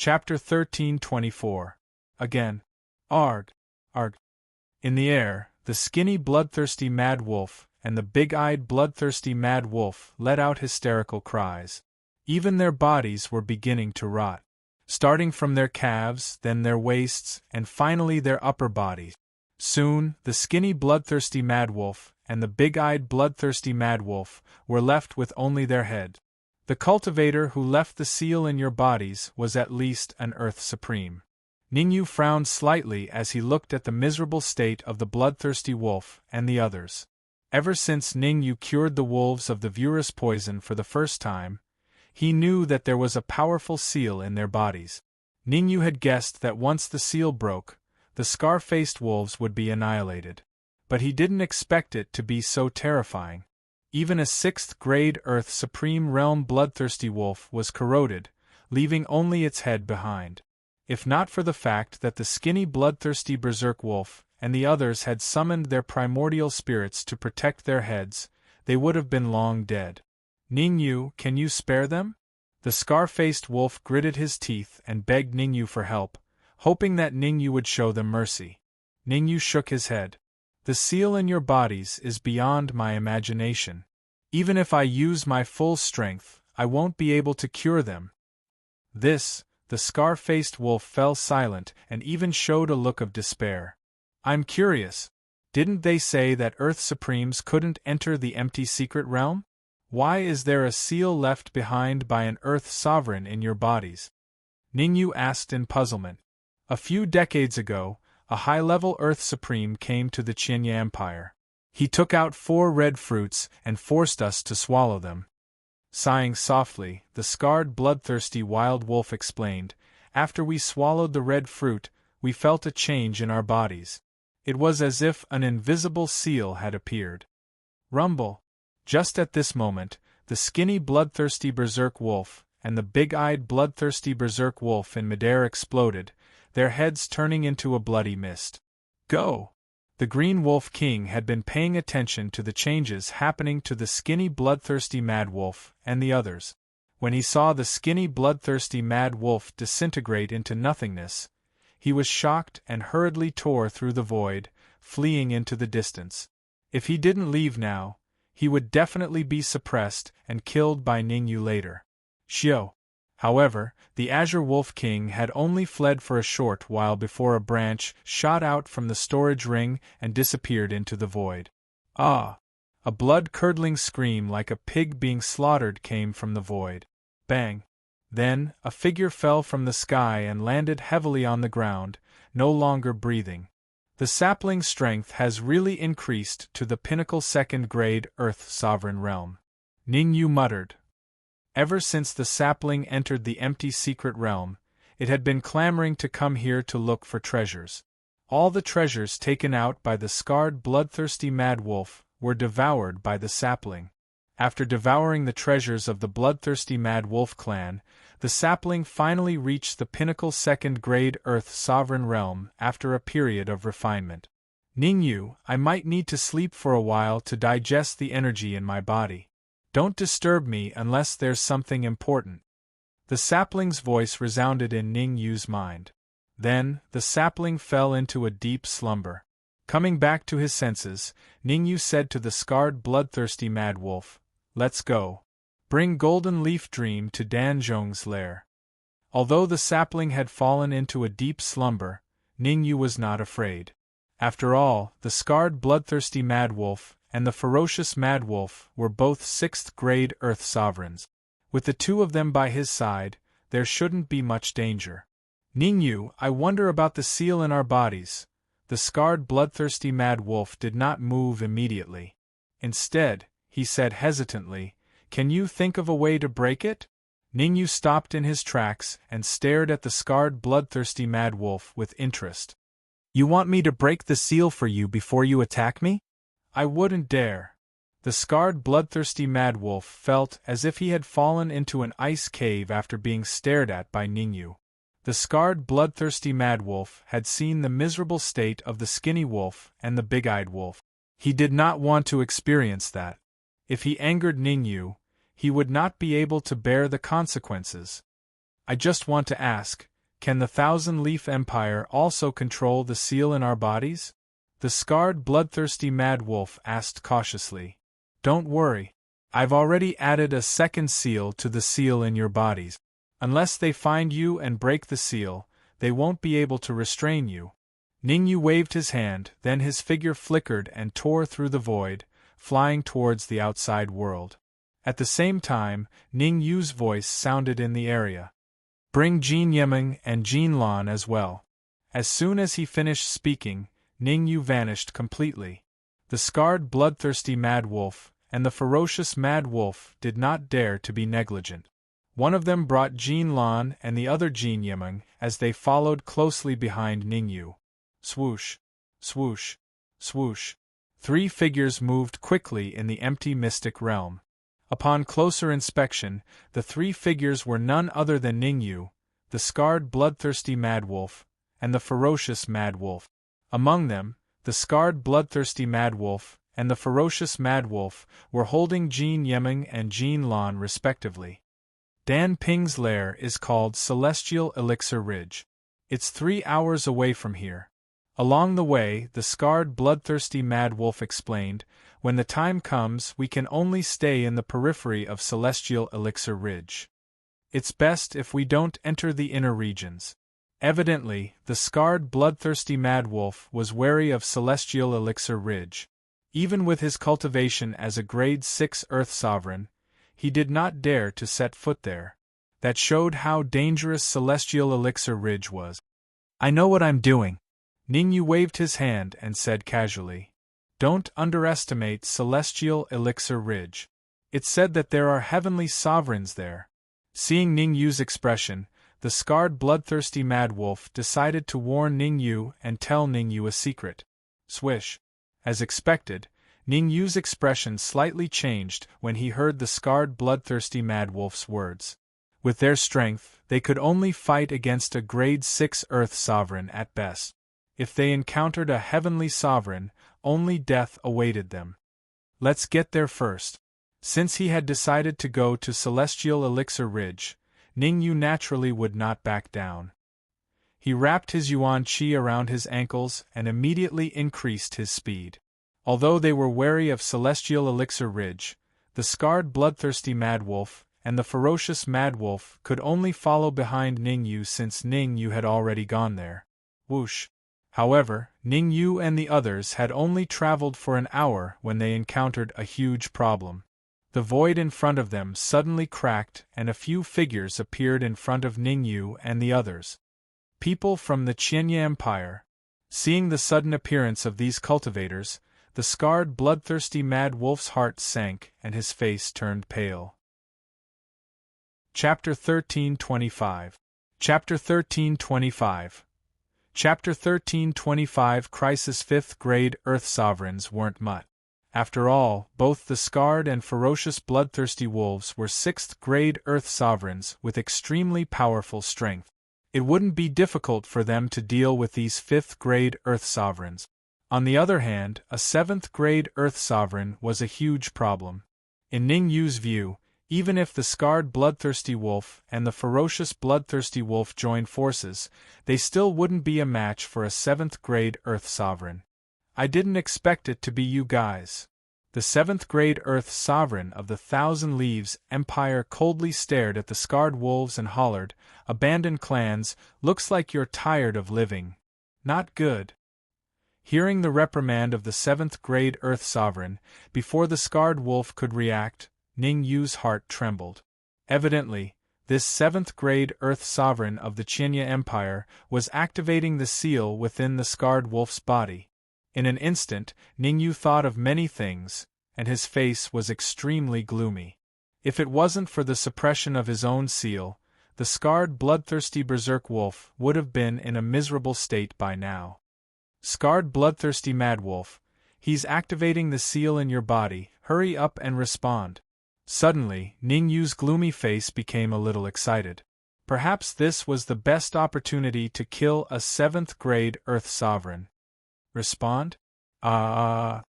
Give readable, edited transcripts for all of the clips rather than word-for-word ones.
Chapter 13:24. Again. Arg. Arg. In the air, the skinny bloodthirsty mad wolf and the big-eyed bloodthirsty mad wolf let out hysterical cries. Even their bodies were beginning to rot. Starting from their calves, then their waists, and finally their upper bodies. Soon, the skinny bloodthirsty mad wolf and the big-eyed bloodthirsty mad wolf were left with only their head. The cultivator who left the seal in your bodies was at least an Earth Supreme. Ningyu frowned slightly as he looked at the miserable state of the bloodthirsty wolf and the others. Ever since Ningyu cured the wolves of the virus poison for the first time, he knew that there was a powerful seal in their bodies. Ningyu had guessed that once the seal broke, the scar-faced wolves would be annihilated. But he didn't expect it to be so terrifying. Even a 6th-grade Earth Supreme Realm bloodthirsty wolf was corroded, leaving only its head behind. If not for the fact that the skinny bloodthirsty berserk wolf and the others had summoned their primordial spirits to protect their heads, they would have been long dead. Ningyu, can you spare them? The scar-faced wolf gritted his teeth and begged Ningyu for help, hoping that Ningyu would show them mercy. Ningyu shook his head. The seal in your bodies is beyond my imagination. Even if I use my full strength, I won't be able to cure them. The scar-faced wolf fell silent and even showed a look of despair. I'm curious. Didn't they say that Earth Supremes couldn't enter the empty secret realm? Why is there a seal left behind by an Earth Sovereign in your bodies? Ningyu asked in puzzlement. A few decades ago, a high-level Earth Supreme came to the Qianya Empire. He took out 4 red fruits and forced us to swallow them. Sighing softly, the scarred bloodthirsty wild wolf explained, after we swallowed the red fruit, we felt a change in our bodies. It was as if an invisible seal had appeared. Rumble. Just at this moment, the skinny bloodthirsty berserk wolf and the big-eyed bloodthirsty berserk wolf in midair exploded, their heads turning into a bloody mist. Go! The Green Wolf King had been paying attention to the changes happening to the skinny bloodthirsty mad wolf and the others. When he saw the skinny bloodthirsty mad wolf disintegrate into nothingness, he was shocked and hurriedly tore through the void, fleeing into the distance. If he didn't leave now, he would definitely be suppressed and killed by Ningyu later. Xiao. However, the Azure Wolf King had only fled for a short while before a branch shot out from the storage ring and disappeared into the void. Ah! A blood-curdling scream like a pig being slaughtered came from the void. Bang! Then, a figure fell from the sky and landed heavily on the ground, no longer breathing. The sapling's strength has really increased to the pinnacle 2nd-grade Earth Sovereign Realm. Ningyu muttered. Ever since the sapling entered the empty secret realm, it had been clamoring to come here to look for treasures. All the treasures taken out by the scarred bloodthirsty mad wolf were devoured by the sapling. After devouring the treasures of the bloodthirsty mad wolf clan, the sapling finally reached the pinnacle 2nd-grade Earth Sovereign Realm after a period of refinement. Ningyu, I might need to sleep for a while to digest the energy in my body. Don't disturb me unless there's something important. The sapling's voice resounded in Ningyu's mind. Then, the sapling fell into a deep slumber. Coming back to his senses, Ningyu said to the scarred bloodthirsty mad wolf, Let's go. Bring Golden Leaf Dream to Danzhong's lair. Although the sapling had fallen into a deep slumber, Ningyu was not afraid. After all, the scarred bloodthirsty mad wolf and the ferocious mad wolf were both 6th-grade Earth Sovereigns. With the 2 of them by his side, there shouldn't be much danger. Ningyu, I wonder about the seal in our bodies. The scarred bloodthirsty mad wolf did not move immediately. Instead, he said hesitantly, Can you think of a way to break it? Ningyu stopped in his tracks and stared at the scarred bloodthirsty mad wolf with interest. You want me to break the seal for you before you attack me? I wouldn't dare. The scarred bloodthirsty mad wolf felt as if he had fallen into an ice cave after being stared at by Ningyu. The scarred bloodthirsty mad wolf had seen the miserable state of the skinny wolf and the big-eyed wolf. He did not want to experience that. If he angered Ningyu, he would not be able to bear the consequences. I just want to ask, Can the Thousand-Leaf Empire also control the seal in our bodies? The scarred, bloodthirsty Mad Wolf asked cautiously. Don't worry. I've already added a second seal to the seal in your bodies. Unless they find you and break the seal, they won't be able to restrain you. Ningyu waved his hand, then his figure flickered and tore through the void, flying towards the outside world. At the same time, Ningyu's voice sounded in the area. Bring Jin Yeming and Jin Lan as well. As soon as he finished speaking, Ningyu vanished completely. The scarred, bloodthirsty Mad Wolf and the ferocious Mad Wolf did not dare to be negligent. One of them brought Jin Lan and the other Jin Yeming as they followed closely behind Ningyu. Swoosh, swoosh, swoosh. 3 figures moved quickly in the empty mystic realm. Upon closer inspection, the 3 figures were none other than Ningyu, the scarred, bloodthirsty Mad Wolf, and the ferocious Mad Wolf. Among them, the scarred, bloodthirsty Mad Wolf and the ferocious Mad Wolf were holding Jin Yeming and Jin Lan respectively. Dan Ping's lair is called Celestial Elixir Ridge. It's 3 hours away from here. Along the way, the scarred, bloodthirsty Mad Wolf explained, when the time comes we can only stay in the periphery of Celestial Elixir Ridge. It's best if we don't enter the inner regions. Evidently, the scarred, bloodthirsty Mad Wolf was wary of Celestial Elixir Ridge. Even with his cultivation as a grade 6 Earth Sovereign, he did not dare to set foot there. That showed how dangerous Celestial Elixir Ridge was. I know what I'm doing. Ningyu waved his hand and said casually. Don't underestimate Celestial Elixir Ridge. It's said that there are heavenly sovereigns there. Seeing Ningyu's expression, the scarred, bloodthirsty Mad Wolf decided to warn Ningyu and tell Ningyu a secret. Swish. As expected, Ningyu's expression slightly changed when he heard the scarred, bloodthirsty Mad Wolf's words. With their strength, they could only fight against a grade 6 Earth Sovereign at best. If they encountered a heavenly sovereign, only death awaited them. Let's get there first. Since he had decided to go to Celestial Elixir Ridge, Ningyu naturally would not back down. He wrapped his Yuan Qi around his ankles and immediately increased his speed. Although they were wary of Celestial Elixir Ridge, the scarred, bloodthirsty Mad Wolf and the ferocious Mad Wolf could only follow behind Ningyu since Ningyu had already gone there. Whoosh! However, Ningyu and the others had only traveled for an hour when they encountered a huge problem. The void in front of them suddenly cracked and a few figures appeared in front of Ningyu and the others. People from the Qianye Empire. Seeing the sudden appearance of these cultivators, the scarred, bloodthirsty Mad Wolf's heart sank and his face turned pale. Chapter 1325. Chapter 1325. Chapter 1325 Crisis 5th Grade Earth Sovereigns weren't much. After all, both the scarred and ferocious bloodthirsty wolves were 6th grade Earth Sovereigns with extremely powerful strength. It wouldn't be difficult for them to deal with these 5th grade Earth Sovereigns. On the other hand, a 7th grade Earth Sovereign was a huge problem. In Ningyu's view, even if the scarred bloodthirsty wolf and the ferocious bloodthirsty wolf joined forces, they still wouldn't be a match for a 7th grade Earth Sovereign. I didn't expect it to be you guys. The 7th grade Earth Sovereign of the Thousand Leaves Empire coldly stared at the scarred wolves and hollered, "Abandoned clans, looks like you're tired of living. Not good." Hearing the reprimand of the 7th grade Earth Sovereign, before the scarred wolf could react, Ningyu's heart trembled. Evidently, this 7th grade Earth Sovereign of the Qianye Empire was activating the seal within the scarred wolf's body. In an instant, Ningyu thought of many things, and his face was extremely gloomy. If it wasn't for the suppression of his own seal, the scarred bloodthirsty berserk wolf would have been in a miserable state by now. Scarred bloodthirsty Mad Wolf, he's activating the seal in your body, hurry up and respond. Suddenly, Ningyu's gloomy face became a little excited. Perhaps this was the best opportunity to kill a 7th grade Earth Sovereign. Respond? The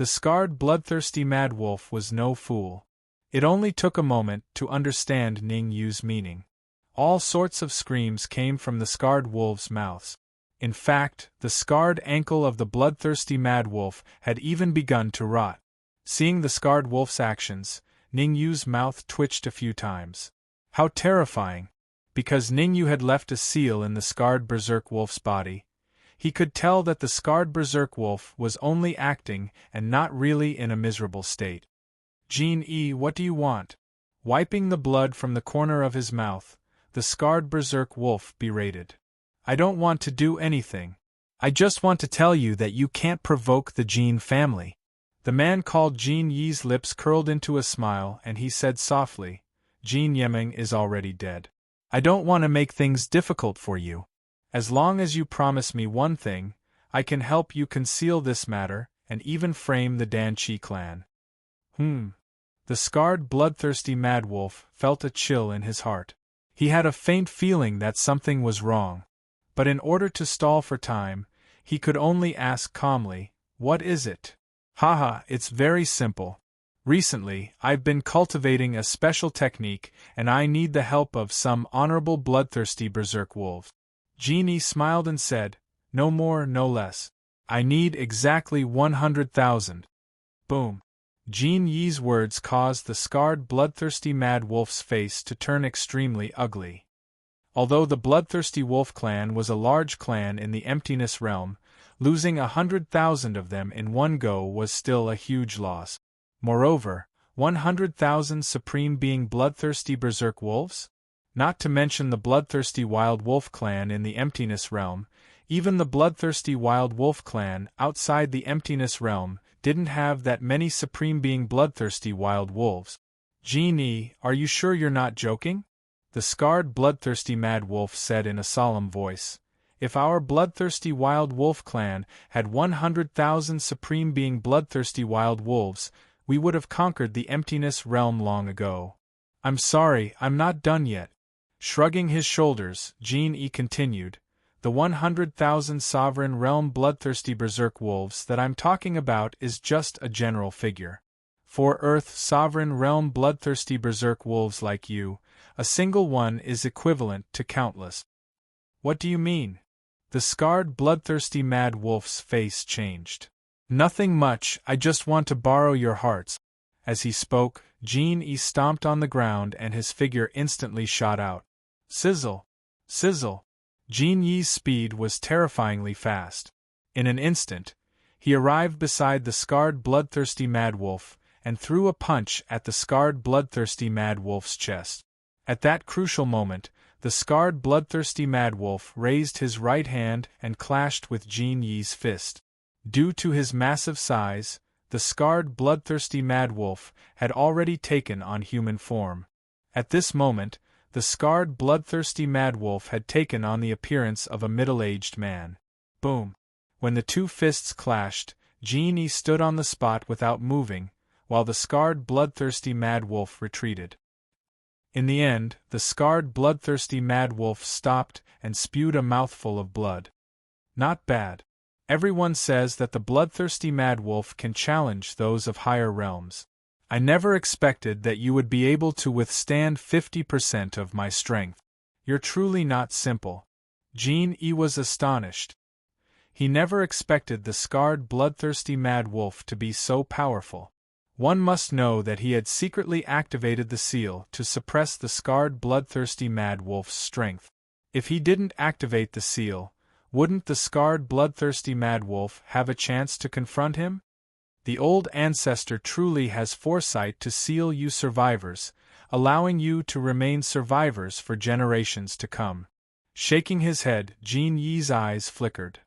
scarred bloodthirsty Mad Wolf was no fool. It only took a moment to understand Ningyu's meaning. All sorts of screams came from the scarred wolves' mouths. In fact, the scarred ankle of the bloodthirsty mad wolf had even begun to rot. Seeing the scarred wolf's actions, Ning Yu's mouth twitched a few times. How terrifying! Because Ning Yu had left a seal in the scarred berserk wolf's body, he could tell that the scarred berserk wolf was only acting and not really in a miserable state. Jin-E, what do you want? Wiping the blood from the corner of his mouth, the scarred berserk wolf berated. I don't want to do anything. I just want to tell you that you can't provoke the Jin family. The man called Jin-Yi's lips curled into a smile and he said softly, Jin Yeming is already dead. I don't want to make things difficult for you. As long as you promise me one thing, I can help you conceal this matter and even frame the Dan-Chi clan. The scarred bloodthirsty mad wolf felt a chill in his heart. He had a faint feeling that something was wrong. But in order to stall for time, he could only ask calmly, what is it? Haha, it's very simple. Recently, I've been cultivating a special technique and I need the help of some honorable bloodthirsty berserk wolves. Jin-E smiled and said, no more, no less. I need exactly 100,000. Boom. Jin-Yi's words caused the scarred bloodthirsty mad wolf's face to turn extremely ugly. Although the bloodthirsty wolf clan was a large clan in the emptiness realm, losing 100,000 of them in one go was still a huge loss. Moreover, 100,000 supreme being bloodthirsty berserk wolves? Not to mention the bloodthirsty wild wolf clan in the emptiness realm, even the bloodthirsty wild wolf clan outside the emptiness realm didn't have that many supreme being bloodthirsty wild wolves. Jin-E, are you sure you're not joking? The scarred bloodthirsty mad wolf said in a solemn voice. If our bloodthirsty wild wolf clan had 100,000 supreme being bloodthirsty wild wolves, we would have conquered the emptiness realm long ago. I'm sorry, I'm not done yet. Shrugging his shoulders, Jin-E continued, the 100,000 sovereign realm bloodthirsty berserk wolves that I'm talking about is just a general figure. For Earth sovereign realm bloodthirsty berserk wolves like you, a single one is equivalent to countless. What do you mean? The scarred bloodthirsty mad wolf's face changed. Nothing much, I just want to borrow your hearts. As he spoke, Jin-E stomped on the ground and his figure instantly shot out. Sizzle! Sizzle! Jin-Yi's speed was terrifyingly fast. In an instant, he arrived beside the scarred bloodthirsty mad wolf and threw a punch at the scarred bloodthirsty mad wolf's chest. At that crucial moment, the scarred bloodthirsty mad wolf raised his right hand and clashed with Jin-Yi's fist. Due to his massive size, the scarred bloodthirsty mad wolf had already taken on human form. At this moment, the scarred bloodthirsty mad wolf had taken on the appearance of a middle-aged man. Boom! When the two fists clashed, Jin-E stood on the spot without moving, while the scarred bloodthirsty mad wolf retreated. In the end, the scarred bloodthirsty mad wolf stopped and spewed a mouthful of blood. Not bad. Everyone says that the bloodthirsty mad wolf can challenge those of higher realms. I never expected that you would be able to withstand 50% of my strength. You're truly not simple. Jin-E was astonished. He never expected the scarred bloodthirsty mad wolf to be so powerful. One must know that he had secretly activated the seal to suppress the scarred bloodthirsty mad wolf's strength. If he didn't activate the seal, wouldn't the scarred bloodthirsty mad wolf have a chance to confront him? The old ancestor truly has foresight to seal you survivors, allowing you to remain survivors for generations to come. Shaking his head, Jin-Yi's eyes flickered.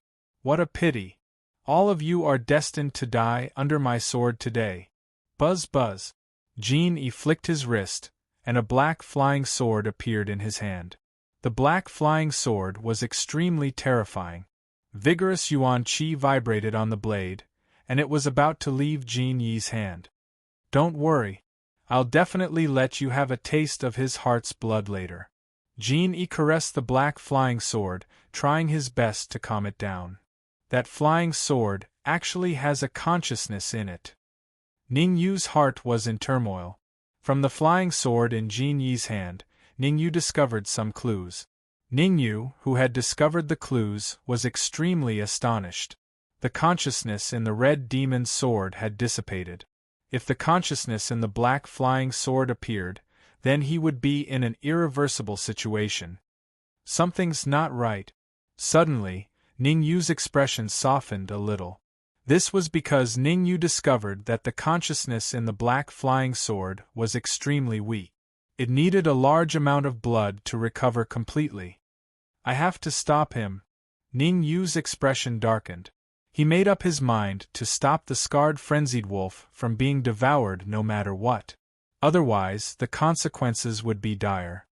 What a pity. All of you are destined to die under my sword today. Buzz buzz. Jin-E flicked his wrist, and a black flying sword appeared in his hand. The black flying sword was extremely terrifying. Vigorous yuan qi vibrated on the blade, and it was about to leave Jin-Yi's hand. Don't worry. I'll definitely let you have a taste of his heart's blood later. Jin-E caressed the black flying sword, trying his best to calm it down. That flying sword actually has a consciousness in it. Ning Yu's heart was in turmoil. From the flying sword in Jin-Yi's hand, Ningyu discovered some clues. Ningyu, who had discovered the clues, was extremely astonished. The consciousness in the red demon's sword had dissipated. If the consciousness in the black flying sword appeared, then he would be in an irreversible situation. Something's not right. Suddenly, Ningyu's expression softened a little. This was because Ningyu discovered that the consciousness in the black flying sword was extremely weak. It needed a large amount of blood to recover completely. I have to stop him. Ningyu's expression darkened. He made up his mind to stop the scarred frenzied wolf from being devoured no matter what. Otherwise, the consequences would be dire.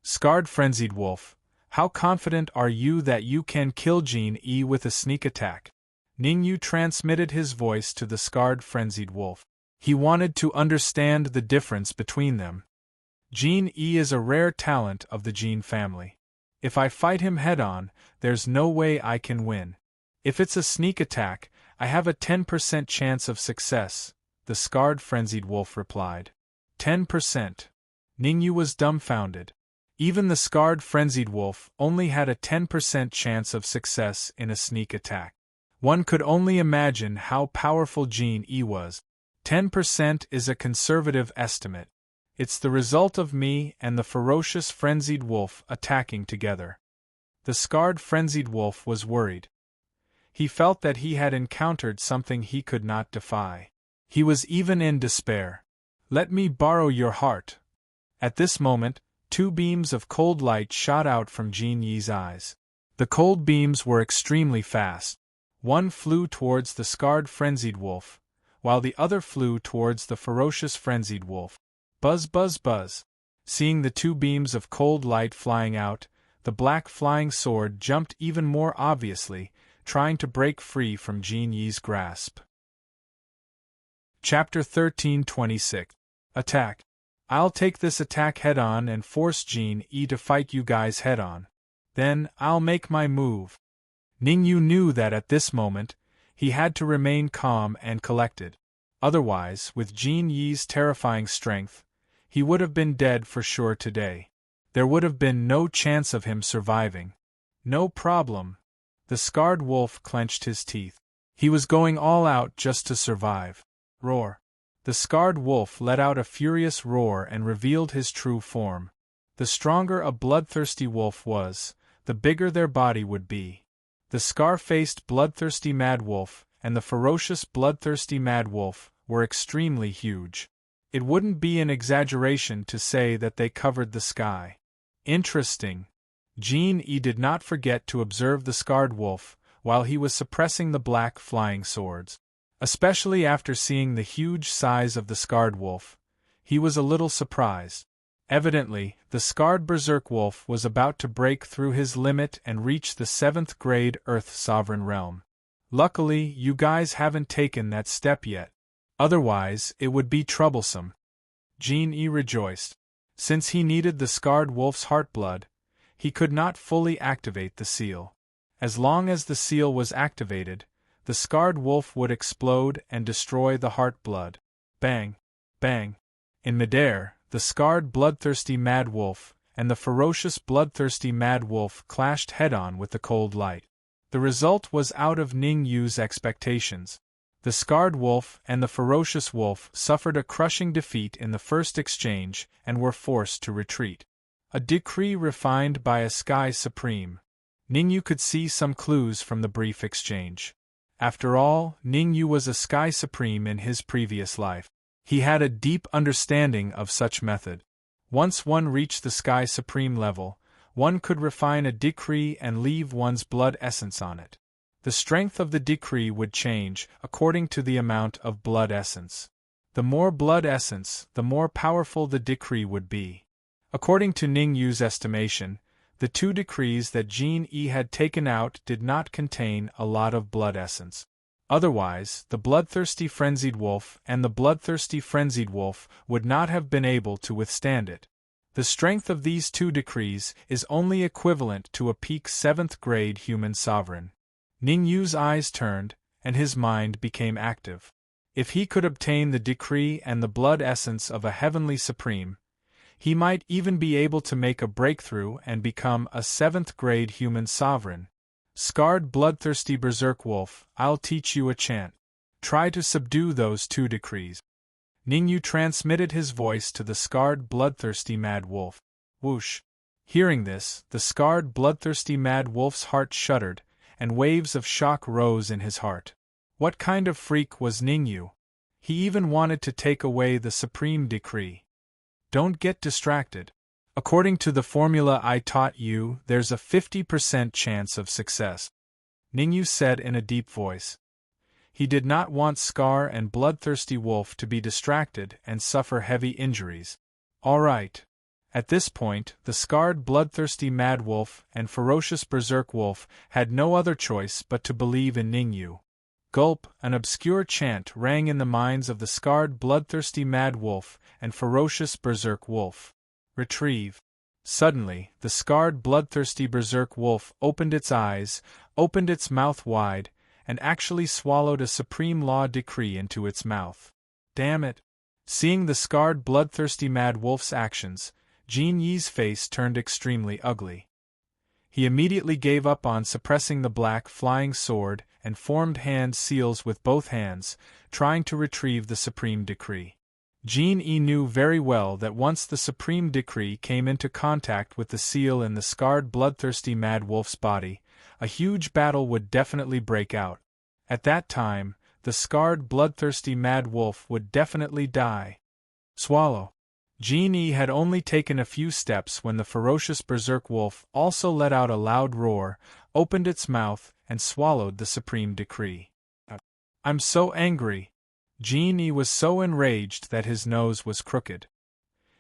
Scarred frenzied wolf, how confident are you that you can kill Jin-E with a sneak attack? Ningyu transmitted his voice to the scarred frenzied wolf. He wanted to understand the difference between them. Jin-E is a rare talent of the Jin family. If I fight him head-on, there's no way I can win. If it's a sneak attack, I have a 10% chance of success, the scarred frenzied wolf replied. 10%. Ningyu was dumbfounded. Even the scarred frenzied wolf only had a 10% chance of success in a sneak attack. One could only imagine how powerful Jin-E was. 10% is a conservative estimate. It's the result of me and the ferocious frenzied wolf attacking together. The scarred frenzied wolf was worried. He felt that he had encountered something he could not defy. He was even in despair. Let me borrow your heart. At this moment, two beams of cold light shot out from Jin-Yi's eyes. The cold beams were extremely fast. One flew towards the scarred frenzied wolf, while the other flew towards the ferocious frenzied wolf. Buzz, buzz, buzz. Seeing the two beams of cold light flying out, the black flying sword jumped even more obviously, trying to break free from Jin-Yi's grasp. Chapter 1326. Attack. I'll take this attack head-on and force Jin-E to fight you guys head-on. Then, I'll make my move. Ningyu knew that at this moment, he had to remain calm and collected. Otherwise, with Jin-Yi's terrifying strength, he would have been dead for sure today. There would have been no chance of him surviving. No problem. The scarred wolf clenched his teeth. He was going all out just to survive. Roar. The scarred wolf let out a furious roar and revealed his true form. The stronger a bloodthirsty wolf was, the bigger their body would be. The scar-faced bloodthirsty mad wolf and the ferocious bloodthirsty mad wolf were extremely huge. It wouldn't be an exaggeration to say that they covered the sky. Interesting. Jin-E did not forget to observe the scarred wolf while he was suppressing the black flying swords. Especially after seeing the huge size of the scarred wolf, he was a little surprised. Evidently, the scarred berserk wolf was about to break through his limit and reach the 7th grade Earth Sovereign realm. Luckily, you guys haven't taken that step yet. Otherwise, it would be troublesome. Jin-E rejoiced. Since he needed the scarred wolf's heartblood, he could not fully activate the seal. As long as the seal was activated, the scarred wolf would explode and destroy the heart blood. Bang! Bang! In midair, the scarred bloodthirsty mad wolf and the ferocious bloodthirsty mad wolf clashed head-on with the cold light. The result was out of Ningyu's expectations. The scarred wolf and the ferocious wolf suffered a crushing defeat in the first exchange and were forced to retreat. A decree refined by a Sky Supreme. Ningyu could see some clues from the brief exchange. After all, Ningyu was a Sky Supreme in his previous life. He had a deep understanding of such method. Once one reached the Sky Supreme level, one could refine a decree and leave one's blood essence on it. The strength of the decree would change according to the amount of blood essence. The more blood essence, the more powerful the decree would be. According to Ningyu's estimation, the two decrees that Jin-E had taken out did not contain a lot of blood essence. Otherwise, the bloodthirsty frenzied wolf and the bloodthirsty frenzied wolf would not have been able to withstand it. The strength of these two decrees is only equivalent to a peak 7th grade human sovereign. Ningyu's eyes turned, and his mind became active. If he could obtain the decree and the blood essence of a heavenly supreme, He might even be able to make a breakthrough and become a 7th-grade human sovereign. Scarred bloodthirsty berserk wolf, I'll teach you a chant. Try to subdue those 2 decrees. Ningyu transmitted his voice to the scarred bloodthirsty mad wolf. Whoosh! Hearing this, the scarred bloodthirsty mad wolf's heart shuddered, and waves of shock rose in his heart. What kind of freak was Ningyu? He even wanted to take away the supreme decree. Don't get distracted. According to the formula I taught you, there's a 50% chance of success, Ningyu said in a deep voice. He did not want Scar and bloodthirsty wolf to be distracted and suffer heavy injuries. All right. At this point, the scarred bloodthirsty mad wolf and ferocious berserk wolf had no other choice but to believe in Ningyu. Gulp! An obscure chant rang in the minds of the scarred bloodthirsty mad wolf and ferocious berserk wolf. Retrieve. Suddenly, the scarred bloodthirsty berserk wolf opened its eyes, opened its mouth wide, and actually swallowed a supreme law decree into its mouth. Damn it! Seeing the scarred bloodthirsty mad wolf's actions, Jin Yi's face turned extremely ugly. He immediately gave up on suppressing the black flying sword and formed hand seals with both hands, trying to retrieve the supreme decree. Jin Yi knew very well that once the supreme decree came into contact with the seal in the scarred bloodthirsty mad wolf's body, a huge battle would definitely break out. At that time, the scarred bloodthirsty mad wolf would definitely die. Swallow. Jin Yi had only taken a few steps when the ferocious berserk wolf also let out a loud roar, opened its mouth, and swallowed the supreme decree. I'm so angry. Jin Yi was so enraged that his nose was crooked.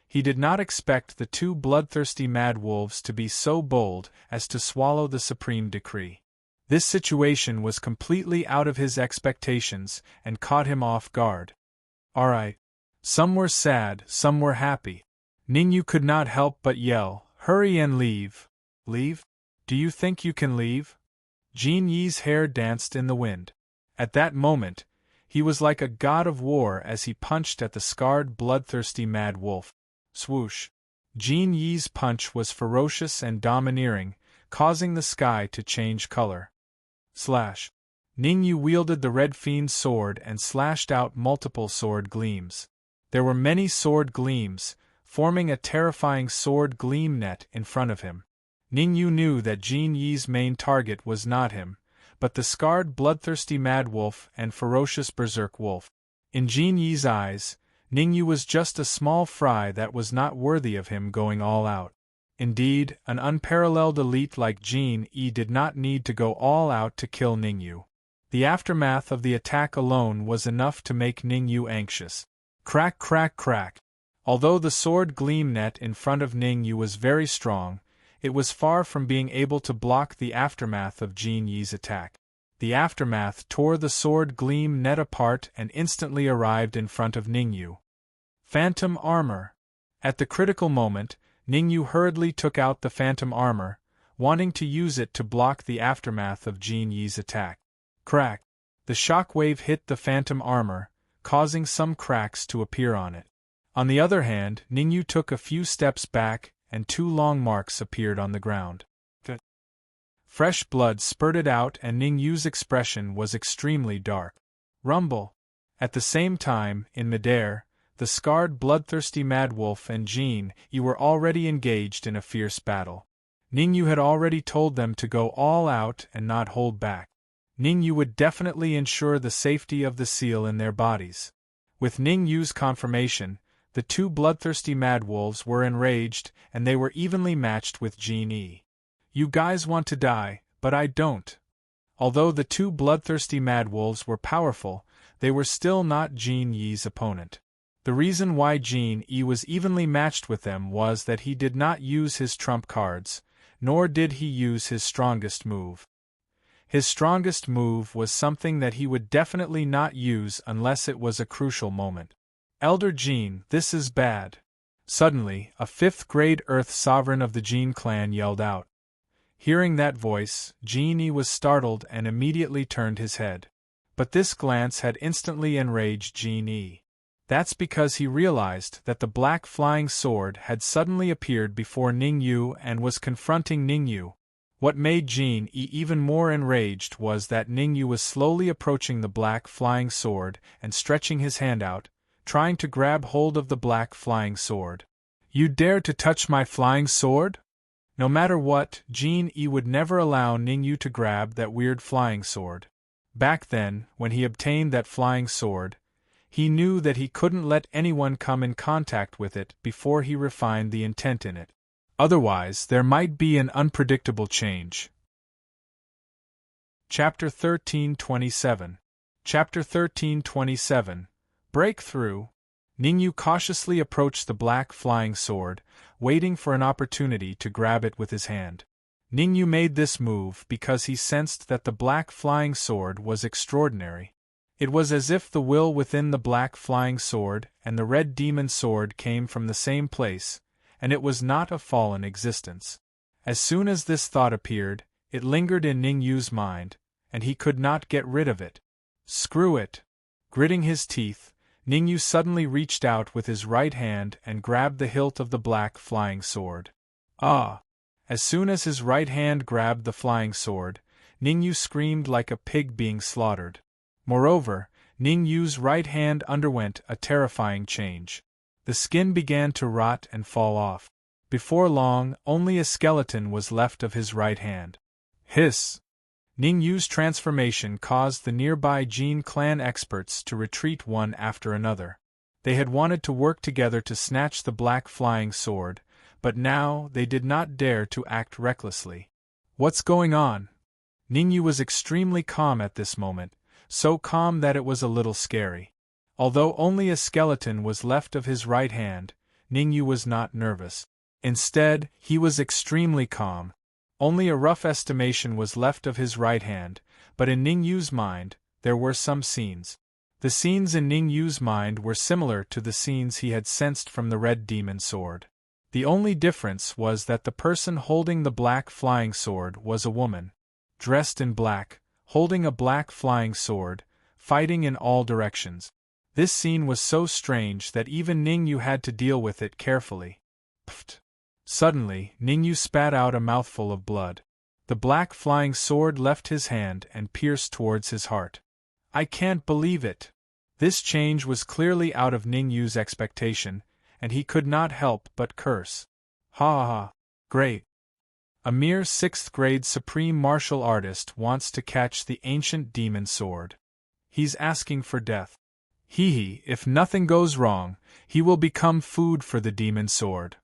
He did not expect the 2 bloodthirsty mad wolves to be so bold as to swallow the supreme decree. This situation was completely out of his expectations and caught him off guard. Alright. Some were sad, some were happy. Ningyu could not help but yell, "Hurry and leave!" Leave? Do you think you can leave? Jin Yi's hair danced in the wind. At that moment, he was like a god of war as he punched at the scarred bloodthirsty mad wolf. Swoosh! Jin Yi's punch was ferocious and domineering, causing the sky to change color. Slash! Ningyu wielded the red fiend sword and slashed out multiple sword gleams. There were many sword gleams, forming a terrifying sword gleam net in front of him. Ningyu knew that Jin Yi's main target was not him, but the scarred bloodthirsty mad wolf and ferocious berserk wolf. In Jin Yi's eyes, Ningyu was just a small fry that was not worthy of him going all out. Indeed, an unparalleled elite like Jin Yi did not need to go all out to kill Ningyu. The aftermath of the attack alone was enough to make Ningyu anxious. Crack, crack, crack. Although the sword gleam net in front of Ningyu was very strong, it was far from being able to block the aftermath of Jin Yi's attack. The aftermath tore the sword gleam net apart and instantly arrived in front of Ningyu. Phantom armor. At the critical moment, Ningyu hurriedly took out the phantom armor, wanting to use it to block the aftermath of Jin Yi's attack. Crack. The shockwave hit the phantom armor, causing some cracks to appear on it. On the other hand, Ningyu took a few steps back, and 2 long marks appeared on the ground. Fresh blood spurted out and Ningyu's expression was extremely dark. Rumble. At the same time, in midair, the scarred bloodthirsty mad wolf and Jin Yi were already engaged in a fierce battle. Ningyu had already told them to go all out and not hold back. Ningyu would definitely ensure the safety of the seal in their bodies. With Ningyu's confirmation, the 2 bloodthirsty mad wolves were enraged and they were evenly matched with Jin Yi. You guys want to die, but I don't. Although the 2 bloodthirsty mad wolves were powerful, they were still not Jin Yi's opponent. The reason why Jin Yi was evenly matched with them was that he did not use his trump cards, nor did he use his strongest move. His strongest move was something that he would definitely not use unless it was a crucial moment. Elder Jin, this is bad. Suddenly, a 5th-grade Earth sovereign of the Jin clan yelled out. Hearing that voice, Jin Yi was startled and immediately turned his head. But this glance had instantly enraged Jin Yi. That's because he realized that the black flying sword had suddenly appeared before Ning Yu and was confronting Ning Yu. What made Jin Yi even more enraged was that Ning Yu was slowly approaching the black flying sword and stretching his hand out, trying to grab hold of the black flying sword. You dare to touch my flying sword? No matter what, Jin Yi would never allow Ning Yu to grab that weird flying sword. Back then, when he obtained that flying sword, he knew that he couldn't let anyone come in contact with it before he refined the intent in it. Otherwise, there might be an unpredictable change. Chapter 13:27. Chapter 13:27. Breakthrough. Ning Yu cautiously approached the black flying sword, waiting for an opportunity to grab it with his hand. Ning Yu made this move because he sensed that the black flying sword was extraordinary. It was as if the will within the black flying sword and the red demon sword came from the same place, and it was not a fallen existence. As soon as this thought appeared, it lingered in Ning Yu's mind, and he could not get rid of it. Screw it! Gritting his teeth, Ning Yu suddenly reached out with his right hand and grabbed the hilt of the black flying sword. Ah! As soon as his right hand grabbed the flying sword, Ning Yu screamed like a pig being slaughtered. Moreover, Ning Yu's right hand underwent a terrifying change. The skin began to rot and fall off. Before long, only a skeleton was left of his right hand. Hiss! Ning Yu's transformation caused the nearby Jin clan experts to retreat one after another. They had wanted to work together to snatch the black flying sword, but now they did not dare to act recklessly. What's going on? Ning Yu was extremely calm at this moment, so calm that it was a little scary. Although only a skeleton was left of his right hand, Ning Yu was not nervous. Instead, he was extremely calm. Only a rough estimation was left of his right hand, but in Ning Yu's mind, there were some scenes. The scenes in Ning Yu's mind were similar to the scenes he had sensed from the red demon sword. The only difference was that the person holding the black flying sword was a woman, dressed in black, holding a black flying sword, fighting in all directions. This scene was so strange that even Ning Yu had to deal with it carefully. Pfft! Suddenly, Ning Yu spat out a mouthful of blood. The black flying sword left his hand and pierced towards his heart. I can't believe it! This change was clearly out of Ning Yu's expectation, and he could not help but curse. Ha ha ha! Great! A mere 6th-grade supreme martial artist wants to catch the ancient demon sword. He's asking for death. Hee, if nothing goes wrong, he will become food for the demon sword.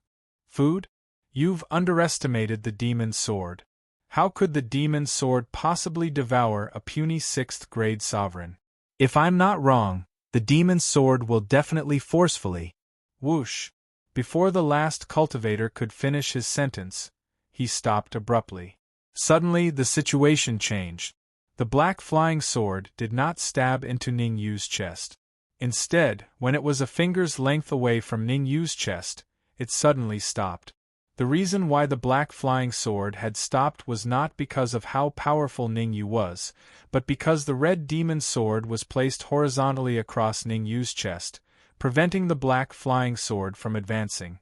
Food? You've underestimated the demon sword. How could the demon sword possibly devour a puny 6th-grade sovereign? If I'm not wrong, the demon sword will definitely forcefully. Whoosh! Before the last cultivator could finish his sentence, he stopped abruptly. Suddenly the situation changed. The black flying sword did not stab into Ning Yu's chest. Instead, when it was a finger's length away from Ning Yu's chest, it suddenly stopped. The reason why the black flying sword had stopped was not because of how powerful Ning Yu was, but because the red demon sword was placed horizontally across Ning Yu's chest, preventing the black flying sword from advancing.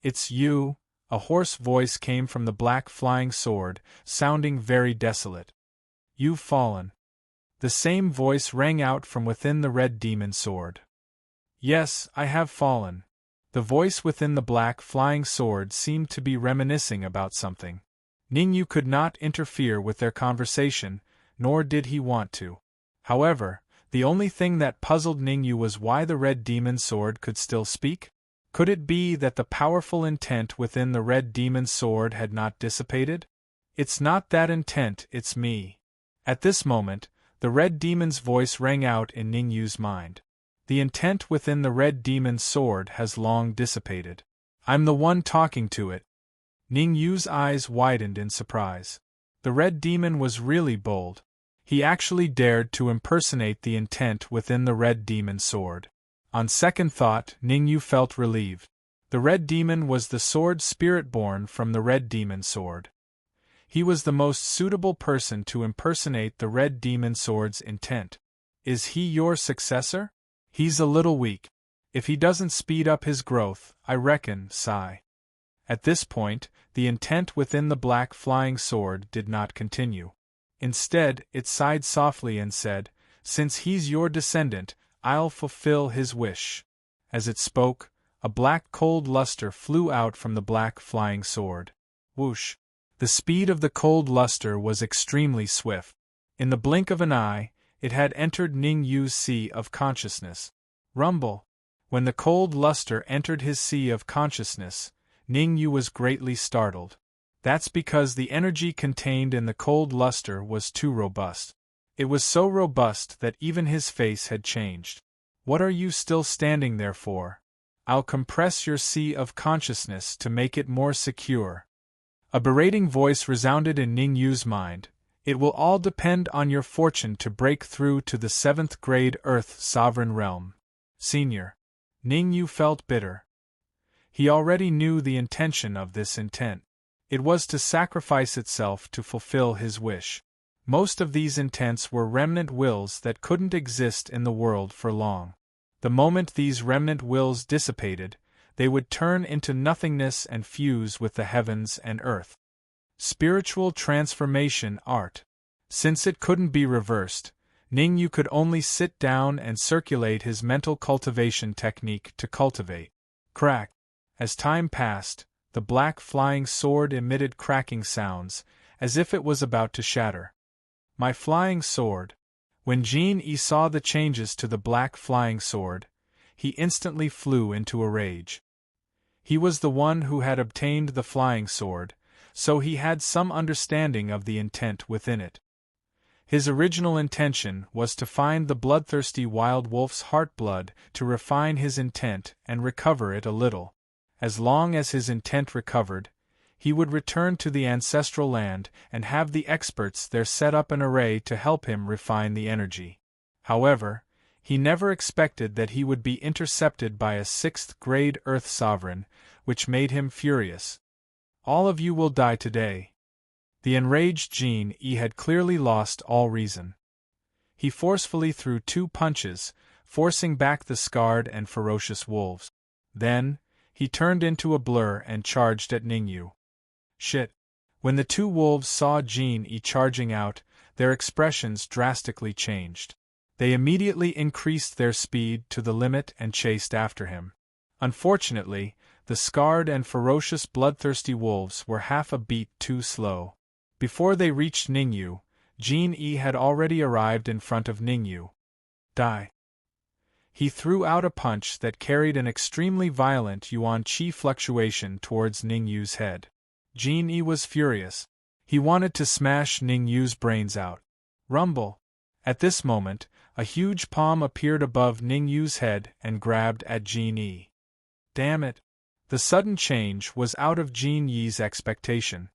It's you, a hoarse voice came from the black flying sword, sounding very desolate. You've fallen. The same voice rang out from within the red demon sword. Yes, I have fallen. The voice within the black flying sword seemed to be reminiscing about something. Ning Yu could not interfere with their conversation, nor did he want to. However, the only thing that puzzled Ning Yu was why the red demon sword could still speak. Could it be that the powerful intent within the red demon sword had not dissipated? It's not that intent, it's me. At this moment, the red demon's voice rang out in Ning Yu's mind. The intent within the red demon's sword has long dissipated. I'm the one talking to it. Ning Yu's eyes widened in surprise. The red demon was really bold. He actually dared to impersonate the intent within the red demon's sword. On second thought, Ning Yu felt relieved. The red demon was the sword spirit born from the red demon's sword. He was the most suitable person to impersonate the red demon sword's intent. Is he your successor? He's a little weak. If he doesn't speed up his growth, I reckon, sigh. At this point, the intent within the black flying sword did not continue. Instead, it sighed softly and said, "Since he's your descendant, I'll fulfill his wish." As it spoke, a black cold luster flew out from the black flying sword. Whoosh! The speed of the cold luster was extremely swift. In the blink of an eye, it had entered Ning Yu's sea of consciousness. Rumble! When the cold luster entered his sea of consciousness, Ning Yu was greatly startled. That's because the energy contained in the cold luster was too robust. It was so robust that even his face had changed. "What are you still standing there for? I'll compress your sea of consciousness to make it more secure." A berating voice resounded in Ning Yu's mind. "It will all depend on your fortune to break through to the 7th grade Earth Sovereign Realm." Senior. Ning Yu felt bitter. He already knew the intention of this intent. It was to sacrifice itself to fulfill his wish. Most of these intents were remnant wills that couldn't exist in the world for long. The moment these remnant wills dissipated, they would turn into nothingness and fuse with the heavens and earth. Spiritual transformation art. Since it couldn't be reversed, Ning Yu could only sit down and circulate his mental cultivation technique to cultivate. Crack! As time passed, the black flying sword emitted cracking sounds, as if it was about to shatter. My flying sword. When Jin-E saw the changes to the black flying sword, he instantly flew into a rage. He was the one who had obtained the flying sword, so he had some understanding of the intent within it. His original intention was to find the bloodthirsty wild wolf's heart blood to refine his intent and recover it a little. As long as his intent recovered, he would return to the ancestral land and have the experts there set up an array to help him refine the energy. However, he never expected that he would be intercepted by a 6th grade Earth Sovereign, which made him furious. "All of you will die today." The enraged Jin-E had clearly lost all reason. He forcefully threw 2 punches, forcing back the scarred and ferocious wolves. Then, he turned into a blur and charged at Ning Yu. Shit! When the 2 wolves saw Jin-E charging out, their expressions drastically changed. They immediately increased their speed to the limit and chased after him. Unfortunately, the scarred and ferocious bloodthirsty wolves were half a beat too slow. Before they reached Ning Yu, Jin-E had already arrived in front of Ning Yu. Die! He threw out a punch that carried an extremely violent yuan qi fluctuation towards Ning Yu's head. Jin-E was furious. He wanted to smash Ning Yu's brains out. Rumble! At this moment, a huge palm appeared above Ning Yu's head and grabbed at Jin-E. Damn it! The sudden change was out of Jin-Yi's expectation.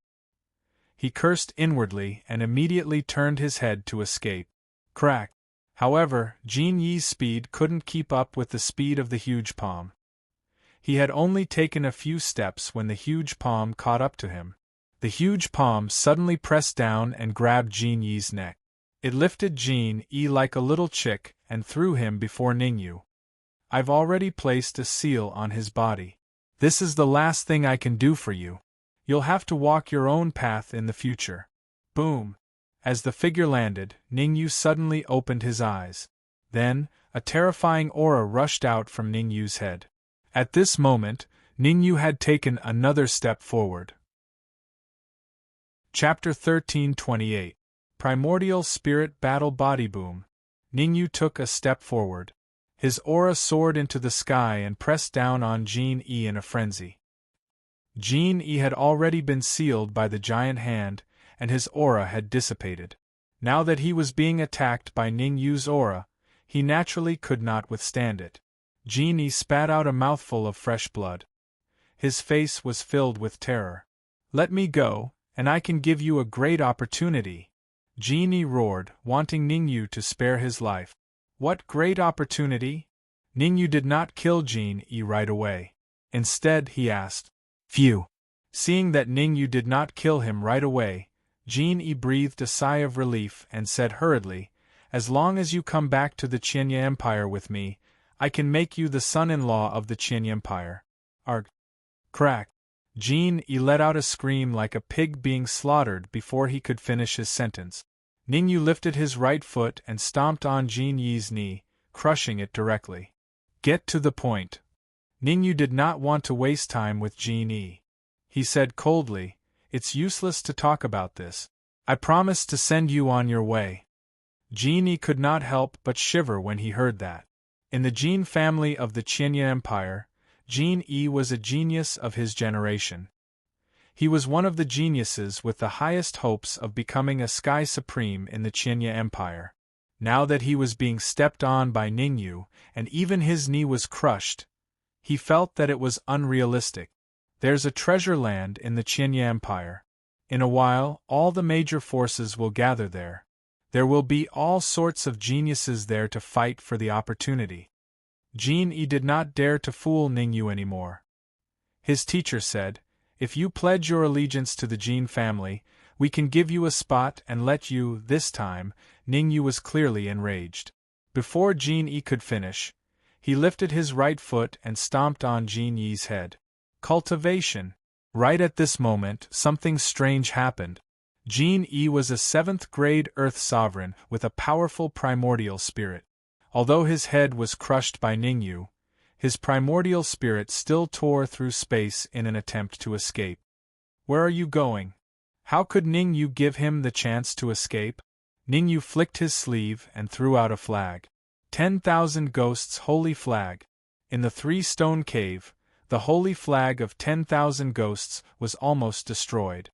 He cursed inwardly and immediately turned his head to escape. Crack! However, Jin-Yi's speed couldn't keep up with the speed of the huge palm. He had only taken a few steps when the huge palm caught up to him. The huge palm suddenly pressed down and grabbed Jin-Yi's neck. It lifted Jin-E like a little chick and threw him before Ning Yu. "I've already placed a seal on his body. This is the last thing I can do for you. You'll have to walk your own path in the future." Boom! As the figure landed, Ning Yu suddenly opened his eyes. Then, a terrifying aura rushed out from Ning Yu's head. At this moment, Ning Yu had taken another step forward. Chapter 1328. Primordial Spirit Battle Body Boom. Ning Yu took a step forward. His aura soared into the sky and pressed down on Jin-E in a frenzy. Jin-E had already been sealed by the giant hand, and his aura had dissipated. Now that he was being attacked by Ning Yu's aura, he naturally could not withstand it. Jin-E spat out a mouthful of fresh blood. His face was filled with terror. "Let me go, and I can give you a great opportunity," Jin-E roared, wanting Ning Yu to spare his life. What great opportunity? Ning Yu did not kill Jin-E right away. Instead, he asked, "Phew." Seeing that Ning Yu did not kill him right away, Jin-E breathed a sigh of relief and said hurriedly, "As long as you come back to the Qianya Empire with me, I can make you the son-in-law of the Qin Empire. Arg. Crack. Jin Yi let out a scream like a pig being slaughtered before he could finish his sentence. Ningyu lifted his right foot and stomped on Jin Yi's knee, crushing it directly. Get to the point. Ningyu did not want to waste time with Jin Yi. He said coldly, It's useless to talk about this. I promise to send you on your way. Jin Yi could not help but shiver when he heard that. In the Jin family of the Qin Empire, Jin Yi was a genius of his generation. He was one of the geniuses with the highest hopes of becoming a sky supreme in the Qin Empire. Now that he was being stepped on by Ningyu, and even his knee was crushed, he felt that it was unrealistic. There's a treasure land in the Qin Empire. In a while, all the major forces will gather there. There will be all sorts of geniuses there to fight for the opportunity. Jin Yi did not dare to fool Ningyu anymore. His teacher said, If you pledge your allegiance to the Jin family, we can give you a spot and let you, this time. Ningyu was clearly enraged. Before Jin Yi could finish, he lifted his right foot and stomped on Jin Yi's head. Cultivation. Right at this moment, something strange happened. Jin Yi was a 7th-grade Earth sovereign with a powerful primordial spirit. Although his head was crushed by Ningyu, his primordial spirit still tore through space in an attempt to escape. Where are you going? How could Ningyu give him the chance to escape? Ningyu flicked his sleeve and threw out a flag. 10,000 Ghosts Holy Flag. In the 3-stone cave, the holy flag of 10,000 ghosts was almost destroyed.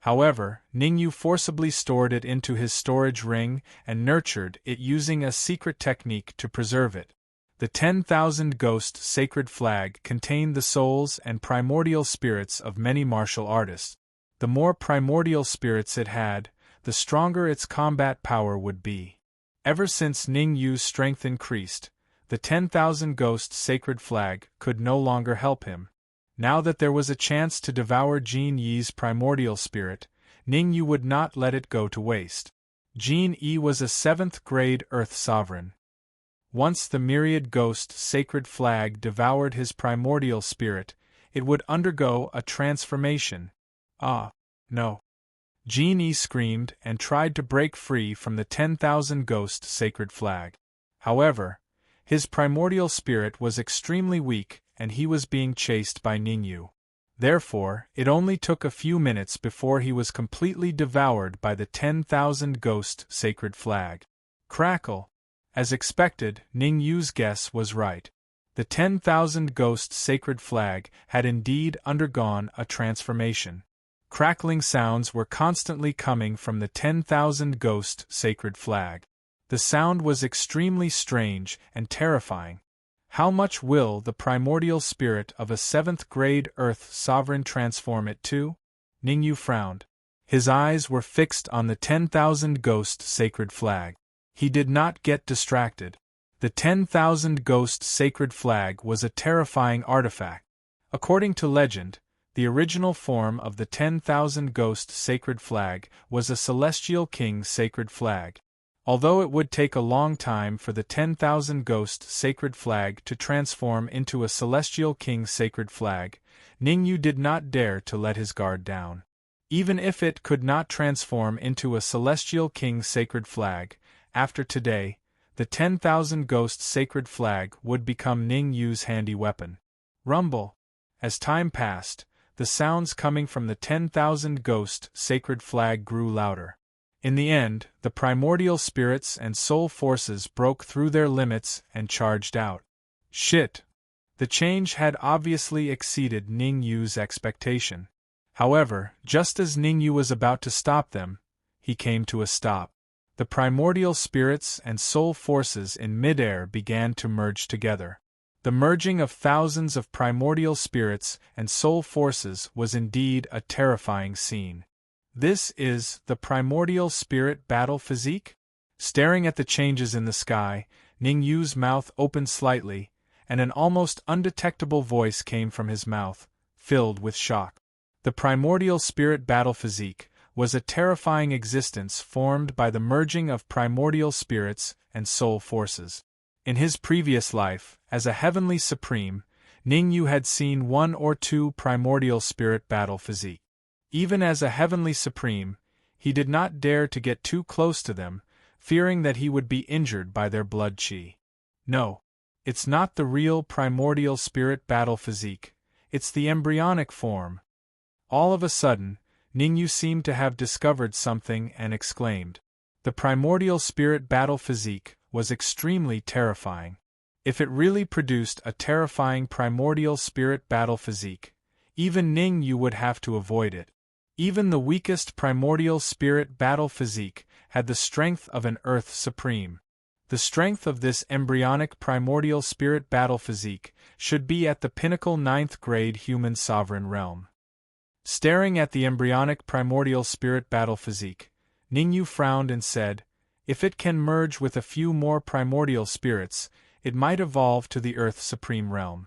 However, Ningyu forcibly stored it into his storage ring and nurtured it using a secret technique to preserve it. The 10,000 ghost sacred flag contained the souls and primordial spirits of many martial artists. The more primordial spirits it had, the stronger its combat power would be. Ever since Ningyu's strength increased, the 10,000 ghost sacred flag could no longer help him. Now that there was a chance to devour Jin Yi's primordial spirit, Ningyu would not let it go to waste. Jin Yi was a 7th-grade Earth sovereign. Once the myriad ghost sacred flag devoured his primordial spirit, it would undergo a transformation. Ah, no. Jin Yi screamed and tried to break free from the 10,000 ghost sacred flag. However, his primordial spirit was extremely weak and he was being chased by Ningyu. Therefore, it only took a few minutes before he was completely devoured by the 10,000 ghost sacred flag. Crackle! As expected, Ningyu's guess was right. The 10,000 ghost sacred flag had indeed undergone a transformation. Crackling sounds were constantly coming from the 10,000 ghost sacred flag. The sound was extremely strange and terrifying. How much will the primordial spirit of a 7th-grade Earth sovereign transform it to? Ningyu frowned. His eyes were fixed on the 10,000 ghost sacred flag. He did not get distracted. The 10,000 ghost sacred flag was a terrifying artifact. According to legend, the original form of the 10,000 ghost sacred flag was a celestial king sacred flag. Although it would take a long time for the 10,000 ghost sacred flag to transform into a celestial king sacred flag, Ningyu did not dare to let his guard down. Even if it could not transform into a celestial king sacred flag, after today, the 10,000 ghost sacred flag would become Ningyu's handy weapon. Rumble. As time passed, the sounds coming from the 10,000 ghost sacred flag grew louder. In the end, the primordial spirits and soul forces broke through their limits and charged out. Shit! The change had obviously exceeded Ningyu's expectation. However, just as Ningyu was about to stop them, he came to a stop. The primordial spirits and soul forces in midair began to merge together. The merging of thousands of primordial spirits and soul forces was indeed a terrifying scene. This is the primordial spirit battle physique? Staring at the changes in the sky, Ningyu's mouth opened slightly, and an almost undetectable voice came from his mouth, filled with shock. The primordial spirit battle physique was a terrifying existence formed by the merging of primordial spirits and soul forces. In his previous life, as a heavenly supreme, Ning Yu had seen one or two primordial spirit battle physique. Even as a heavenly supreme, he did not dare to get too close to them, fearing that he would be injured by their blood chi. No, it's not the real primordial spirit battle physique, it's the embryonic form. All of a sudden, Ning Yu seemed to have discovered something and exclaimed. The primordial spirit battle physique was extremely terrifying. If it really produced a terrifying primordial spirit battle physique, even Ning Yu would have to avoid it. Even the weakest primordial spirit battle physique had the strength of an Earth Supreme. The strength of this embryonic primordial spirit battle physique should be at the pinnacle 9th grade human sovereign realm. Staring at the embryonic primordial spirit battle physique, Ning Yu frowned and said, if it can merge with a few more primordial spirits, it might evolve to the Earth Supreme realm.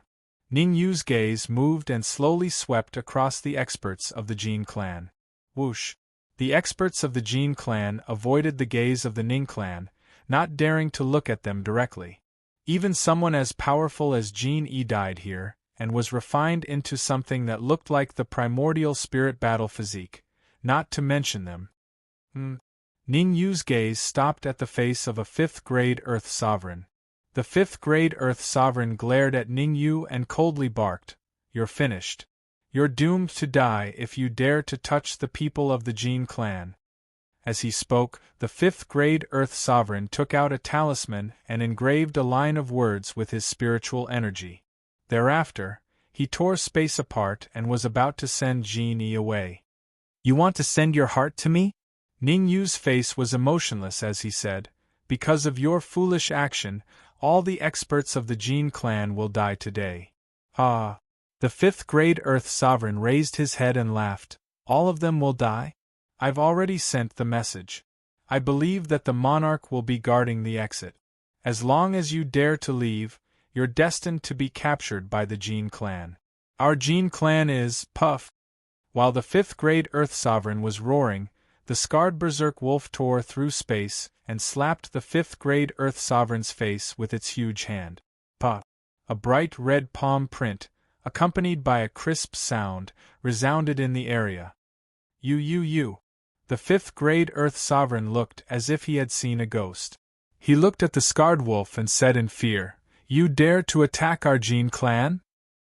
Ning Yu's gaze moved and slowly swept across the experts of the Jin clan. Whoosh! The experts of the Jin clan avoided the gaze of the Ning clan, not daring to look at them directly. Even someone as powerful as Jin Yi died here, and was refined into something that looked like the primordial spirit battle physique, not to mention them. Ning Yu's gaze stopped at the face of a 5th grade Earth Sovereign. The 5th grade Earth Sovereign glared at Ning Yu and coldly barked, "You're finished. You're doomed to die if you dare to touch the people of the Jin clan." As he spoke, the 5th grade Earth Sovereign took out a talisman and engraved a line of words with his spiritual energy. Thereafter, he tore space apart and was about to send Jin Yi away. "You want to send your heart to me?" Ning Yu's face was emotionless as he said, "Because of your foolish action, all the experts of the Jin clan will die today." Ah! The 5th grade Earth Sovereign raised his head and laughed. "All of them will die? I've already sent the message. I believe that the monarch will be guarding the exit. As long as you dare to leave, you're destined to be captured by the Jin clan. Our Jin clan is puff." While the 5th grade Earth Sovereign was roaring, the scarred berserk wolf tore through space and slapped the 5th grade Earth Sovereign's face with its huge hand. Pah! A bright red palm print, accompanied by a crisp sound, resounded in the area. You. The 5th grade Earth Sovereign looked as if he had seen a ghost. He looked at the scarred wolf and said in fear, "You dare to attack our Jin clan?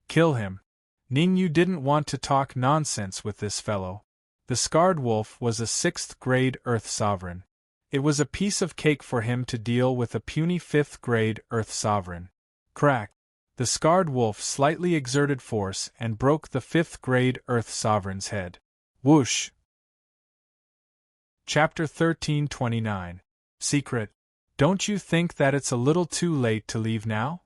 Kill him." Ning Yu didn't want to talk nonsense with this fellow. The scarred wolf was a 6th grade Earth Sovereign. It was a piece of cake for him to deal with a puny 5th grade Earth Sovereign. Crack! The scarred wolf slightly exerted force and broke the 5th grade Earth Sovereign's head. Whoosh! Chapter 1329. Secret. Don't you think that it's a little too late to leave now?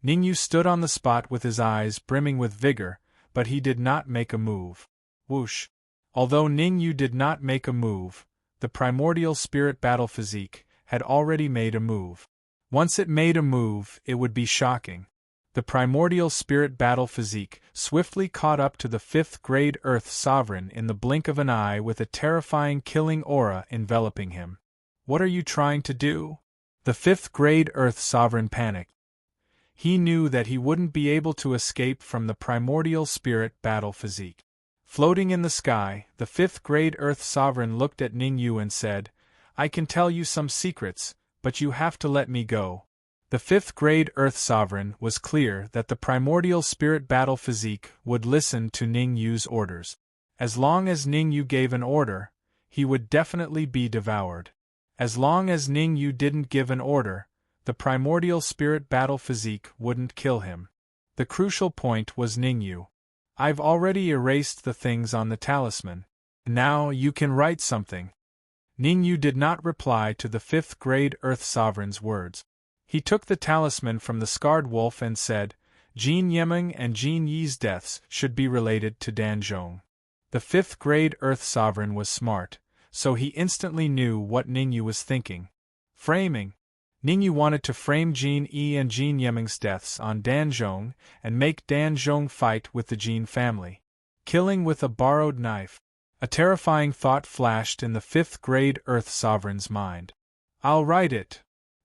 Ning Yu stood on the spot with his eyes brimming with vigor, but he did not make a move. Whoosh! Although Ning Yu did not make a move, the primordial spirit battle physique had already made a move. Once it made a move, it would be shocking. The primordial spirit battle physique swiftly caught up to the 5th grade Earth Sovereign in the blink of an eye with a terrifying killing aura enveloping him. "What are you trying to do?" The 5th grade Earth Sovereign panicked. He knew that he wouldn't be able to escape from the primordial spirit battle physique. Floating in the sky, the 5th grade Earth Sovereign looked at Ning Yu and said, "I can tell you some secrets, but you have to let me go." The 5th grade Earth Sovereign was clear that the primordial spirit battle physique would listen to Ning Yu's orders. As long as Ning Yu gave an order, he would definitely be devoured. As long as Ning Yu didn't give an order, the primordial spirit battle physique wouldn't kill him. The crucial point was Ning Yu. "I've already erased the things on the talisman. Now you can write something." Ning Yu did not reply to the 5th grade Earth Sovereign's words. He took the talisman from the scarred wolf and said, "Jin Yeming and Jin Yi's deaths should be related to Danzhong." The 5th grade Earth Sovereign was smart, so he instantly knew what Ning Yu was thinking. Framing. Ning Yu wanted to frame Jin Yi and Jin Yeming's deaths on Danzhong and make Danzhong fight with the Jin family. Killing with a borrowed knife. A terrifying thought flashed in the 5th grade Earth Sovereign's mind. "I'll write it."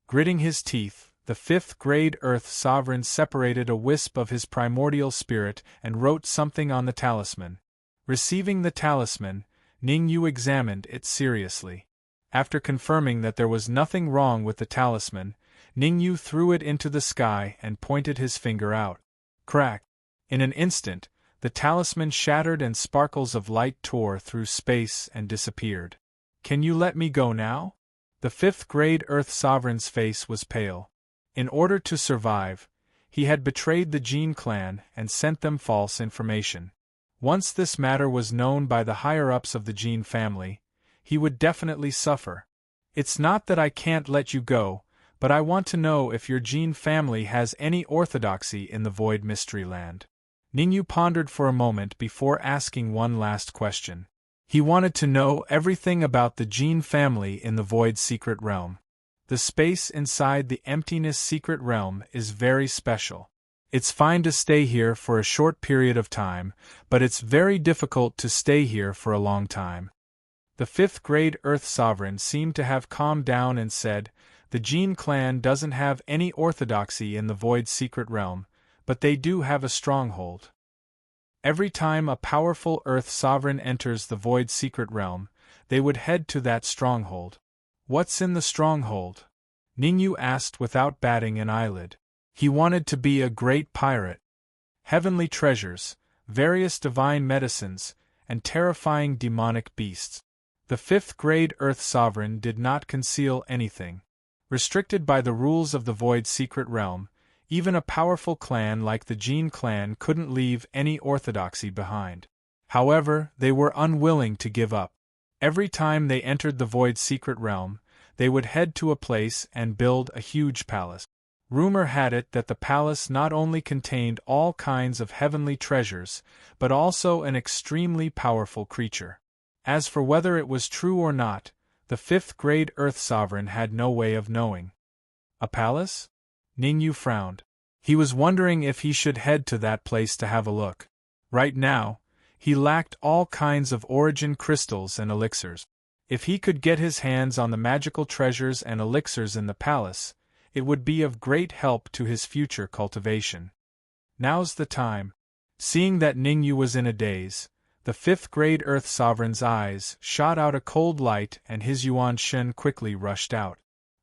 Gritting his teeth, the fifth-grade Earth Sovereign separated a wisp of his primordial spirit and wrote something on the talisman. Receiving the talisman, Ning Yu examined it seriously. After confirming that there was nothing wrong with the talisman, Ning Yu threw it into the sky and pointed his finger out. Crack! In an instant, the talisman shattered and sparkles of light tore through space and disappeared. Can you let me go now? The fifth-grade Earth Sovereign's face was pale. In order to survive, he had betrayed the Jin clan and sent them false information. Once this matter was known by the higher-ups of the Jin family, he would definitely suffer. It's not that I can't let you go, but I want to know if your Jin family has any orthodoxy in the Void Mystery Land. Ningyu pondered for a moment before asking one last question. He wanted to know everything about the Jin family in the Void Secret Realm. The space inside the Emptiness Secret Realm is very special. It's fine to stay here for a short period of time, but it's very difficult to stay here for a long time. The fifth-grade Earth Sovereign seemed to have calmed down and said, the Jin clan doesn't have any orthodoxy in the Void Secret Realm, but they do have a stronghold. Every time a powerful Earth Sovereign enters the Void Secret Realm, they would head to that stronghold. What's in the stronghold? Ningyu asked without batting an eyelid. He wanted to be a great pirate. Heavenly treasures, various divine medicines, and terrifying demonic beasts. The fifth-grade Earth Sovereign did not conceal anything. Restricted by the rules of the Void Secret Realm, even a powerful clan like the Jin clan couldn't leave any orthodoxy behind. However, they were unwilling to give up. Every time they entered the Void Secret Realm, they would head to a place and build a huge palace. Rumor had it that the palace not only contained all kinds of heavenly treasures, but also an extremely powerful creature. As for whether it was true or not, the fifth-grade Earth Sovereign had no way of knowing. A palace? Ningyu frowned. He was wondering if he should head to that place to have a look. Right now, he lacked all kinds of origin crystals and elixirs. If he could get his hands on the magical treasures and elixirs in the palace, it would be of great help to his future cultivation. Now's the time. Seeing that Ningyu was in a daze, the fifth-grade Earth Sovereign's eyes shot out a cold light and his Yuan Shen quickly rushed out.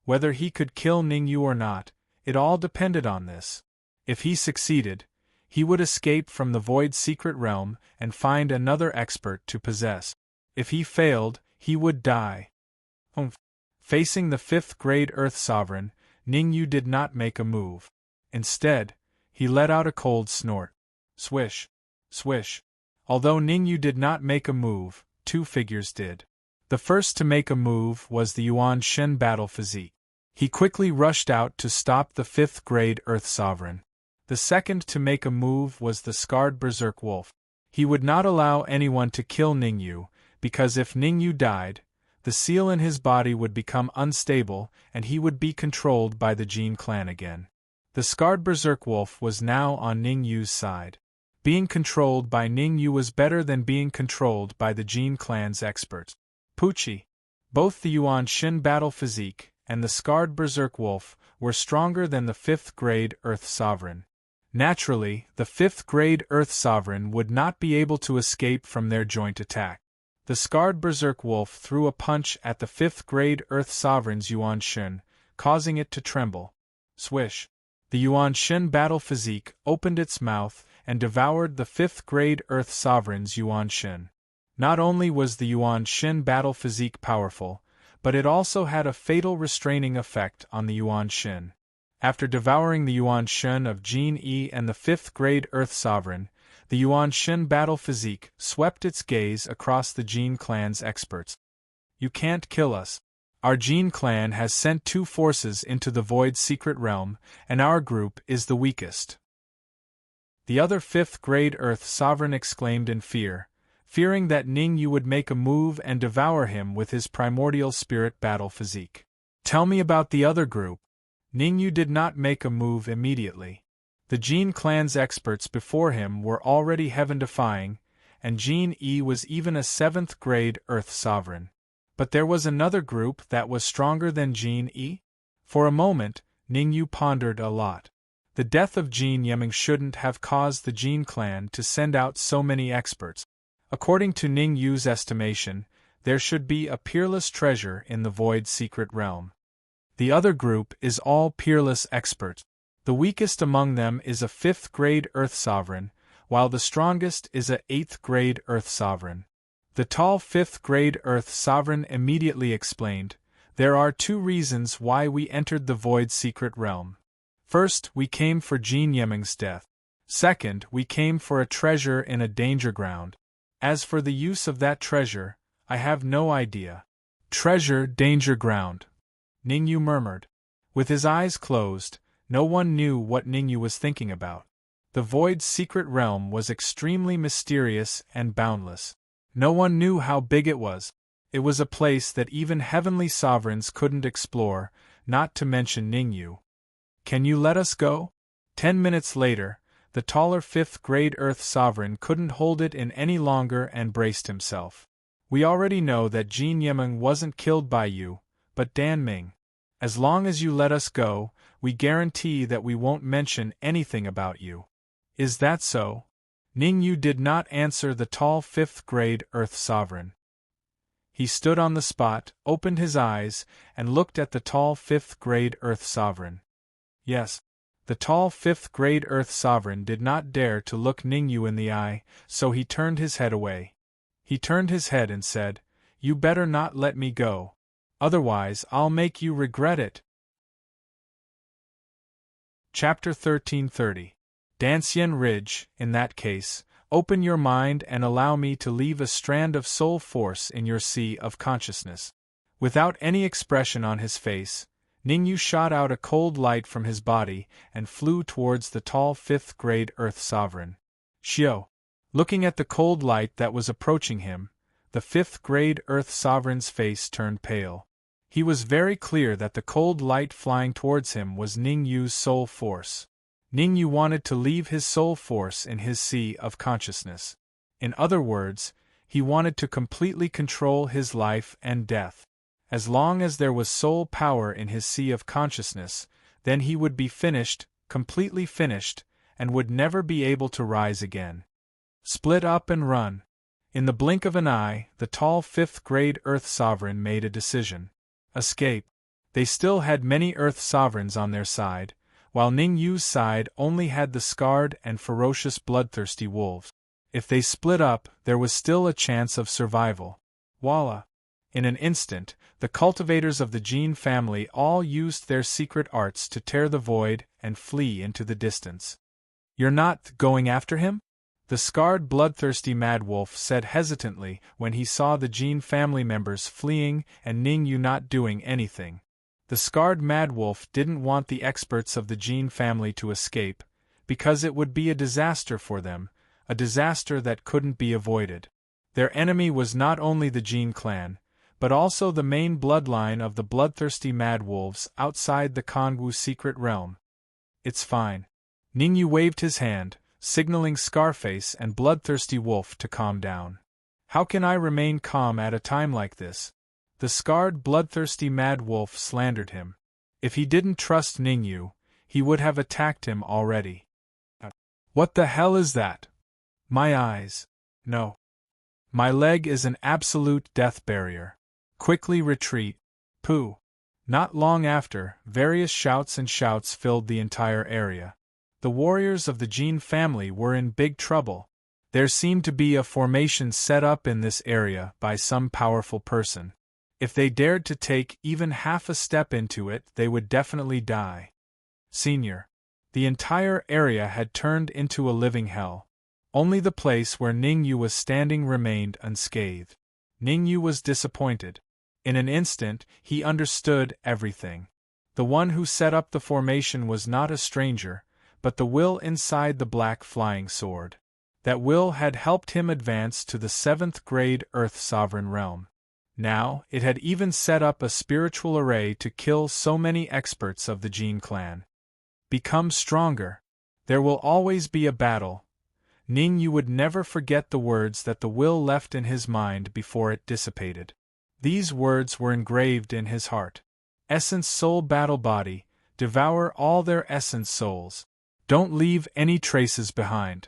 Whether he could kill Ningyu or not, it all depended on this. If he succeeded, he would escape from the Void Secret Realm and find another expert to possess. If he failed, he would die. Facing the fifth-grade Earth Sovereign, Ningyu did not make a move. Instead, he let out a cold snort. Swish, swish. Although Ningyu did not make a move, two figures did. The first to make a move was the Yuan Shen battle physique. He quickly rushed out to stop the fifth-grade Earth Sovereign. The second to make a move was the scarred berserk wolf. He would not allow anyone to kill Ningyu, because if Ningyu died, the seal in his body would become unstable and he would be controlled by the Jin clan again. The scarred berserk wolf was now on Ningyu's side. Being controlled by Ningyu was better than being controlled by the Jin clan's experts. Pucci. Both the Yuan Shin battle physique and the scarred berserk wolf were stronger than the fifth-grade Earth Sovereign. Naturally, the fifth-grade Earth Sovereign would not be able to escape from their joint attack. The scarred berserk wolf threw a punch at the fifth-grade Earth Sovereign's Yuan Shin, causing it to tremble. Swish. The Yuan Shin battle physique opened its mouth and devoured the fifth-grade Earth Sovereign's Yuan Shin. Not only was the Yuan Shin battle physique powerful, but it also had a fatal restraining effect on the Yuan Shin. After devouring the Yuan Shin of Jin Yi and the fifth-grade Earth Sovereign, the Yuan Shin battle physique swept its gaze across the Jin clan's experts. You can't kill us. Our Jin clan has sent 2 forces into the Void Secret Realm, and our group is the weakest. The other fifth-grade Earth Sovereign exclaimed in fear, fearing that Ningyu would make a move and devour him with his primordial spirit battle physique. Tell me about the other group. Ningyu did not make a move immediately. The Jin clan's experts before him were already heaven-defying, and Jin Yi was even a 7th-grade Earth Sovereign. But there was another group that was stronger than Jin Yi? For a moment, Ningyu pondered a lot. The death of Jin Yeming shouldn't have caused the Jin clan to send out so many experts. According to Ningyu's estimation, there should be a peerless treasure in the Void Secret Realm. The other group is all peerless experts. The weakest among them is a 5th grade Earth Sovereign, while the strongest is a 8th grade Earth Sovereign. The tall 5th grade Earth Sovereign immediately explained, "There are 2 reasons why we entered the Void Secret Realm. First, we came for Jin Yeming's death. Second, we came for a treasure in a danger ground. As for the use of that treasure, I have no idea." Treasure danger ground, Ningyu murmured. With his eyes closed, no one knew what Ningyu was thinking about. The Void's secret realm was extremely mysterious and boundless. No one knew how big it was. It was a place that even heavenly sovereigns couldn't explore, not to mention Ningyu. "Can you let us go?" 10 minutes later, the taller 5th grade Earth Sovereign couldn't hold it in any longer and braced himself. "We already know that Jin Yeming wasn't killed by you, but Dan Ming. As long as you let us go, we guarantee that we won't mention anything about you." "Is that so?" Ningyu did not answer the tall 5th grade Earth Sovereign. He stood on the spot, opened his eyes, and looked at the tall 5th grade Earth Sovereign. Yes. The tall 5th grade Earth Sovereign did not dare to look Ningyu in the eye, so he turned his head away. He turned his head and said, "You better not let me go. Otherwise I'll make you regret it." Chapter 1330. Dancian Ridge. In that case, open your mind and allow me to leave a strand of soul force in your sea of consciousness. Without any expression on his face, Ningyu shot out a cold light from his body and flew towards the tall 5th grade Earth Sovereign. Shio. Looking at the cold light that was approaching him, the 5th grade Earth Sovereign's face turned pale. He was very clear that the cold light flying towards him was Ningyu's soul force. Ningyu wanted to leave his soul force in his sea of consciousness. In other words, he wanted to completely control his life and death. As long as there was soul power in his sea of consciousness, then he would be finished, completely finished, and would never be able to rise again. Split up and run. In the blink of an eye, the tall 5th grade Earth Sovereign made a decision. Escape. They still had many Earth Sovereigns on their side, while Ningyu's side only had the scarred and ferocious bloodthirsty wolves. If they split up, there was still a chance of survival. Voila! In an instant, the cultivators of the Jin family all used their secret arts to tear the void and flee into the distance. "You're not going after him?" the scarred bloodthirsty mad wolf said hesitantly when he saw the Jin family members fleeing and Ningyu not doing anything. The scarred mad wolf didn't want the experts of the Jin family to escape, because it would be a disaster for them, a disaster that couldn't be avoided. Their enemy was not only the Jin clan, but also the main bloodline of the bloodthirsty mad wolves outside the Kangwu secret realm. "It's fine." Ningyu waved his hand, signaling Scarface and Bloodthirsty Wolf to calm down. "How can I remain calm at a time like this?" The scarred bloodthirsty mad wolf slandered him. If he didn't trust Ningyu, he would have attacked him already. "What the hell is that?" "My eyes." "No. My leg is an absolute death barrier. Quickly retreat." "Pooh." Not long after, various shouts and shouts filled the entire area. The warriors of the Jin family were in big trouble. There seemed to be a formation set up in this area by some powerful person. If they dared to take even half a step into it, they would definitely die. Senior. The entire area had turned into a living hell. Only the place where Ningyu was standing remained unscathed. Ningyu was disappointed. In an instant, he understood everything. The one who set up the formation was not a stranger, but the will inside the black flying sword. That will had helped him advance to the 7th grade Earth Sovereign realm. Now, it had even set up a spiritual array to kill so many experts of the Jin clan. Become stronger. There will always be a battle. Ningyu would never forget the words that the will left in his mind before it dissipated. These words were engraved in his heart. Essence Soul Battle Body, Devour all their essence souls. Don't leave any traces behind.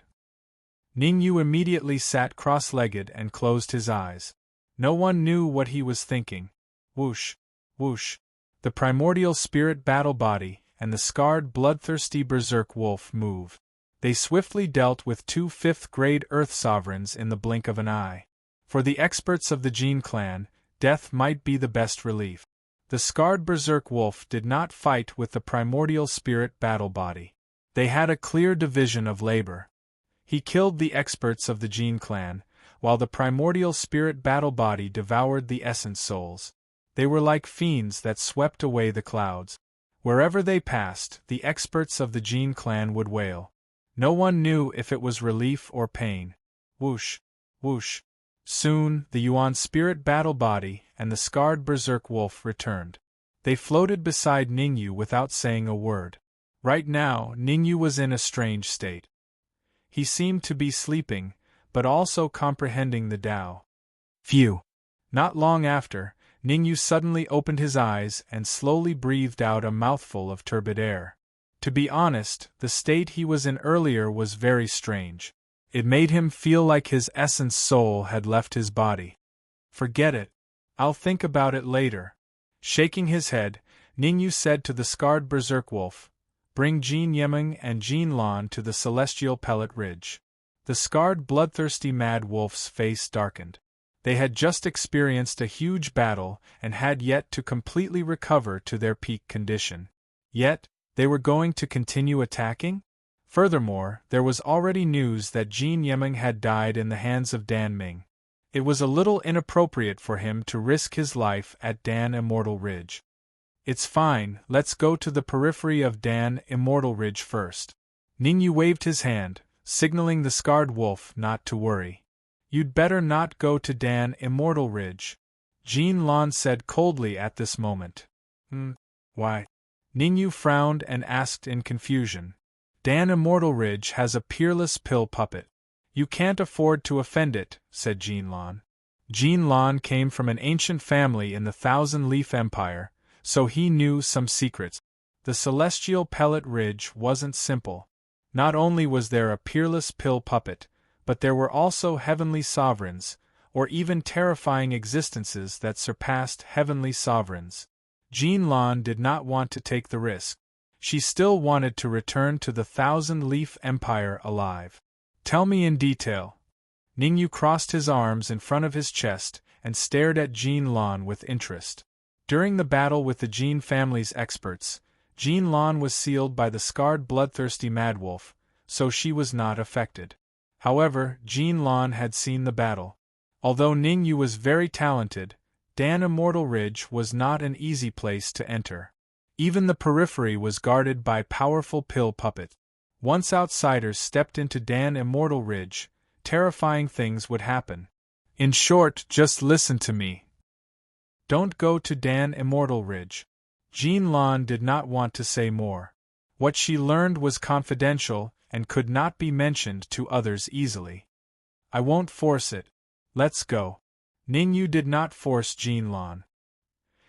Ningyu immediately sat cross-legged and closed his eyes. No one knew what he was thinking. Whoosh, whoosh. The primordial spirit battle body and the scarred bloodthirsty berserk wolf moved. They swiftly dealt with 2 5th-grade Earth sovereigns in the blink of an eye. For the experts of the Jin clan, death might be the best relief. The scarred berserk wolf did not fight with the primordial spirit battle body. They had a clear division of labor. He killed the experts of the Jin clan, while the primordial spirit battle body devoured the essence souls. They were like fiends that swept away the clouds. Wherever they passed, the experts of the Jin clan would wail. No one knew if it was relief or pain. Whoosh, whoosh. Soon, the Yuan spirit battle body and the scarred berserk wolf returned. They floated beside Ningyu without saying a word. Right now, Ningyu was in a strange state. He seemed to be sleeping, but also comprehending the Tao. Phew! Not long after, Ningyu suddenly opened his eyes and slowly breathed out a mouthful of turbid air. To be honest, the state he was in earlier was very strange. It made him feel like his essence soul had left his body. Forget it. I'll think about it later. Shaking his head, Ningyu said to the scarred berserk wolf, "Bring Jin Yeming and Jin Lan to the celestial pellet ridge." The scarred bloodthirsty mad wolf's face darkened. They had just experienced a huge battle and had yet to completely recover to their peak condition. Yet, they were going to continue attacking? Furthermore, there was already news that Jin Yeming had died in the hands of Dan Ming. It was a little inappropriate for him to risk his life at Dan Immortal Ridge. It's fine, let's go to the periphery of Dan Immortal Ridge first. Ningyu waved his hand, signaling the scarred wolf not to worry. You'd better not go to Dan Immortal Ridge, Jin Lan said coldly at this moment. Why? Ningyu frowned and asked in confusion. Dan Immortal Ridge has a peerless pill puppet. You can't afford to offend it, said Jin Lan. Jin Lan came from an ancient family in the Thousand Leaf Empire, so he knew some secrets. The celestial pellet ridge wasn't simple. Not only was there a peerless pill puppet, but there were also heavenly sovereigns, or even terrifying existences that surpassed heavenly sovereigns. Jin Lan did not want to take the risk. She still wanted to return to the Thousand Leaf Empire alive. Tell me in detail. Ningyu crossed his arms in front of his chest and stared at Jin Lan with interest. During the battle with the Jin family's experts, Jin Lan was sealed by the scarred bloodthirsty madwolf, so she was not affected. However, Jin Lan had seen the battle. Although Ningyu was very talented, Dan Immortal Ridge was not an easy place to enter. Even the periphery was guarded by powerful pill puppets. Once outsiders stepped into Dan Immortal Ridge, terrifying things would happen. In short, just listen to me. Don't go to Dan Immortal Ridge. Jin Lan did not want to say more. What she learned was confidential and could not be mentioned to others easily. I won't force it. Let's go. Ningyu did not force Jin Lan.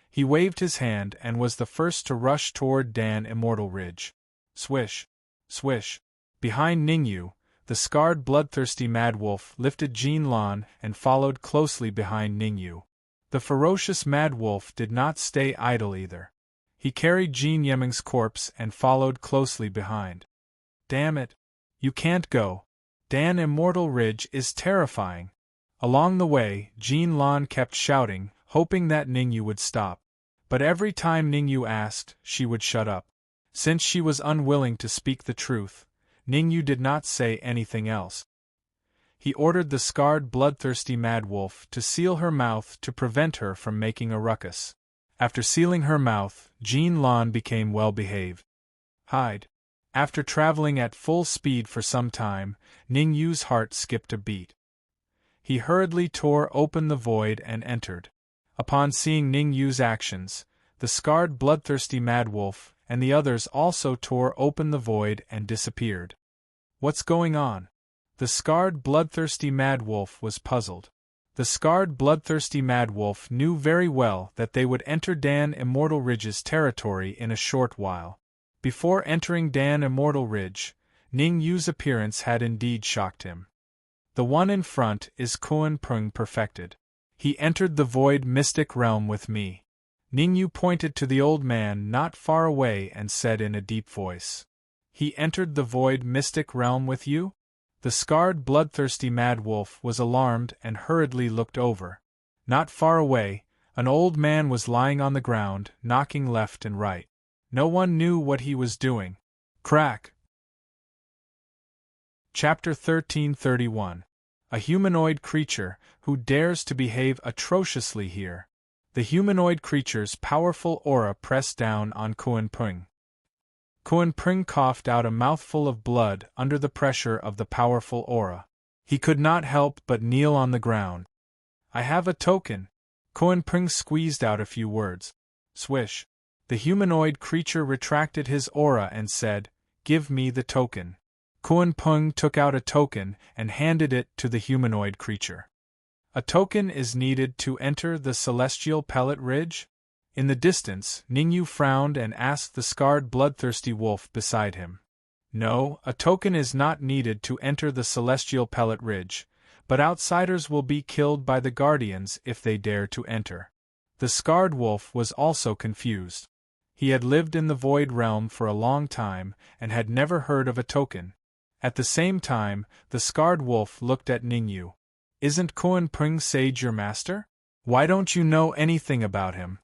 He waved his hand and was the first to rush toward Dan Immortal Ridge. Swish. Swish. Behind Ningyu, the scarred bloodthirsty madwolf lifted Jin Lan and followed closely behind Ningyu. The ferocious madwolf did not stay idle either. He carried Jin Yeming's corpse and followed closely behind. Damn it! You can't go. Dan Immortal Ridge is terrifying. Along the way, Jin Lan kept shouting, hoping that Ningyu would stop. But every time Ningyu asked, she would shut up. Since she was unwilling to speak the truth, Ningyu did not say anything else. He ordered the scarred bloodthirsty madwolf to seal her mouth to prevent her from making a ruckus. After sealing her mouth, Jin Lan became well-behaved. Hide. After traveling at full speed for some time, Ningyu's heart skipped a beat. He hurriedly tore open the void and entered. Upon seeing Ningyu's actions, the scarred bloodthirsty madwolf and the others also tore open the void and disappeared. What's going on? The scarred bloodthirsty madwolf was puzzled. The scarred bloodthirsty madwolf knew very well that they would enter Dan Immortal Ridge's territory in a short while. Before entering Dan Immortal Ridge, Ning Yu's appearance had indeed shocked him. The one in front is Kuan Pung perfected. He entered the void mystic realm with me. Ning Yu pointed to the old man not far away and said in a deep voice. He entered the void mystic realm with you? The scarred bloodthirsty mad wolf was alarmed and hurriedly looked over. Not far away, an old man was lying on the ground, knocking left and right. No one knew what he was doing. Crack! Chapter 1331. A humanoid creature who dares to behave atrociously here. The humanoid creature's powerful aura pressed down on Kuan Pung. Kuan Pung coughed out a mouthful of blood under the pressure of the powerful aura. He could not help but kneel on the ground. I have a token. Kuan Pung squeezed out a few words. Swish. The humanoid creature retracted his aura and said, "Give me the token." Kuan Pung took out a token and handed it to the humanoid creature. A token is needed to enter the Celestial Pellet Ridge? In the distance, Ning Yu frowned and asked the scarred bloodthirsty wolf beside him. No, a token is not needed to enter the Celestial Pellet Ridge, but outsiders will be killed by the Guardians if they dare to enter. The scarred wolf was also confused. He had lived in the Void Realm for a long time and had never heard of a token. At the same time, the scarred wolf looked at Ning Yu. Isn't Kuan Pung Sage your master? Why don't you know anything about him?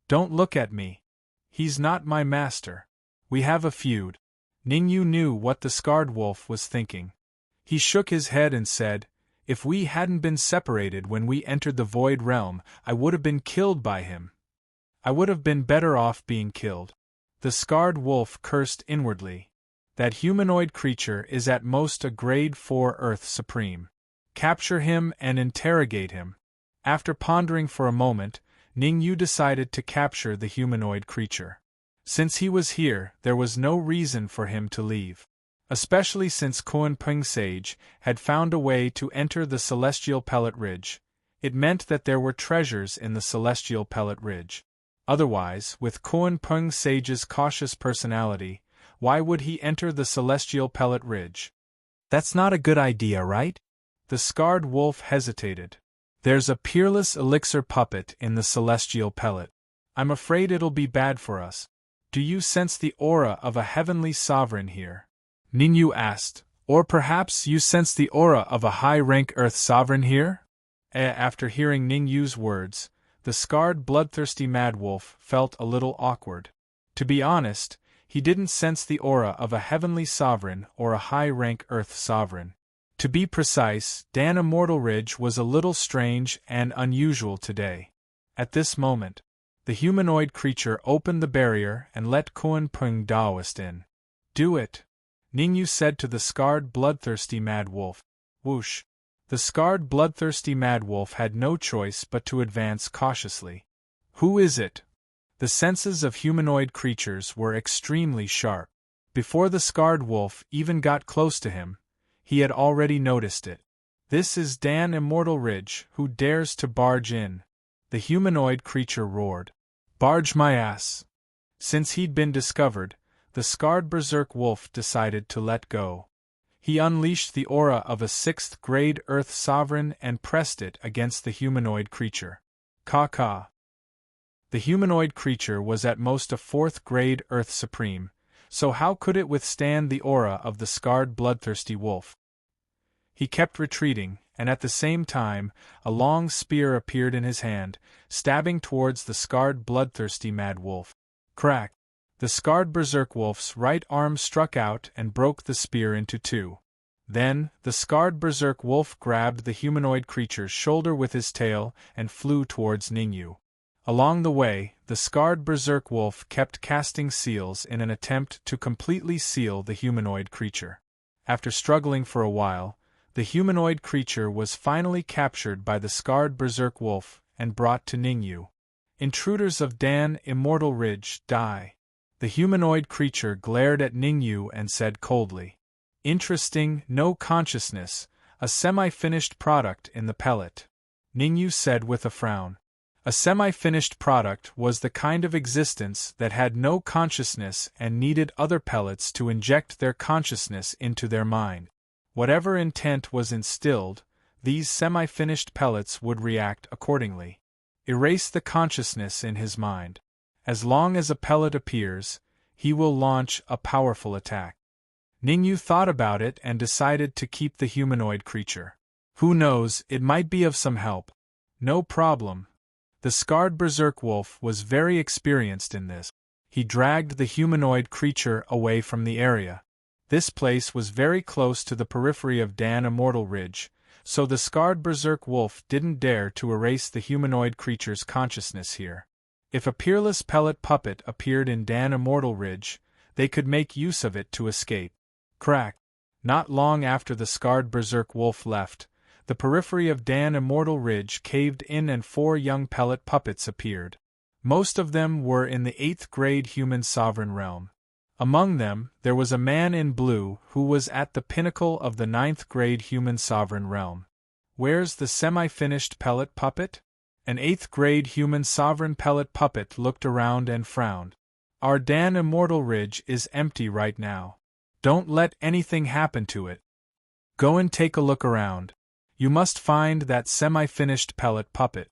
Don't look at me. He's not my master. We have a feud. Ning Yu knew what the scarred wolf was thinking. He shook his head and said, If we hadn't been separated when we entered the Void Realm, I would have been killed by him. I would have been better off being killed. The scarred wolf cursed inwardly. That humanoid creature is at most a grade 4 Earth Supreme. Capture him and interrogate him. After pondering for a moment, Ning Yu decided to capture the humanoid creature. Since he was here, there was no reason for him to leave. Especially since Kuan Pung Sage had found a way to enter the Celestial Pellet Ridge. It meant that there were treasures in the Celestial Pellet Ridge. Otherwise, with Kuan Pung Sage's cautious personality, why would he enter the Celestial Pellet Ridge? That's not a good idea, right? The scarred wolf hesitated. There's a peerless elixir puppet in the Celestial Pellet. I'm afraid it'll be bad for us. Do you sense the aura of a heavenly sovereign here? Ning Yu asked. Or perhaps you sense the aura of a high-rank Earth sovereign here? After hearing Ning Yu's words, the scarred bloodthirsty mad wolf felt a little awkward. To be honest, he didn't sense the aura of a heavenly sovereign or a high-rank Earth sovereign. To be precise, Dan Immortal Ridge was a little strange and unusual today. At this moment, the humanoid creature opened the barrier and let Kuan Pung Daoist in. Do it, Ning Yu said to the scarred bloodthirsty mad wolf. Whoosh! The scarred bloodthirsty mad wolf had no choice but to advance cautiously. Who is it? The senses of humanoid creatures were extremely sharp. Before the scarred wolf even got close to him, he had already noticed it. This is Dan Immortal Ridge, who dares to barge in? The humanoid creature roared. Barge my ass! Since he'd been discovered, the scarred berserk wolf decided to let go. He unleashed the aura of a 6th grade Earth Sovereign and pressed it against the humanoid creature. Caw-caw. The humanoid creature was at most a 4th grade Earth Supreme, so how could it withstand the aura of the scarred bloodthirsty wolf? He kept retreating, and at the same time, a long spear appeared in his hand, stabbing towards the scarred bloodthirsty mad wolf. Crack! The scarred berserk wolf's right arm struck out and broke the spear into two. Then, the scarred berserk wolf grabbed the humanoid creature's shoulder with his tail and flew towards Ning Yu. Along the way, the scarred berserk wolf kept casting seals in an attempt to completely seal the humanoid creature. After struggling for a while, the humanoid creature was finally captured by the scarred berserk wolf and brought to Ning Yu. Intruders of Dan Immortal Ridge, die. The humanoid creature glared at Ning Yu and said coldly. Interesting, no consciousness, a semi-finished product in the pellet. Ning Yu said with a frown. A semi-finished product was the kind of existence that had no consciousness and needed other pellets to inject their consciousness into their mind. Whatever intent was instilled, these semi-finished pellets would react accordingly. Erase the consciousness in his mind. As long as a pellet appears, he will launch a powerful attack. Ningyu thought about it and decided to keep the humanoid creature. Who knows, it might be of some help. No problem. The scarred berserk wolf was very experienced in this. He dragged the humanoid creature away from the area. This place was very close to the periphery of Dan Immortal Ridge, so the scarred berserk wolf didn't dare to erase the humanoid creature's consciousness here. If a peerless pellet puppet appeared in Dan Immortal Ridge, they could make use of it to escape. Crack! Not long after the scarred berserk wolf left, the periphery of Dan Immortal Ridge caved in and 4 young pellet puppets appeared. Most of them were in the 8th grade human sovereign realm. Among them, there was a man in blue who was at the pinnacle of the 9th grade human sovereign realm. Where's the semi-finished pellet puppet? An 8th grade human sovereign pellet puppet looked around and frowned. Our Dan Immortal Ridge is empty right now. Don't let anything happen to it. Go and take a look around. You must find that semi-finished pellet puppet.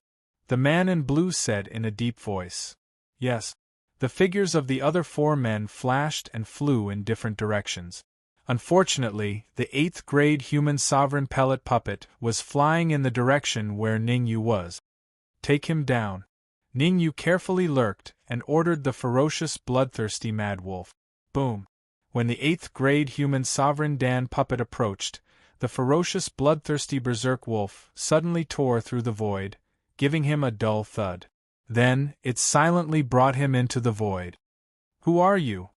The man in blue said in a deep voice. Yes. The figures of the other 4 men flashed and flew in different directions. Unfortunately, the 8th grade human sovereign pellet puppet was flying in the direction where Ningyu was. Take him down. Ningyu carefully lurked and ordered the ferocious bloodthirsty mad wolf. Boom! When the 8th grade human sovereign Dan puppet approached, the ferocious bloodthirsty berserk wolf suddenly tore through the void, giving him a dull thud. Then, it silently brought him into the void. Who are you?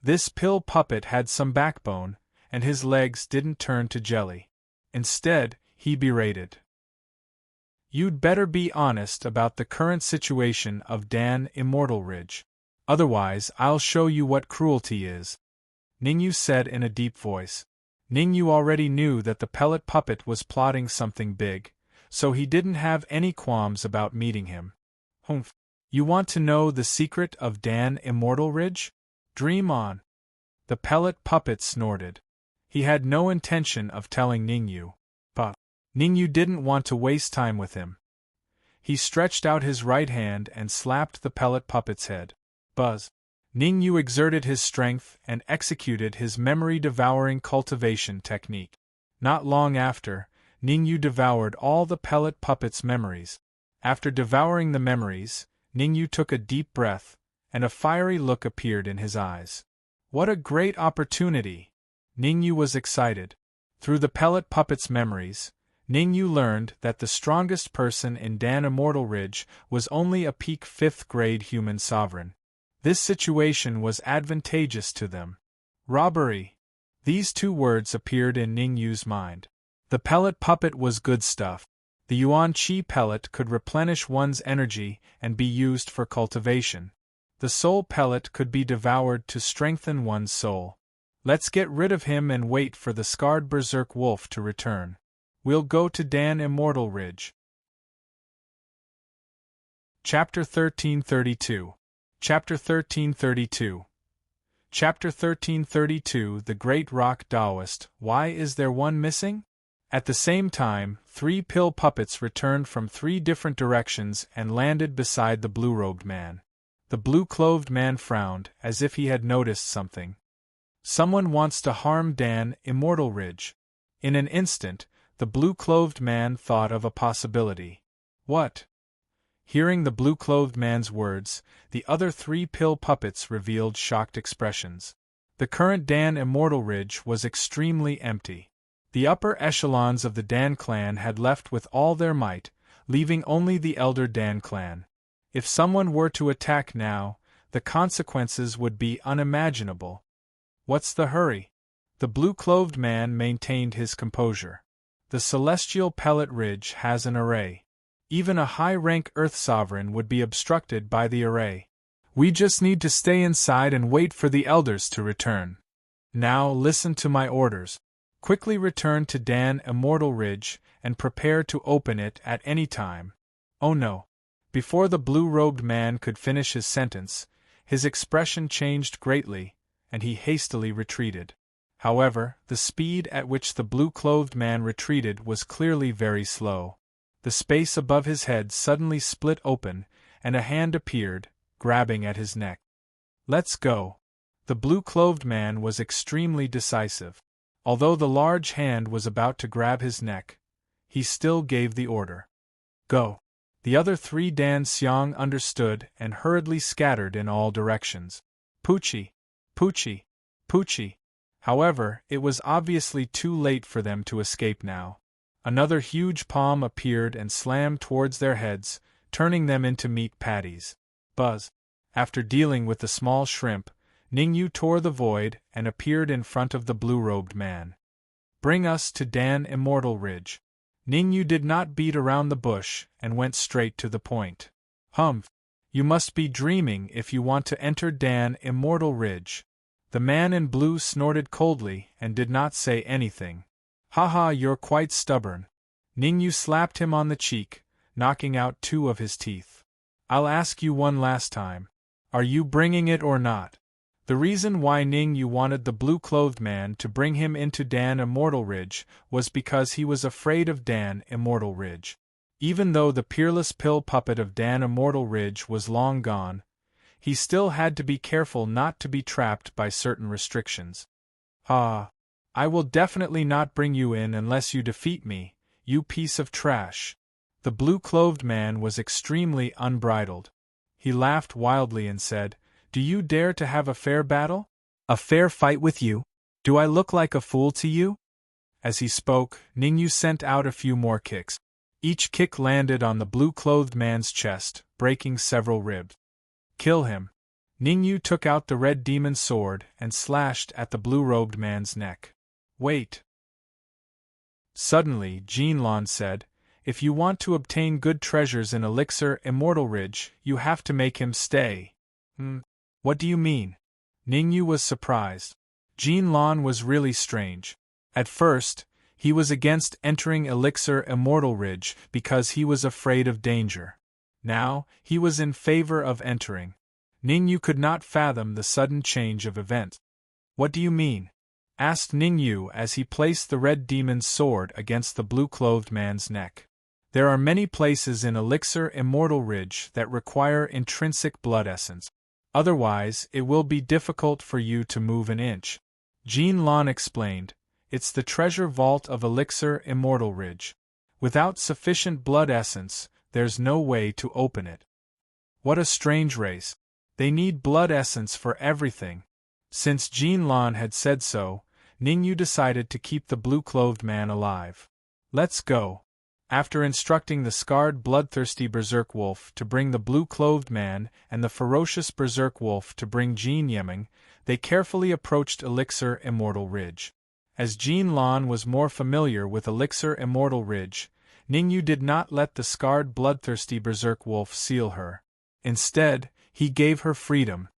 This pill puppet had some backbone, and his legs didn't turn to jelly. Instead, he berated. You'd better be honest about the current situation of Dan Immortal Ridge. Otherwise, I'll show you what cruelty is. Ningyu said in a deep voice. Ningyu already knew that the pellet puppet was plotting something big, so he didn't have any qualms about meeting him. Humph. You want to know the secret of Dan Immortal Ridge? Dream on. The pellet puppet snorted. He had no intention of telling Ningyu, but Ningyu didn't want to waste time with him. He stretched out his right hand and slapped the pellet puppet's head. Buzz. Ningyu exerted his strength and executed his memory-devouring cultivation technique. Not long after, Ningyu devoured all the pellet puppet's memories. After devouring the memories, Ningyu took a deep breath, and a fiery look appeared in his eyes. What a great opportunity! Ningyu was excited. Through the pellet puppet's memories, Ningyu learned that the strongest person in Dan Immortal Ridge was only a peak 5th grade human sovereign. This situation was advantageous to them. Robbery. These 2 words appeared in Ningyu's mind. The pellet puppet was good stuff. The Yuan Qi pellet could replenish one's energy and be used for cultivation. The soul pellet could be devoured to strengthen one's soul. Let's get rid of him and wait for the scarred berserk wolf to return. We'll go to Dan Immortal Ridge. Chapter 1332. Chapter 1332. Chapter 1332 The Great Rock Taoist. Why is there one missing? At the same time, 3 pill puppets returned from 3 different directions and landed beside the blue-robed man. The blue-clothed man frowned, as if he had noticed something. Someone wants to harm Dan Immortal Ridge. In an instant, the blue-clothed man thought of a possibility. What? Hearing the blue-clothed man's words, the other 3 pill puppets revealed shocked expressions. The current Dan Immortal Ridge was extremely empty. The upper echelons of the Dan clan had left with all their might, leaving only the elder Dan clan. If someone were to attack now, the consequences would be unimaginable. What's the hurry? The blue-clothed man maintained his composure. The celestial pellet ridge has an array. Even a high-rank Earth Sovereign would be obstructed by the array. We just need to stay inside and wait for the elders to return. Now listen to my orders. Quickly return to Dan Immortal Ridge and prepare to open it at any time. Oh no. Before the blue-robed man could finish his sentence, his expression changed greatly, and he hastily retreated. However, the speed at which the blue-clothed man retreated was clearly very slow. The space above his head suddenly split open, and a hand appeared, grabbing at his neck. "Let's go." The blue-clothed man was extremely decisive. Although the large hand was about to grab his neck, he still gave the order. "Go." The other 3 Dan Xiang understood and hurriedly scattered in all directions. Poochie! Poochie! Poochie! However, it was obviously too late for them to escape now. Another huge palm appeared and slammed towards their heads, turning them into meat patties. Buzz! After dealing with the small shrimp, Ningyu tore the void and appeared in front of the blue-robed man. "Bring us to Dan Immortal Ridge." Ningyu did not beat around the bush and went straight to the point. "Humph! You must be dreaming if you want to enter Dan Immortal Ridge." The man in blue snorted coldly and did not say anything. "Haha, you're quite stubborn." Ningyu slapped him on the cheek, knocking out 2 of his teeth. "I'll ask you one last time. Are you bringing it or not?" The reason why Ningyu wanted the blue-clothed man to bring him into Dan Immortal Ridge was because he was afraid of Dan Immortal Ridge. Even though the peerless pill puppet of Dan Immortal Ridge was long gone, he still had to be careful not to be trapped by certain restrictions. "Ah, I will definitely not bring you in unless you defeat me, you piece of trash." The blue-clothed man was extremely unbridled. He laughed wildly and said, "Do you dare to have a fair battle? A fair fight with you? Do I look like a fool to you?" As he spoke, Ningyu sent out a few more kicks. Each kick landed on the blue-clothed man's chest, breaking several ribs. "Kill him." Ningyu took out the red demon sword and slashed at the blue-robed man's neck. "Wait." Suddenly, Jinlan said, "If you want to obtain good treasures in Elixir Immortal Ridge, you have to make him stay." What do you mean?" Ningyu was surprised. Jinlan was really strange. At first, he was against entering Elixir Immortal Ridge because he was afraid of danger. Now, he was in favor of entering. Ningyu could not fathom the sudden change of events. "What do you mean?" asked Ningyu as he placed the red demon's sword against the blue-clothed man's neck. "There are many places in Elixir Immortal Ridge that require intrinsic blood essence. Otherwise, it will be difficult for you to move an inch." Jinlan explained, "It's the treasure vault of Elixir Immortal Ridge. Without sufficient blood essence, there's no way to open it." What a strange race. They need blood essence for everything. Since Jinlan had said so, Ningyu decided to keep the blue-clothed man alive. "Let's go." After instructing the scarred bloodthirsty berserk wolf to bring the blue-clothed man and the ferocious berserk wolf to bring Jin Yeming, they carefully approached Elixir Immortal Ridge. As Jinlan was more familiar with Elixir Immortal Ridge, Ningyu did not let the scarred bloodthirsty berserk wolf seal her. Instead, he gave her freedom.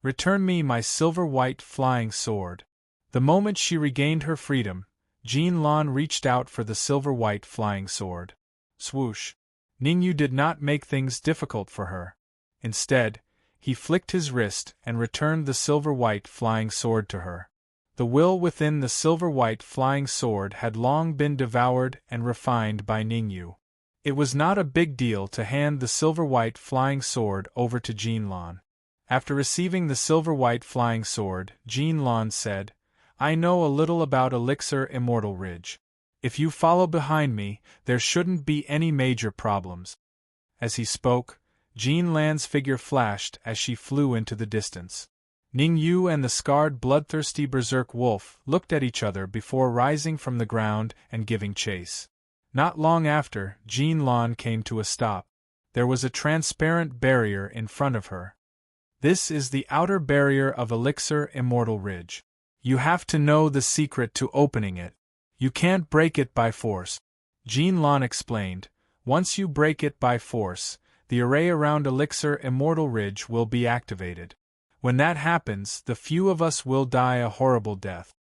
"Return me my silver-white flying sword." The moment she regained her freedom, Jinlan reached out for the silver-white flying sword. Swoosh! Ningyu did not make things difficult for her. Instead, he flicked his wrist and returned the silver-white flying sword to her. The will within the silver-white flying sword had long been devoured and refined by Ningyu. It was not a big deal to hand the silver-white flying sword over to Jinlan. After receiving the silver-white flying sword, Jinlan said, "I know a little about Elixir Immortal Ridge. If you follow behind me, there shouldn't be any major problems." As he spoke, Jinlan's figure flashed as she flew into the distance. Ningyu and the scarred bloodthirsty berserk wolf looked at each other before rising from the ground and giving chase. Not long after, Jinlan came to a stop. There was a transparent barrier in front of her. "This is the outer barrier of Elixir Immortal Ridge. You have to know the secret to opening it. You can't break it by force." Jinlan explained, "Once you break it by force, the array around Elixir Immortal Ridge will be activated. When that happens, the few of us will die a horrible death."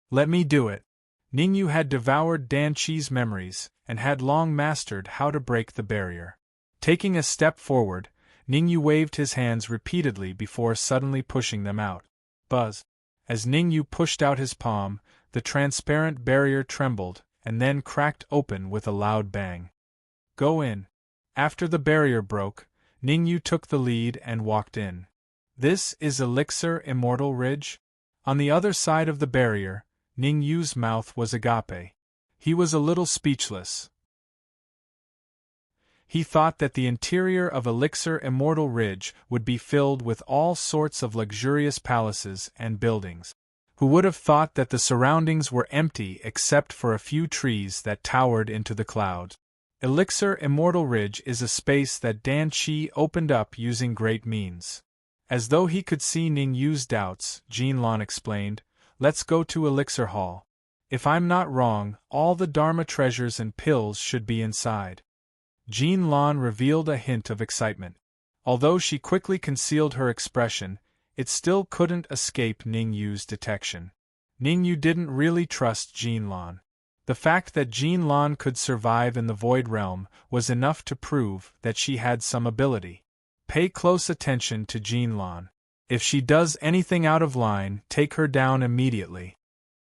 "Let me do it." Ningyu had devoured Dan Chi's memories and had long mastered how to break the barrier. Taking a step forward, Ningyu waved his hands repeatedly before suddenly pushing them out. Buzz! As Ningyu pushed out his palm, the transparent barrier trembled, and then cracked open with a loud bang. Go in. After the barrier broke, Ningyu took the lead and walked in. This is Elixir Immortal Ridge? On the other side of the barrier, Ningyu's mouth was agape. He was a little speechless. He thought that the interior of Elixir Immortal Ridge would be filled with all sorts of luxurious palaces and buildings. Who would have thought that the surroundings were empty except for a few trees that towered into the clouds? Elixir Immortal Ridge is a space that Dan Qi opened up using great means. As though he could see Ningyu's doubts, Jinlan explained, "Let's go to Elixir Hall. If I'm not wrong, all the Dharma treasures and pills should be inside." Jinlan revealed a hint of excitement. Although she quickly concealed her expression, it still couldn't escape Ningyu's detection. Ningyu didn't really trust Jinlan. The fact that Jinlan could survive in the Void Realm was enough to prove that she had some ability. Pay close attention to Jinlan. If she does anything out of line, take her down immediately.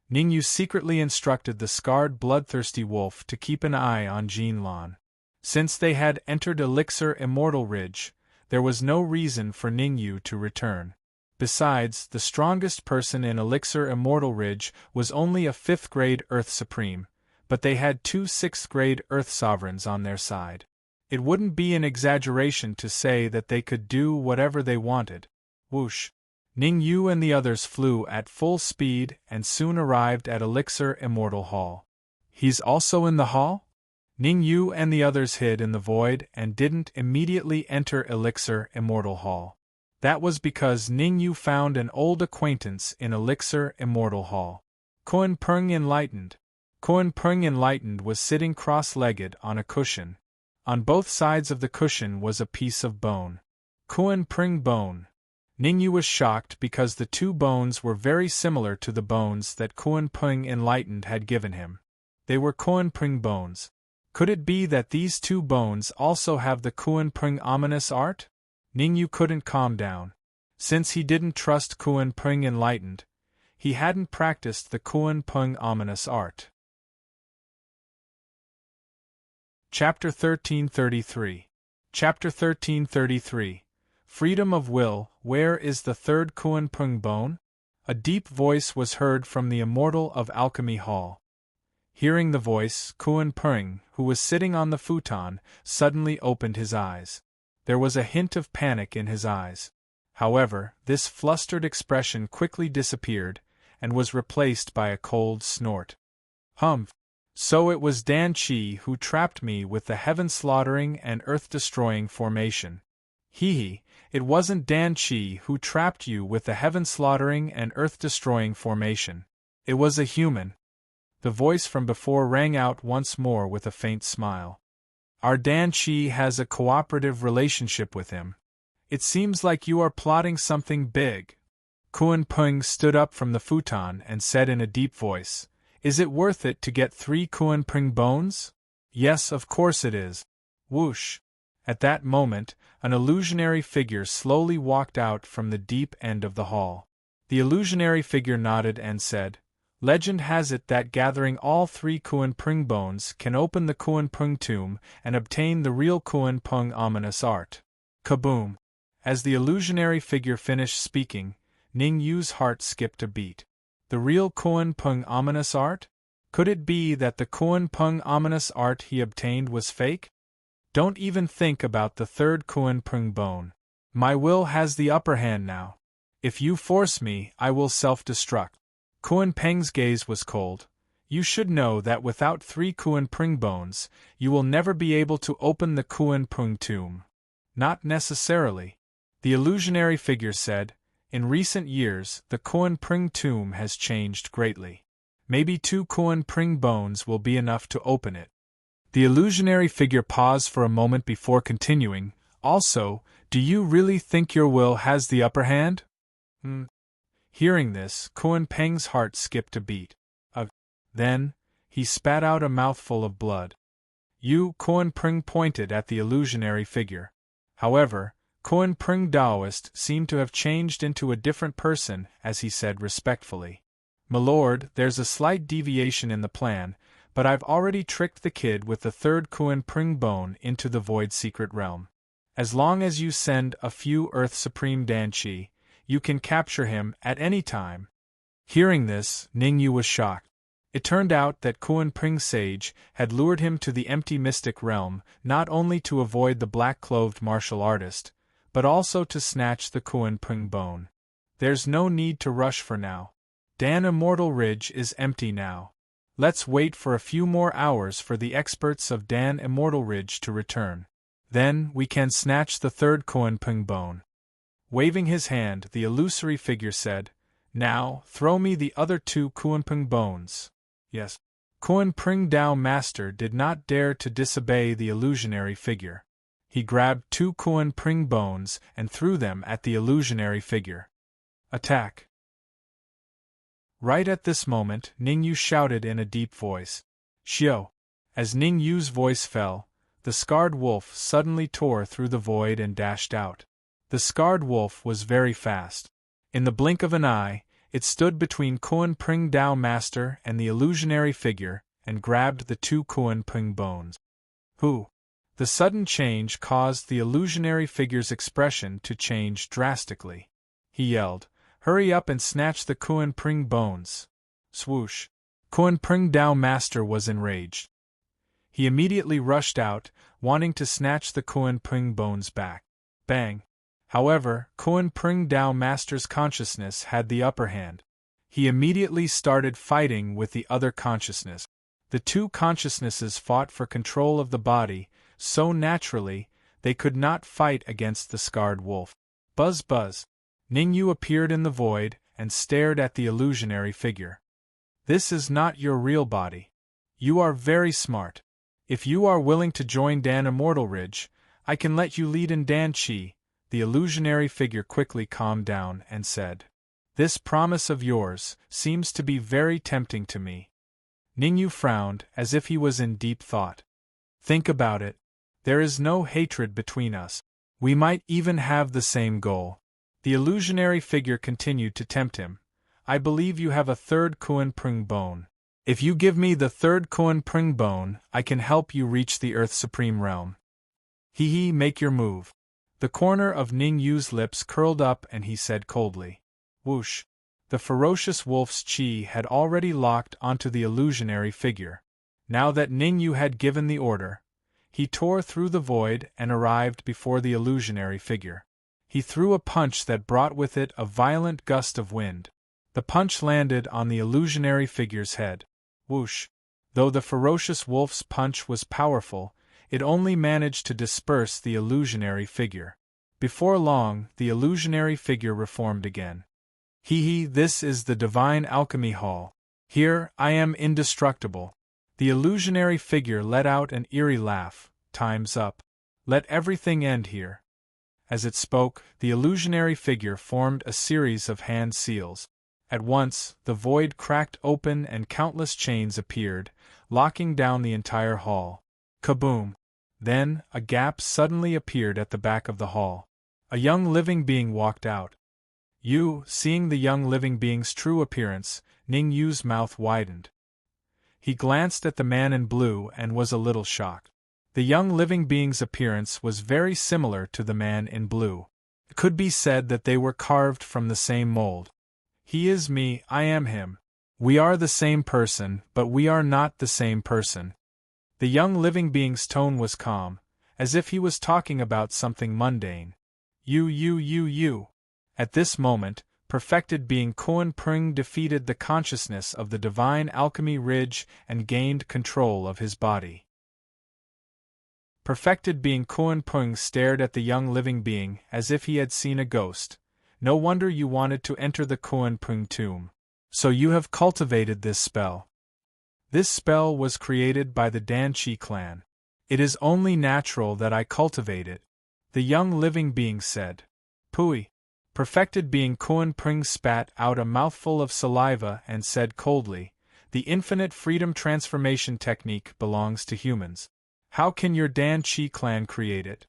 Ningyu secretly instructed the scarred bloodthirsty wolf to keep an eye on Jinlan. Since they had entered Elixir Immortal Ridge, there was no reason for Ningyu to return. Besides, the strongest person in Elixir Immortal Ridge was only a 5th-grade Earth Supreme, but they had 2 6th-grade Earth Sovereigns on their side. It wouldn't be an exaggeration to say that they could do whatever they wanted. Whoosh! Ningyu and the others flew at full speed and soon arrived at Elixir Immortal Hall. He's also in the hall? Ningyu and the others hid in the void and didn't immediately enter Elixir Immortal Hall. That was because Ningyu found an old acquaintance in Elixir Immortal Hall. Koan Peng Enlightened. Koan Peng Enlightened was sitting cross-legged on a cushion. On both sides of the cushion was a piece of bone. Koan Peng bone. Ningyu was shocked because the two bones were very similar to the bones that Koan Peng Enlightened had given him. They were Koan Peng bones. Could it be that these two bones also have the Koan Peng ominous art? Ningyu couldn't calm down. Since he didn't trust Koan Peng Enlightened, he hadn't practiced the Koan Peng ominous art. Chapter 1333. Chapter 1333. Freedom of Will. Where is the third Koan Peng bone? A deep voice was heard from the Immortal of Alchemy Hall. Hearing the voice, Koan Peng, who was sitting on the futon, suddenly opened his eyes. There was a hint of panic in his eyes. However, this flustered expression quickly disappeared, and was replaced by a cold snort. Humph! So it was Dan Qi who trapped me with the heaven-slaughtering and earth-destroying formation. Hee, it wasn't Dan Qi who trapped you with the heaven-slaughtering and earth-destroying formation. It was a human. The voice from before rang out once more with a faint smile. Our Dan Qi has a cooperative relationship with him. It seems like you are plotting something big. Koan Peng stood up from the futon and said in a deep voice, "Is it worth it to get 3 Koan Peng bones?" "Yes, of course it is." Whoosh! At that moment, an illusionary figure slowly walked out from the deep end of the hall. The illusionary figure nodded and said, "Legend has it that gathering all 3 Koan Peng bones can open the Koan Peng tomb and obtain the real Koan Peng ominous art." Kaboom! As the illusionary figure finished speaking, Ningyu's heart skipped a beat. The real Koan Peng ominous art? Could it be that the Koan Peng ominous art he obtained was fake? Don't even think about the third Koan Peng bone. My will has the upper hand now. If you force me, I will self-destruct. Koan Peng's gaze was cold. You should know that without 3 Koan Peng bones, you will never be able to open the Koan Peng tomb. Not necessarily. The illusionary figure said, in recent years, the Koan Peng tomb has changed greatly. Maybe 2 Koan Peng bones will be enough to open it. The illusionary figure paused for a moment before continuing, also, do you really think your will has the upper hand? Hearing this, Koan Peng's heart skipped a beat. Then, he spat out a mouthful of blood. Yu Koan Pring pointed at the illusionary figure. However, Koan Pring Daoist seemed to have changed into a different person as he said respectfully. "Milord, there's a slight deviation in the plan, but I've already tricked the kid with the third Koan Pring bone into the Void Secret Realm. As long as you send a few Earth Supreme Danchi, you can capture him at any time." Hearing this, Ningyu was shocked. It turned out that Koan Pring Sage had lured him to the empty mystic realm not only to avoid the black-clothed martial artist, but also to snatch the Koan Pring bone. There's no need to rush for now. Dan Immortal Ridge is empty now. Let's wait for a few more hours for the experts of Dan Immortal Ridge to return. Then we can snatch the third Koan Pring bone. Waving his hand, the illusory figure said, "Now, throw me the other two Koan Pring bones." Yes. Koan Pring Dao Master did not dare to disobey the illusionary figure. He grabbed two Koan Pring bones and threw them at the illusionary figure. "Attack!" Right at this moment, Ningyu shouted in a deep voice. "Xiao!" As Ningyu's voice fell, the scarred wolf suddenly tore through the void and dashed out. The scarred wolf was very fast. In the blink of an eye, it stood between Koan Pring Dao Master and the illusionary figure, and grabbed the two Koan Pring bones. "Who?" The sudden change caused the illusionary figure's expression to change drastically. He yelled, "Hurry up and snatch the Koan Pring bones!" Swoosh! Koan Pring Dao Master was enraged. He immediately rushed out, wanting to snatch the Koan Pring bones back. Bang! However, Koan Pring Dao Master's consciousness had the upper hand. He immediately started fighting with the other consciousness. The two consciousnesses fought for control of the body, so naturally, they could not fight against the scarred wolf. Buzz buzz! Ningyu appeared in the void and stared at the illusionary figure. "This is not your real body. You are very smart. If you are willing to join Dan Immortal Ridge, I can let you lead in Dan Chi." The illusionary figure quickly calmed down and said, "This promise of yours seems to be very tempting to me." Ningyu frowned as if he was in deep thought. "Think about it. There is no hatred between us. We might even have the same goal." The illusionary figure continued to tempt him. "I believe you have a third Koan Pring bone. If you give me the third Koan Pring bone, I can help you reach the Earth Supreme Realm. Hee, make your move." The corner of Ningyu's lips curled up and he said coldly, "Whoosh!" The ferocious wolf's chi had already locked onto the illusionary figure. Now that Ningyu had given the order, he tore through the void and arrived before the illusionary figure. He threw a punch that brought with it a violent gust of wind. The punch landed on the illusionary figure's head. Whoosh! Though the ferocious wolf's punch was powerful, it only managed to disperse the illusionary figure. Before long, the illusionary figure reformed again. "Hee, this is the Divine Alchemy Hall. Here, I am indestructible." The illusionary figure let out an eerie laugh. "Time's up. Let everything end here." As it spoke, the illusionary figure formed a series of hand seals. At once, the void cracked open and countless chains appeared, locking down the entire hall. Kaboom! Then, a gap suddenly appeared at the back of the hall. A young living being walked out. Seeing the young living being's true appearance, Ningyu's mouth widened. He glanced at the man in blue and was a little shocked. The young living being's appearance was very similar to the man in blue. It could be said that they were carved from the same mold. "He is me, I am him. We are the same person, but we are not the same person." The young living being's tone was calm, as if he was talking about something mundane. You. At this moment, perfected being Koan Pring defeated the consciousness of the Divine Alchemy Ridge and gained control of his body. Perfected being Koan Pring stared at the young living being as if he had seen a ghost. "No wonder you wanted to enter the Koan Pring tomb. So you have cultivated this spell." "This spell was created by the Danchi clan. It is only natural that I cultivate it," the young living being said. "Pooey." Perfected being Koan Pring spat out a mouthful of saliva and said coldly, "The infinite freedom transformation technique belongs to humans. How can your Dan Chi clan create it?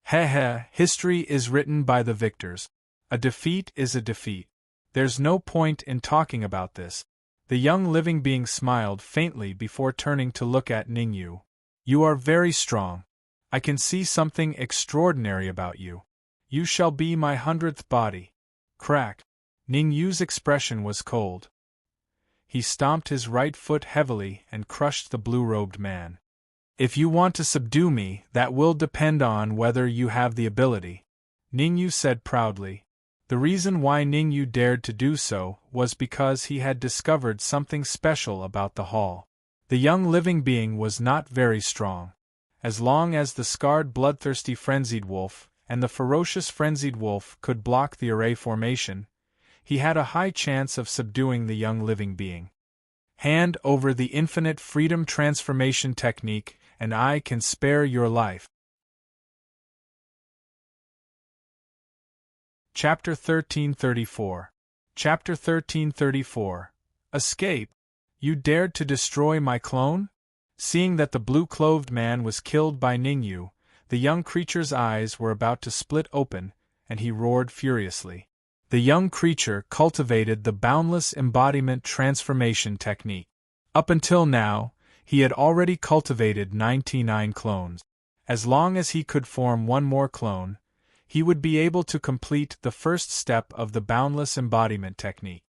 Heh, history is written by the victors. A defeat is a defeat. There's no point in talking about this. The young living being smiled faintly before turning to look at Ningyu. You are very strong. I can see something extraordinary about you. You shall be my 100th body. Crack. Ningyu's expression was cold. He stomped his right foot heavily and crushed the blue-robed man. If you want to subdue me, that will depend on whether you have the ability, Ningyu said proudly. The reason why Ningyu dared to do so was because he had discovered something special about the hall. The young living being was not very strong. As long as the scarred bloodthirsty frenzied wolf and the ferocious frenzied wolf could block the array formation, he had a high chance of subduing the young living being. Hand over the infinite freedom transformation technique, and I can spare your life. Chapter 1334. Chapter 1334. Escape. You dared to destroy my clone? Seeing that the blue-clothed man was killed by Ningyu, the young creature's eyes were about to split open, and he roared furiously. The young creature cultivated the boundless embodiment transformation technique. Up until now, he had already cultivated 99 clones. As long as he could form one more clone, he would be able to complete the first step of the boundless embodiment technique.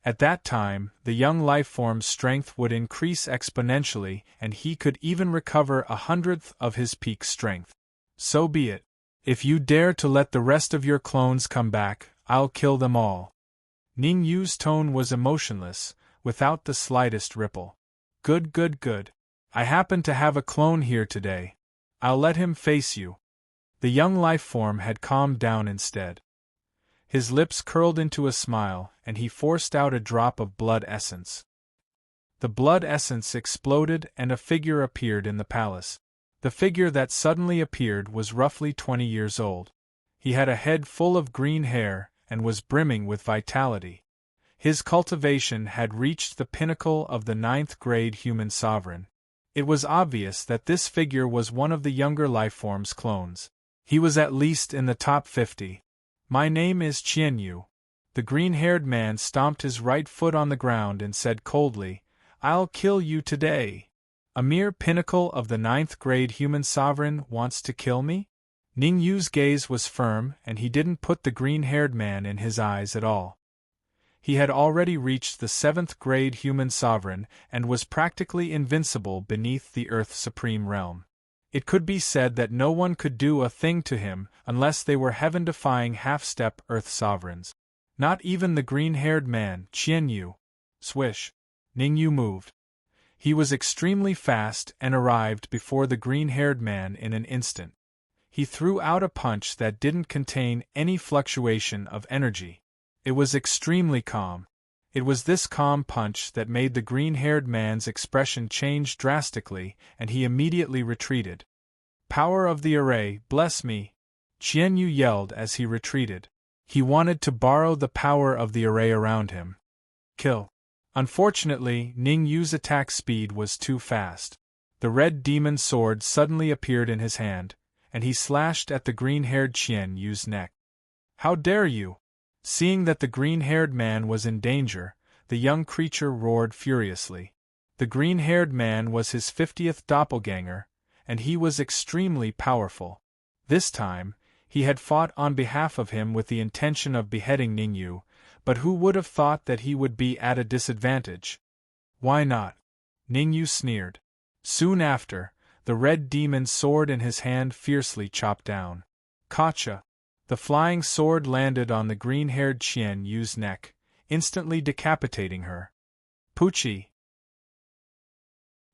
At that time, the young lifeform's strength would increase exponentially, and he could even recover 100th of his peak strength. So be it. If you dare to let the rest of your clones come back, I'll kill them all. Ningyu's tone was emotionless, without the slightest ripple. Good. I happen to have a clone here today. I'll let him face you. The young lifeform had calmed down instead. His lips curled into a smile, and he forced out a drop of blood essence. The blood essence exploded and a figure appeared in the palace. The figure that suddenly appeared was roughly 20 years old. He had a head full of green hair and was brimming with vitality. His cultivation had reached the pinnacle of the 9th-grade human sovereign. It was obvious that this figure was one of the younger lifeform's clones. He was at least in the top 50. My name is Qianyu. The green-haired man stomped his right foot on the ground and said coldly, I'll kill you today. A mere pinnacle of the 9th-grade human sovereign wants to kill me? Ningyu's gaze was firm, and he didn't put the green-haired man in his eyes at all. He had already reached the 7th-grade human sovereign and was practically invincible beneath the Earth's supreme realm. It could be said that no one could do a thing to him unless they were heaven-defying half-step Earth sovereigns. Not even the green-haired man, Qianyu. Swish. Ningyu moved. He was extremely fast and arrived before the green-haired man in an instant. He threw out a punch that didn't contain any fluctuation of energy. It was extremely calm. It was this calm punch that made the green-haired man's expression change drastically, and he immediately retreated. Power of the array, bless me! Qianyu yelled as he retreated. He wanted to borrow the power of the array around him. Kill. Unfortunately, Ningyu's attack speed was too fast. The red demon sword suddenly appeared in his hand, and he slashed at the green-haired Qianyu's neck. How dare you! Seeing that the green-haired man was in danger, the young creature roared furiously. The green-haired man was his 50th doppelganger, and he was extremely powerful. This time, he had fought on behalf of him with the intention of beheading Ningyu, but who would have thought that he would be at a disadvantage? Why not? Ningyu sneered. Soon after, the red demon's sword in his hand fiercely chopped down. Gotcha! The flying sword landed on the green-haired Qianyu's neck, instantly decapitating her. Poochie!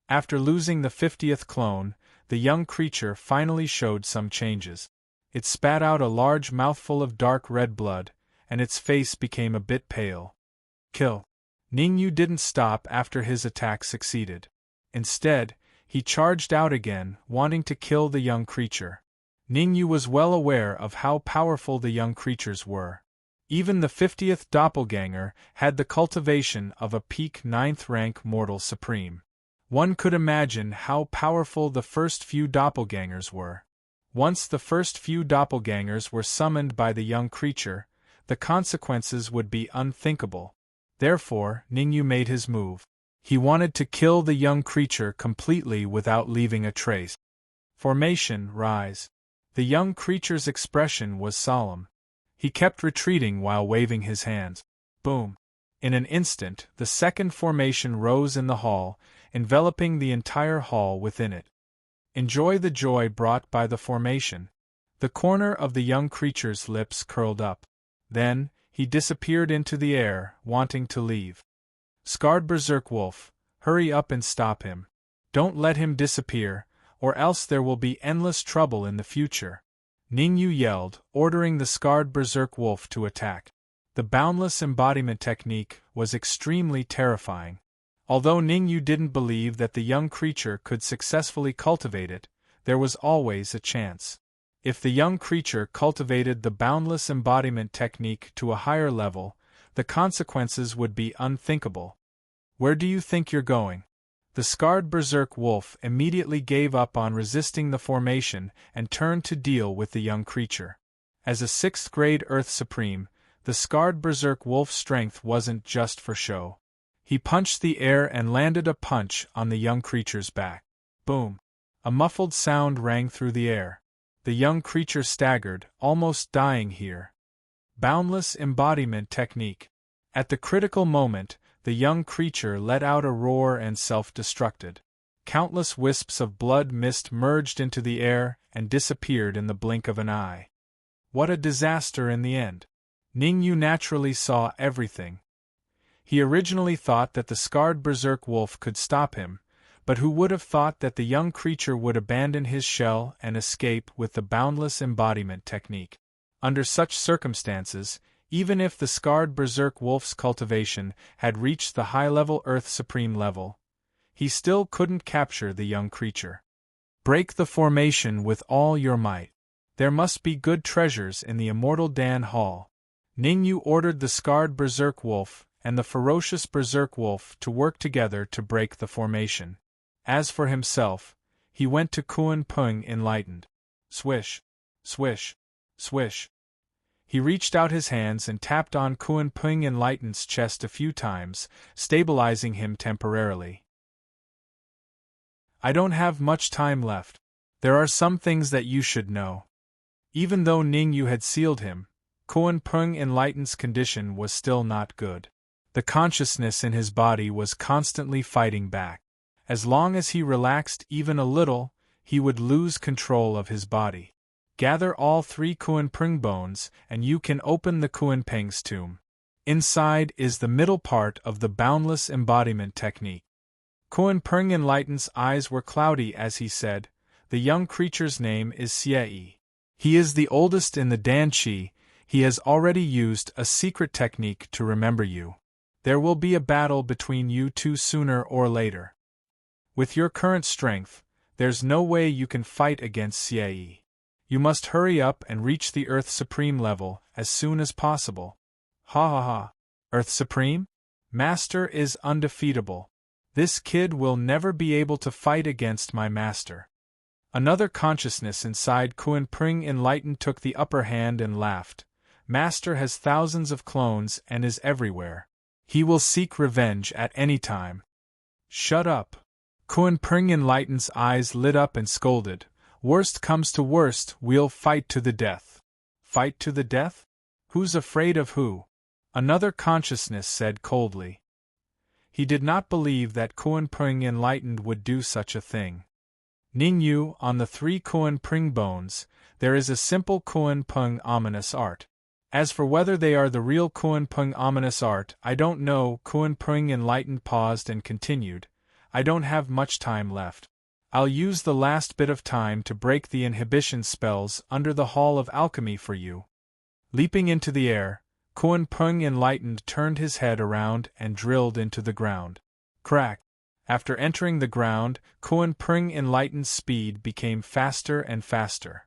After losing the 50th clone, the young creature finally showed some changes. It spat out a large mouthful of dark red blood, and its face became a bit pale. Kill. Ningyu didn't stop after his attack succeeded. Instead, he charged out again, wanting to kill the young creature. Ningyu was well aware of how powerful the young creatures were. Even the 50th doppelganger had the cultivation of a peak 9th-rank mortal supreme. One could imagine how powerful the first few doppelgangers were. Once the first few doppelgangers were summoned by the young creature, the consequences would be unthinkable. Therefore, Ningyu made his move. He wanted to kill the young creature completely without leaving a trace. Formation, rise. The young creature's expression was solemn. He kept retreating while waving his hands. Boom! In an instant, the second formation rose in the hall, enveloping the entire hall within it. Enjoy the joy brought by the formation. The corner of the young creature's lips curled up. Then, he disappeared into the air, wanting to leave. Scarred Berserk Wolf, hurry up and stop him. Don't let him disappear, or else there will be endless trouble in the future. Ningyu yelled, ordering the Scarred Berserk Wolf to attack. The boundless embodiment technique was extremely terrifying. Although Ningyu didn't believe that the young creature could successfully cultivate it, there was always a chance. If the young creature cultivated the boundless embodiment technique to a higher level, the consequences would be unthinkable. Where do you think you're going? The Scarred Berserk Wolf immediately gave up on resisting the formation and turned to deal with the young creature. As a 6th grade Earth Supreme, the Scarred Berserk Wolf's strength wasn't just for show. He punched the air and landed a punch on the young creature's back. Boom! A muffled sound rang through the air. The young creature staggered, almost dying here. Boundless embodiment technique. At the critical moment, the young creature let out a roar and self-destructed. Countless wisps of blood mist merged into the air and disappeared in the blink of an eye. What a disaster in the end! Ningyu naturally saw everything. He originally thought that the Scarred Berserk Wolf could stop him, but who would have thought that the young creature would abandon his shell and escape with the boundless embodiment technique? Under such circumstances, even if the Scarred Berserk Wolf's cultivation had reached the high-level Earth Supreme level, he still couldn't capture the young creature. Break the formation with all your might. There must be good treasures in the immortal Dan Hall. Ningyu ordered the Scarred Berserk Wolf and the ferocious Berserk Wolf to work together to break the formation. As for himself, he went to Kunpeng enlightened. Swish, swish, swish. He reached out his hands and tapped on Kunpeng enlightened's chest a few times, stabilizing him temporarily. I don't have much time left. There are some things that you should know. Even though Ningyu had sealed him, Kunpeng enlightened's condition was still not good. The consciousness in his body was constantly fighting back. As long as he relaxed even a little, he would lose control of his body. Gather all 3 Kunpeng bones, and you can open the Kunpeng's tomb. Inside is the middle part of the boundless embodiment technique. Kunpeng enlightened's eyes were cloudy as he said, "The young creature's name is Xie. He is the oldest in the Danqi. He has already used a secret technique to remember you. There will be a battle between you two sooner or later. With your current strength, there's no way you can fight against Xie. You must hurry up and reach the Earth Supreme level as soon as possible." Ha ha ha. Earth Supreme? Master is undefeatable. This kid will never be able to fight against my master. Another consciousness inside Kunpeng enlightened took the upper hand and laughed. Master has thousands of clones and is everywhere. He will seek revenge at any time. Shut up. Kunpeng enlightened's eyes lit up and scolded. Worst comes to worst, we'll fight to the death. Fight to the death? Who's afraid of who? Another consciousness said coldly. He did not believe that Kunpeng enlightened would do such a thing. Ningyu, on the 3 Kunpeng bones, there is a simple Kunpeng ominous art. As for whether they are the real Kunpeng ominous art, I don't know. Kunpeng enlightened paused and continued. I don't have much time left. I'll use the last bit of time to break the inhibition spells under the Hall of Alchemy for you. Leaping into the air, Kunpeng enlightened turned his head around and drilled into the ground. Crack! After entering the ground, Kunpeng enlightened's speed became faster and faster.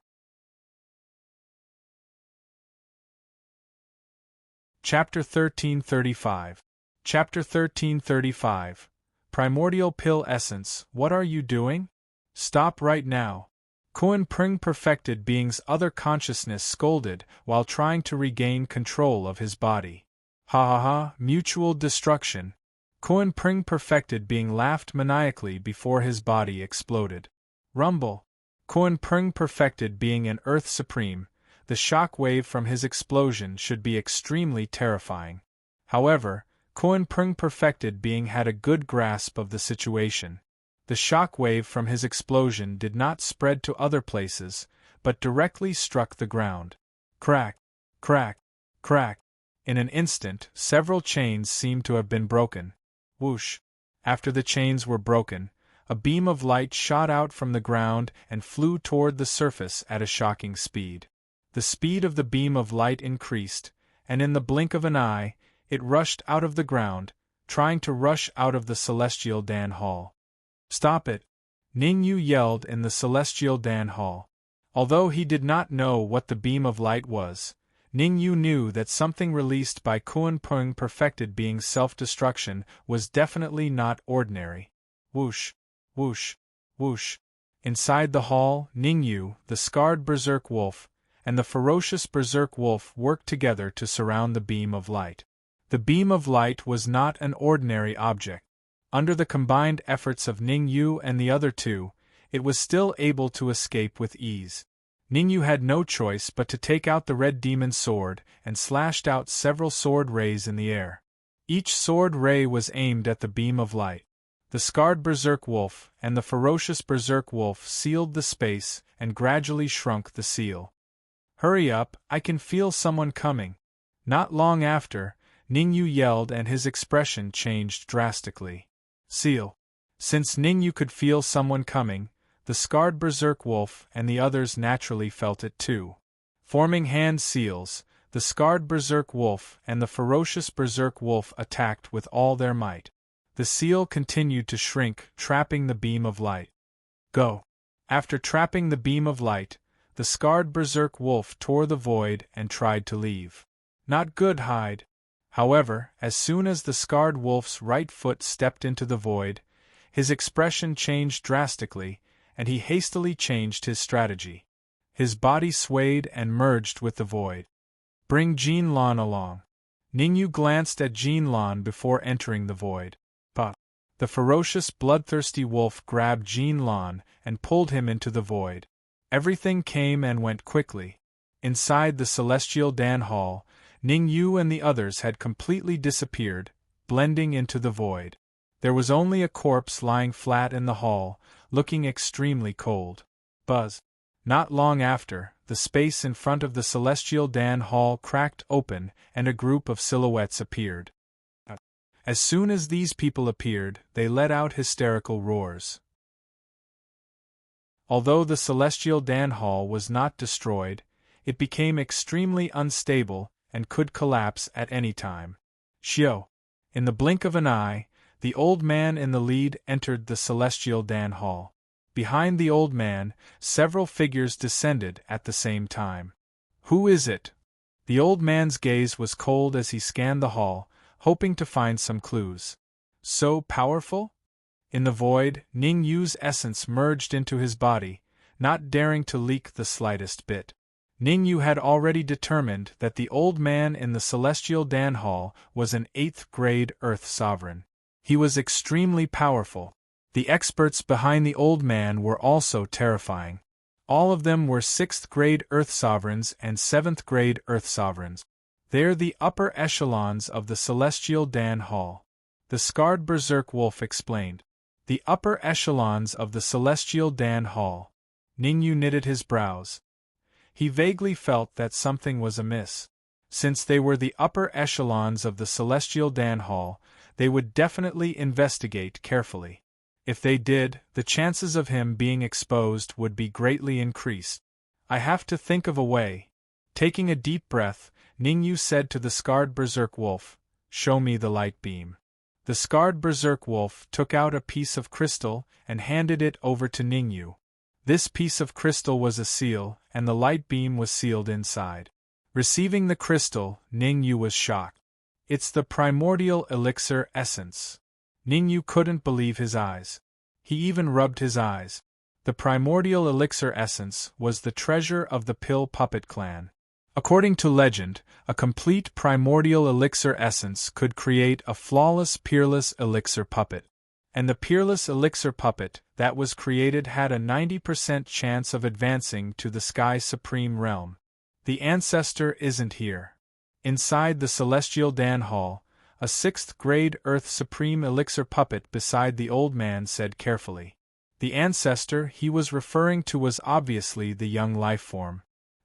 Chapter 1335. Chapter 1335. Primordial pill essence, what are you doing? Stop right now. Kuan Pring perfected being's other consciousness scolded while trying to regain control of his body. Ha ha ha, mutual destruction. Kuan Pring perfected being laughed maniacally before his body exploded. Rumble. Kuan Pring perfected being an Earth Supreme, the shock wave from his explosion should be extremely terrifying. However, Kuan Pring perfected being had a good grasp of the situation. The shock wave from his explosion did not spread to other places, but directly struck the ground. Crack, crack, crack. In an instant, several chains seemed to have been broken. Whoosh. After the chains were broken, a beam of light shot out from the ground and flew toward the surface at a shocking speed. The speed of the beam of light increased, and in the blink of an eye, it rushed out of the ground, trying to rush out of the Celestial Dan Hall. Stop it! Ning Yu yelled in the Celestial Dan Hall. Although he did not know what the beam of light was, Ning Yu knew that something released by Kuan Pring perfected being's self-destruction was definitely not ordinary. Whoosh, whoosh, whoosh. Inside the hall, Ning Yu, the scarred berserk wolf, and the ferocious berserk wolf worked together to surround the beam of light. The beam of light was not an ordinary object. Under the combined efforts of Ning Yu and the other two, it was still able to escape with ease. Ning Yu had no choice but to take out the red demon sword and slashed out several sword rays in the air. Each sword ray was aimed at the beam of light. The scarred berserk wolf and the ferocious berserk wolf sealed the space and gradually shrunk the seal. Hurry up, I can feel someone coming. Not long after, Ning Yu yelled and his expression changed drastically. Seal. Since Ning Yu could feel someone coming, the scarred berserk wolf and the others naturally felt it too. Forming hand seals, the scarred berserk wolf and the ferocious berserk wolf attacked with all their might. The seal continued to shrink, trapping the beam of light. Go. After trapping the beam of light, the scarred berserk wolf tore the void and tried to leave. Not good, hide. However, as soon as the scarred wolf's right foot stepped into the void, his expression changed drastically, and he hastily changed his strategy. His body swayed and merged with the void. Bring Jin Lan along. Ning Yu glanced at Jin Lan before entering the void. But the ferocious bloodthirsty wolf grabbed Jin Lan and pulled him into the void. Everything came and went quickly. Inside the Celestial Dan Hall, Ning Yu and the others had completely disappeared, blending into the void. There was only a corpse lying flat in the hall, looking extremely cold. Buzz. Not long after, the space in front of the Celestial Dan Hall cracked open and a group of silhouettes appeared. As soon as these people appeared, they let out hysterical roars. Although the Celestial Dan Hall was not destroyed, it became extremely unstable and could collapse at any time. Xiao. In the blink of an eye, the old man in the lead entered the Celestial Dan Hall. Behind the old man, several figures descended at the same time. Who is it? The old man's gaze was cold as he scanned the hall, hoping to find some clues. So powerful? In the void, Ning Yu's essence merged into his body, not daring to leak the slightest bit. Ning Yu had already determined that the old man in the Celestial Dan Hall was an 8th-grade Earth Sovereign. He was extremely powerful. The experts behind the old man were also terrifying. All of them were 6th-grade Earth Sovereigns and 7th-grade Earth Sovereigns. They're the upper echelons of the Celestial Dan Hall. The scarred berserk wolf explained. The upper echelons of the Celestial Dan Hall. Ning Yu knitted his brows. He vaguely felt that something was amiss. Since they were the upper echelons of the Celestial Dan Hall, they would definitely investigate carefully. If they did, the chances of him being exposed would be greatly increased. I have to think of a way. Taking a deep breath, Ning Yu said to the scarred berserk wolf, "Show me the light beam." The scarred berserk wolf took out a piece of crystal and handed it over to Ning Yu. This piece of crystal was a seal, and the light beam was sealed inside. Receiving the crystal, Ning Yu was shocked. It's the primordial elixir essence. Ning Yu couldn't believe his eyes. He even rubbed his eyes. The primordial elixir essence was the treasure of the Pill Puppet clan. According to legend, a complete primordial elixir essence could create a flawless peerless elixir puppet. And the peerless elixir puppet that was created had a 90% chance of advancing to the Sky Supreme realm. The ancestor isn't here. Inside the Celestial Dan Hall, a 6th grade Earth Supreme elixir puppet beside the old man said carefully. The ancestor he was referring to was obviously the young lifeform.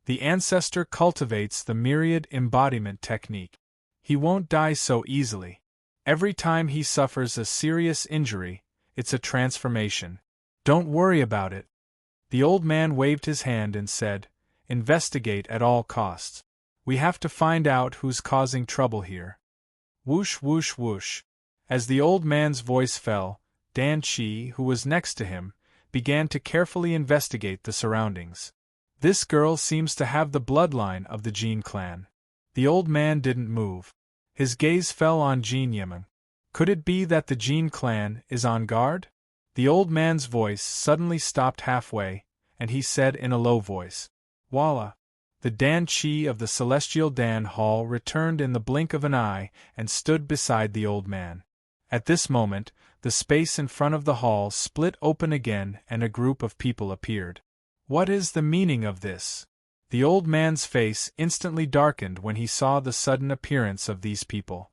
The ancestor cultivates the myriad embodiment technique. He won't die so easily. Every time he suffers a serious injury, it's a transformation. Don't worry about it. The old man waved his hand and said, investigate at all costs. We have to find out who's causing trouble here. Whoosh whoosh whoosh. As the old man's voice fell, Dan Chi, who was next to him, began to carefully investigate the surroundings. This girl seems to have the bloodline of the Jin clan. The old man didn't move. His gaze fell on Jin Yimeng. Could it be that the Jin clan is on guard? The old man's voice suddenly stopped halfway, and he said in a low voice, Voila! The Dan Chi of the Celestial Dan Hall returned in the blink of an eye and stood beside the old man. At this moment, the space in front of the hall split open again and a group of people appeared. What is the meaning of this? The old man's face instantly darkened when he saw the sudden appearance of these people.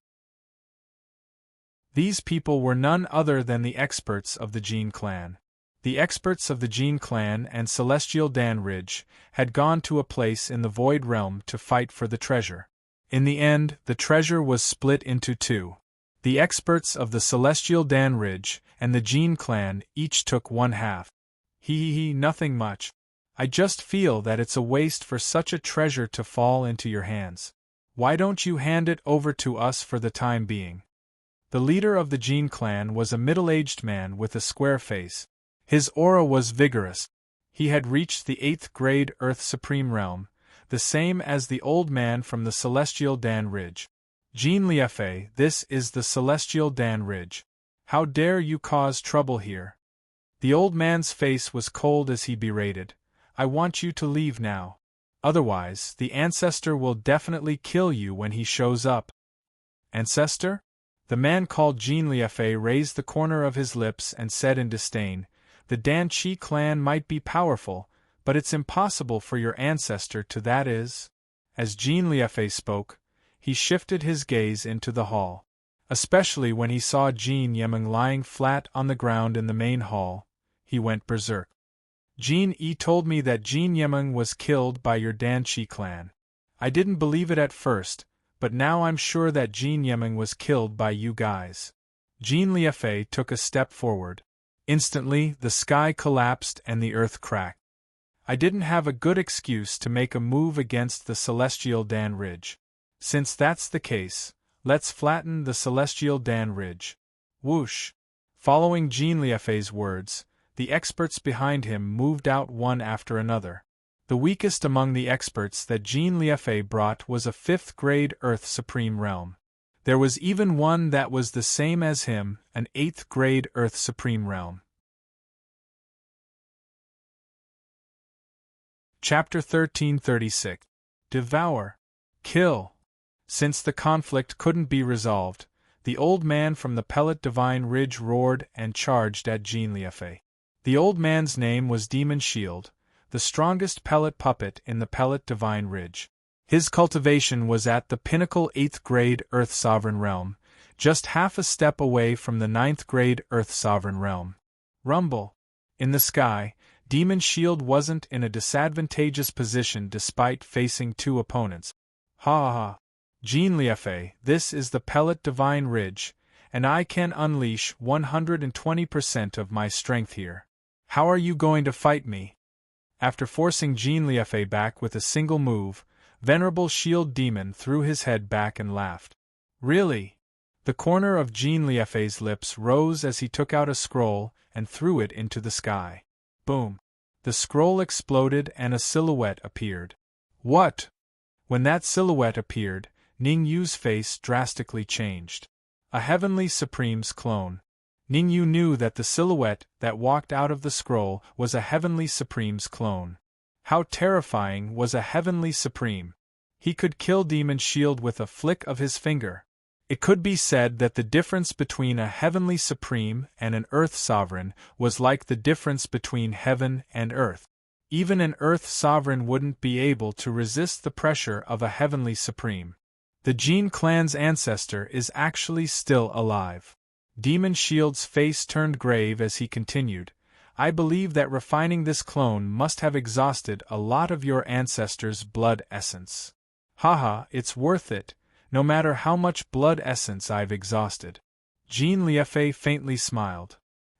These people were none other than the experts of the Jin clan. The experts of the Jin clan and Celestial Dan Ridge had gone to a place in the Void Realm to fight for the treasure. In the end, the treasure was split into two. The experts of the Celestial Dan Ridge and the Jin clan each took one half. Nothing much. I just feel that it's a waste for such a treasure to fall into your hands. Why don't you hand it over to us for the time being? The leader of the Jin clan was a middle-aged man with a square face. His aura was vigorous. He had reached the 8th grade Earth Supreme Realm, the same as the old man from the Celestial Dan Ridge. Jin Liefei, this is the Celestial Dan Ridge. How dare you cause trouble here? The old man's face was cold as he berated. I want you to leave now. Otherwise, the ancestor will definitely kill you when he shows up. Ancestor? The man called Jin Liefei raised the corner of his lips and said in disdain, the Dan Chi clan might be powerful, but it's impossible for your ancestor to that is. As Jin Liefei spoke, he shifted his gaze into the hall. Especially when he saw Jin Yimeng lying flat on the ground in the main hall, he went berserk. Jin Yi told me that Jin Yimeng was killed by your Dan Chi clan. I didn't believe it at first, but now I'm sure that Jin Yimeng was killed by you guys. Jin Liefei took a step forward. Instantly, the sky collapsed and the earth cracked. I didn't have a good excuse to make a move against the Celestial Dan Ridge. Since that's the case, let's flatten the Celestial Dan Ridge. Whoosh! Following Jin Liefei's words, the experts behind him moved out one after another. The weakest among the experts that Jin Liefei brought was a 5th grade Earth Supreme Realm. There was even one that was the same as him, an 8th grade Earth Supreme Realm. Chapter 1336. Devour. Kill. Since the conflict couldn't be resolved, the old man from the Pellet Divine Ridge roared and charged at Jin Liefei. The old man's name was Demon Shield, the strongest pellet puppet in the Pellet Divine Ridge. His cultivation was at the pinnacle 8th grade Earth Sovereign Realm, just half a step away from the 9th grade Earth Sovereign Realm. Rumble. In the sky, Demon Shield wasn't in a disadvantageous position despite facing two opponents. Ha ha. Jin Liefei, this is the Pellet Divine Ridge, and I can unleash 120% of my strength here. How are you going to fight me? After forcing Jin Liefei back with a single move, Venerable Shield Demon threw his head back and laughed. Really? The corner of Jin Liefei's lips rose as he took out a scroll and threw it into the sky. Boom! The scroll exploded and a silhouette appeared. What? When that silhouette appeared, Ning Yu's face drastically changed. A Heavenly Supreme's clone. Ningyu knew that the silhouette that walked out of the scroll was a Heavenly Supreme's clone. How terrifying was a Heavenly Supreme! He could kill Demon Shield with a flick of his finger. It could be said that the difference between a Heavenly Supreme and an Earth Sovereign was like the difference between heaven and earth. Even an Earth Sovereign wouldn't be able to resist the pressure of a Heavenly Supreme. The Jin clan's ancestor is actually still alive. Demon Shield's face turned grave as he continued, I believe that refining this clone must have exhausted a lot of your ancestors' blood essence. Haha, it's worth it, no matter how much blood essence I've exhausted. Jean Liefei faintly smiled.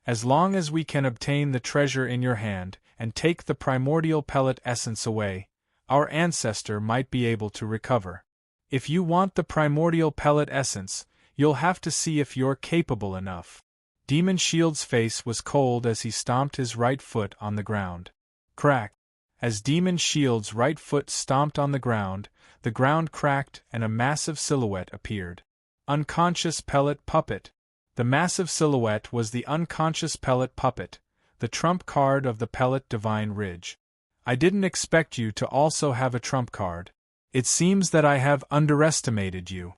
As long as we can obtain the treasure in your hand, and take the primordial pellet essence away, our ancestor might be able to recover. If you want the primordial pellet essence, you'll have to see if you're capable enough. Demon Shield's face was cold as he stomped his right foot on the ground. Crack! As Demon Shield's right foot stomped on the ground cracked and a massive silhouette appeared. Unconscious pellet puppet. The massive silhouette was the unconscious pellet puppet, the trump card of the pellet Divine Ridge. I didn't expect you to also have a trump card. It seems that I have underestimated you.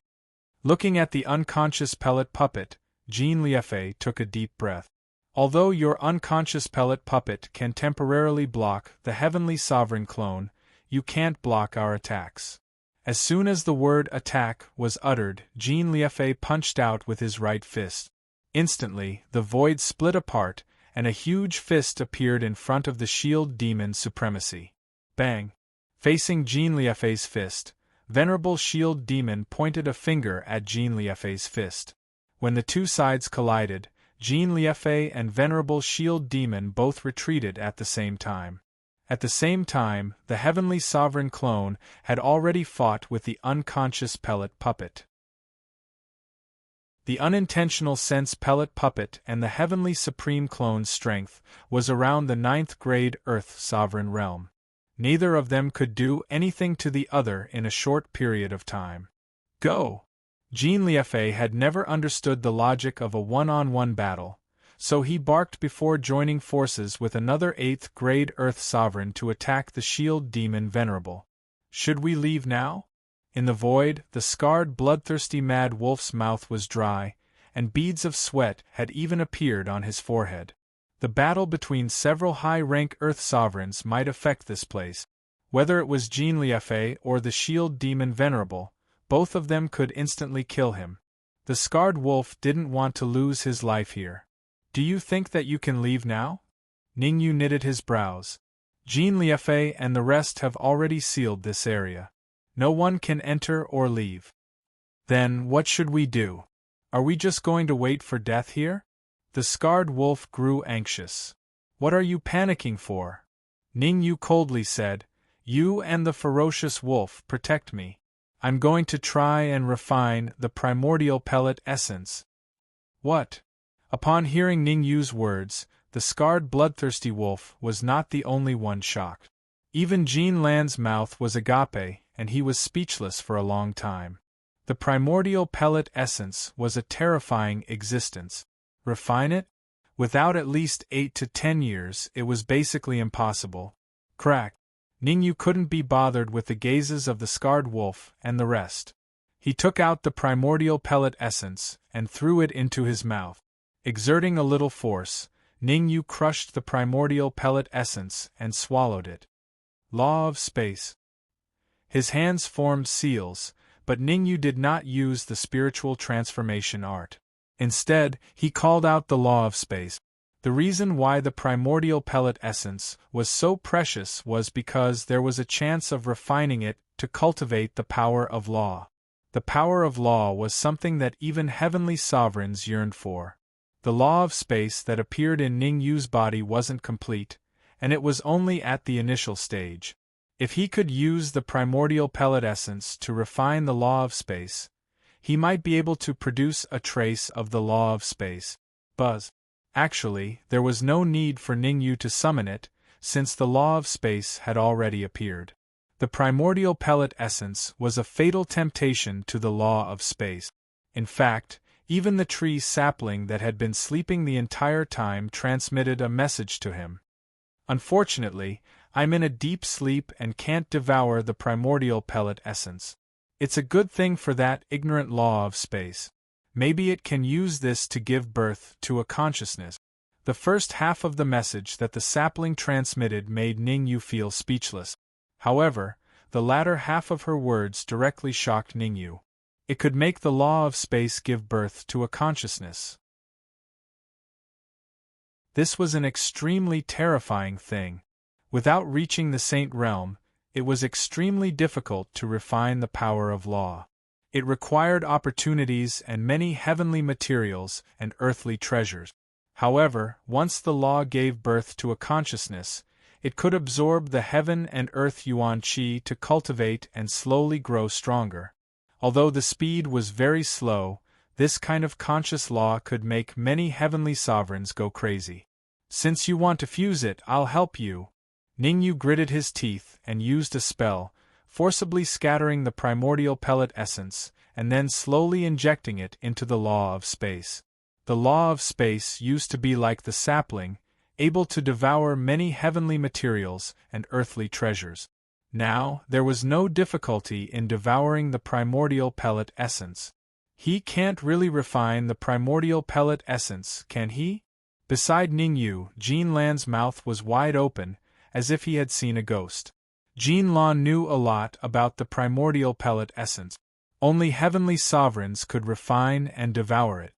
Looking at the unconscious pellet puppet, Jean Liefei took a deep breath. Although your unconscious pellet puppet can temporarily block the Heavenly Sovereign clone, you can't block our attacks. As soon as the word attack was uttered, Jean Liefei punched out with his right fist. Instantly, the void split apart, and a huge fist appeared in front of the shield demon supremacy. Bang! Facing Jean Liefei's fist, Venerable Shield Demon pointed a finger at Jean Liefei's fist. When the two sides collided, Jean Liefei and Venerable Shield Demon both retreated at the same time. At the same time, the Heavenly Sovereign clone had already fought with the unconscious pellet puppet. The unintentional sense pellet puppet and the Heavenly Supreme clone's strength was around the 9th grade Earth Sovereign realm. Neither of them could do anything to the other in a short period of time. Go! Jean Liefei had never understood the logic of a one-on-one battle, so he barked before joining forces with another 8th grade Earth Sovereign to attack the shield demon Venerable. Should we leave now? In the void, the scarred bloodthirsty mad wolf's mouth was dry, and beads of sweat had even appeared on his forehead. The battle between several high-rank Earth Sovereigns might affect this place. Whether it was Jean Liefei or the shield demon Venerable, both of them could instantly kill him. The scarred wolf didn't want to lose his life here. Do you think that you can leave now? Ningyu knitted his brows. Jean Liefei and the rest have already sealed this area. No one can enter or leave. Then what should we do? Are we just going to wait for death here? The scarred wolf grew anxious. What are you panicking for? Ningyu coldly said, You and the ferocious wolf protect me. I'm going to try and refine the primordial pellet essence. What? Upon hearing Ningyu's words, the scarred bloodthirsty wolf was not the only one shocked. Even Jean Lan's mouth was agape, and he was speechless for a long time. The primordial pellet essence was a terrifying existence. Refine it? Without at least 8 to 10 years, it was basically impossible. Crack! Ningyu couldn't be bothered with the gazes of the scarred wolf and the rest. He took out the primordial pellet essence and threw it into his mouth. Exerting a little force, Ningyu crushed the primordial pellet essence and swallowed it. Law of space. His hands formed seals, but Ningyu did not use the spiritual transformation art. Instead, he called out the law of space. The reason why the primordial pellet essence was so precious was because there was a chance of refining it to cultivate the power of law. The power of law was something that even heavenly sovereigns yearned for. The law of space that appeared in Ningyu's body wasn't complete, and it was only at the initial stage. If he could use the primordial pellet essence to refine the law of space, he might be able to produce a trace of the law of space. Buzz. Actually, there was no need for Ningyu to summon it, since the law of space had already appeared. The primordial pellet essence was a fatal temptation to the law of space. In fact, Even the tree sapling that had been sleeping the entire time transmitted a message to him. Unfortunately, I'm in a deep sleep and can't devour the primordial pellet essence. It's a good thing for that ignorant law of space. Maybe it can use this to give birth to a consciousness. The first half of the message that the sapling transmitted made Ningyu feel speechless. However, the latter half of her words directly shocked Ningyu. It could make the law of space give birth to a consciousness. This was an extremely terrifying thing. Without reaching the saint realm, it was extremely difficult to refine the power of law. It required opportunities and many heavenly materials and earthly treasures. However, once the law gave birth to a consciousness, it could absorb the heaven and earth yuan qi to cultivate and slowly grow stronger. Although the speed was very slow, this kind of conscious law could make many heavenly sovereigns go crazy. Since you want to fuse it, I'll help you. Ningyu gritted his teeth and used a spell, forcibly scattering the primordial pellet essence, and then slowly injecting it into the law of space. The law of space used to be like the sapling, able to devour many heavenly materials and earthly treasures. Now, there was no difficulty in devouring the primordial pellet essence. He can't really refine the primordial pellet essence, can he? Beside Ningyu, Jean Lan's mouth was wide open, as if he had seen a ghost. Jean Lan knew a lot about the primordial pellet essence. Only heavenly sovereigns could refine and devour it.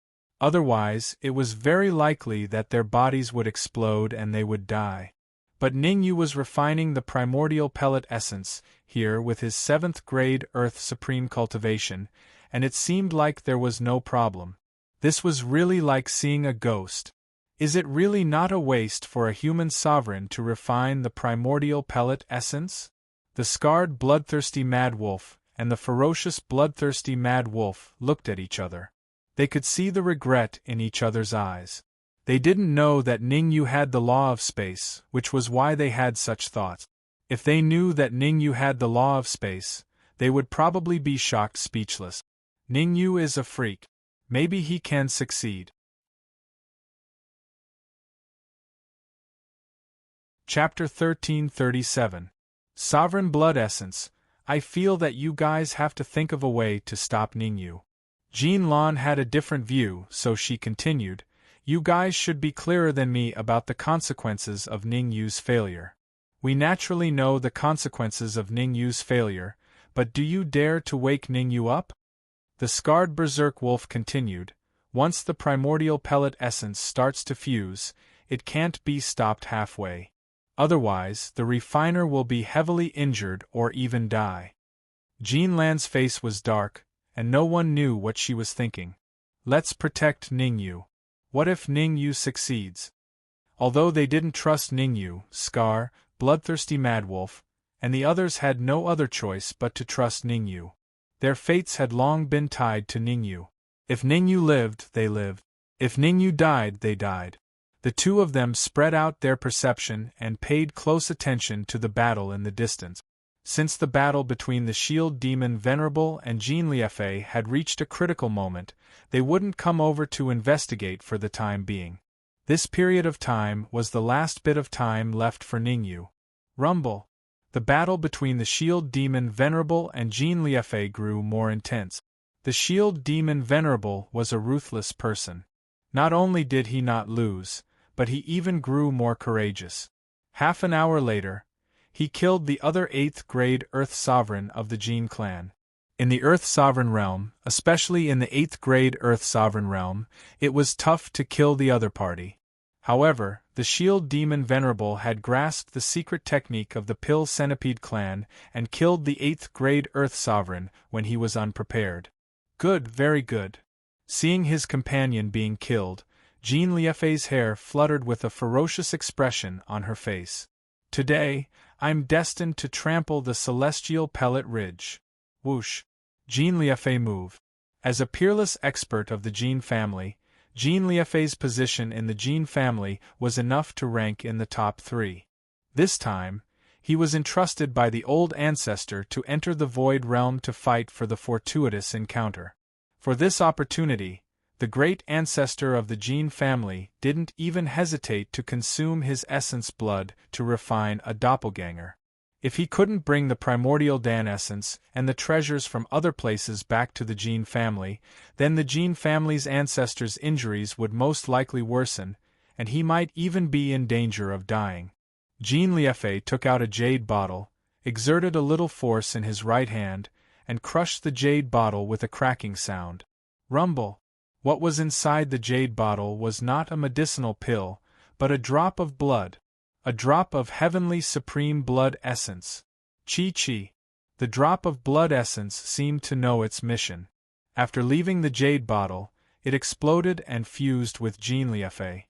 Otherwise, it was very likely that their bodies would explode and they would die. But Ningyu was refining the primordial pellet essence here with his 7th grade Earth Supreme cultivation, and it seemed like there was no problem. This was really like seeing a ghost. Is it really not a waste for a human sovereign to refine the primordial pellet essence? The scarred bloodthirsty mad wolf and the ferocious bloodthirsty mad wolf looked at each other. They could see the regret in each other's eyes. They didn't know that Ningyu had the law of space, which was why they had such thoughts. If they knew that Ningyu had the law of space, they would probably be shocked speechless. Ningyu is a freak. Maybe he can succeed. Chapter 1337. Sovereign Blood Essence. I feel that you guys have to think of a way to stop Ningyu. Jean Lan had a different view, so she continued, You guys should be clearer than me about the consequences of Ningyu's failure. We naturally know the consequences of Ningyu's failure, but do you dare to wake Ningyu up? The scarred berserk wolf continued, Once the primordial pellet essence starts to fuse, it can't be stopped halfway. Otherwise, the refiner will be heavily injured or even die. Jean Lan's face was dark, and no one knew what she was thinking. Let's protect Ningyu. What if Ningyu succeeds? Although they didn't trust Ningyu, Scar, bloodthirsty madwolf, and the others had no other choice but to trust Ningyu. Their fates had long been tied to Ningyu. If Ningyu lived, they lived. If Ningyu died, they died. The two of them spread out their perception and paid close attention to the battle in the distance. Since the battle between the shield demon Venerable and Jean Liefei had reached a critical moment, they wouldn't come over to investigate for the time being. This period of time was the last bit of time left for Ningyu. Rumble. The battle between the shield demon Venerable and Jean Liefei grew more intense. The shield demon Venerable was a ruthless person. Not only did he not lose, but he even grew more courageous. Half an hour later, he killed the other 8th grade Earth Sovereign of the Jean clan. In the Earth Sovereign realm, especially in the 8th grade Earth Sovereign realm, it was tough to kill the other party. However, the shield demon Venerable had grasped the secret technique of the Pill Centipede clan and killed the 8th grade Earth Sovereign when he was unprepared. Good, very good. Seeing his companion being killed, Jean Liefei's hair fluttered with a ferocious expression on her face. Today, I'm destined to trample the celestial pellet ridge. Whoosh. Jean Liefei moved. As a peerless expert of the Jean family, Jean Liefei's position in the Jean family was enough to rank in the top 3. This time, he was entrusted by the old ancestor to enter the Void Realm to fight for the fortuitous encounter. For this opportunity, the great ancestor of the Gene family, didn't even hesitate to consume his essence blood to refine a doppelganger. If he couldn't bring the primordial Dan essence and the treasures from other places back to the Gene family, then the Gene family's ancestors' injuries would most likely worsen, and he might even be in danger of dying. Jean Liefei took out a jade bottle, exerted a little force in his right hand, and crushed the jade bottle with a cracking sound. Rumble! What was inside the jade bottle was not a medicinal pill, but a drop of blood. A drop of heavenly supreme blood essence. Chi-chi. The drop of blood essence seemed to know its mission. After leaving the jade bottle, it exploded and fused with Jean Liefei.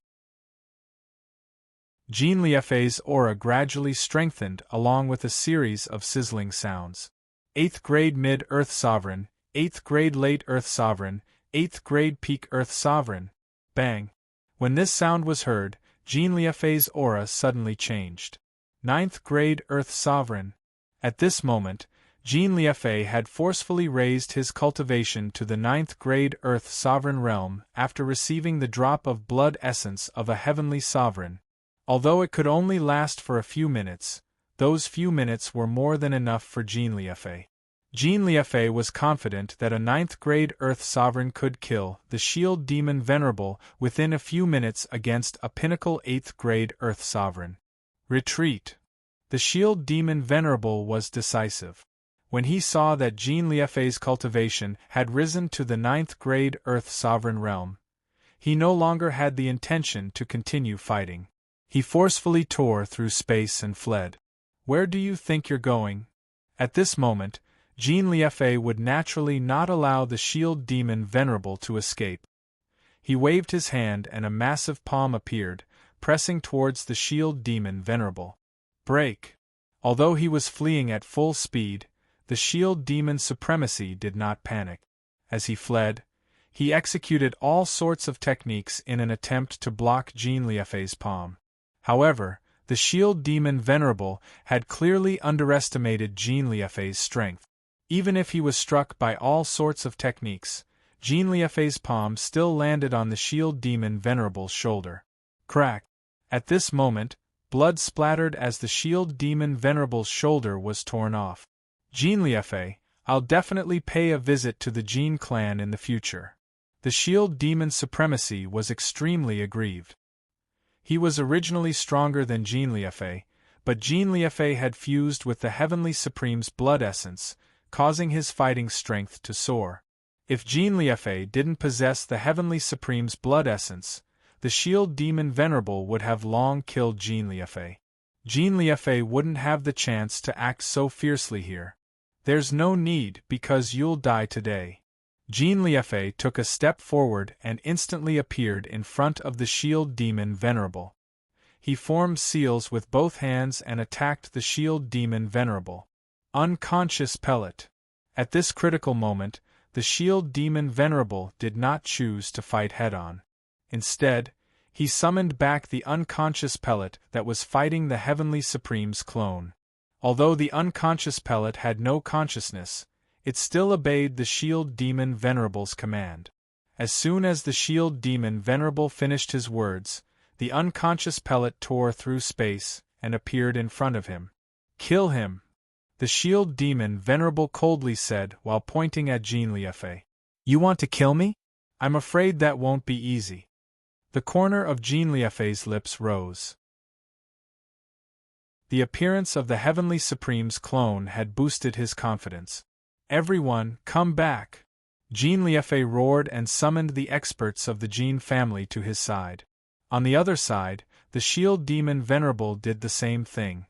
Jean Liefei's aura gradually strengthened along with a series of sizzling sounds. 8th grade mid-Earth Sovereign, 8th grade late Earth Sovereign, 8th grade peak Earth Sovereign. Bang! When this sound was heard, Jean Liefei's aura suddenly changed. 9th grade Earth Sovereign. At this moment, Jean Liefei had forcefully raised his cultivation to the 9th grade Earth Sovereign realm after receiving the drop of blood essence of a heavenly sovereign. Although it could only last for a few minutes, those few minutes were more than enough for Jean Liefei. Jean Liefei was confident that a 9th grade Earth Sovereign could kill the Shield Demon Venerable within a few minutes against a pinnacle 8th grade Earth Sovereign. Retreat! The Shield Demon Venerable was decisive. When he saw that Jean Liefei's cultivation had risen to the 9th grade Earth Sovereign realm, he no longer had the intention to continue fighting. He forcefully tore through space and fled. Where do you think you're going? At this moment, Jean Liefei would naturally not allow the Shield Demon Venerable to escape. He waved his hand and a massive palm appeared, pressing towards the Shield Demon Venerable. Break! Although he was fleeing at full speed, the Shield Demon Supremacy did not panic. As he fled, he executed all sorts of techniques in an attempt to block Jean Liefei's palm. However, the Shield Demon Venerable had clearly underestimated Jean Liefei's strength. Even if he was struck by all sorts of techniques, Jean Liefei's palm still landed on the Shield Demon Venerable's shoulder. Crack! At this moment, blood splattered as the Shield Demon Venerable's shoulder was torn off. Jean Liefei, I'll definitely pay a visit to the Jean clan in the future. The Shield Demon Supremacy was extremely aggrieved. He was originally stronger than Jean Liefei, but Jean Liefei had fused with the Heavenly Supreme's blood essence, causing his fighting strength to soar. If Jean Liefei didn't possess the Heavenly Supreme's blood essence, the Shield Demon Venerable would have long killed Jean Liefei. Jean Liefei wouldn't have the chance to act so fiercely here. There's no need because you'll die today. Jean Liefei took a step forward and instantly appeared in front of the Shield Demon Venerable. He formed seals with both hands and attacked the Shield Demon Venerable. Unconscious pellet. At this critical moment, the Shield Demon Venerable did not choose to fight head-on. Instead, he summoned back the unconscious pellet that was fighting the Heavenly Supreme's clone. Although the unconscious pellet had no consciousness, it still obeyed the Shield Demon Venerable's command. As soon as the Shield Demon Venerable finished his words, the unconscious pellet tore through space and appeared in front of him. Kill him! The Shield Demon Venerable coldly said while pointing at Jean Liefei. You want to kill me? I'm afraid that won't be easy. The corner of Jean Liefei's lips rose. The appearance of the Heavenly Supreme's clone had boosted his confidence. Everyone, come back! Jean Liefei roared and summoned the experts of the Jean family to his side. On the other side, the Shield Demon Venerable did the same thing.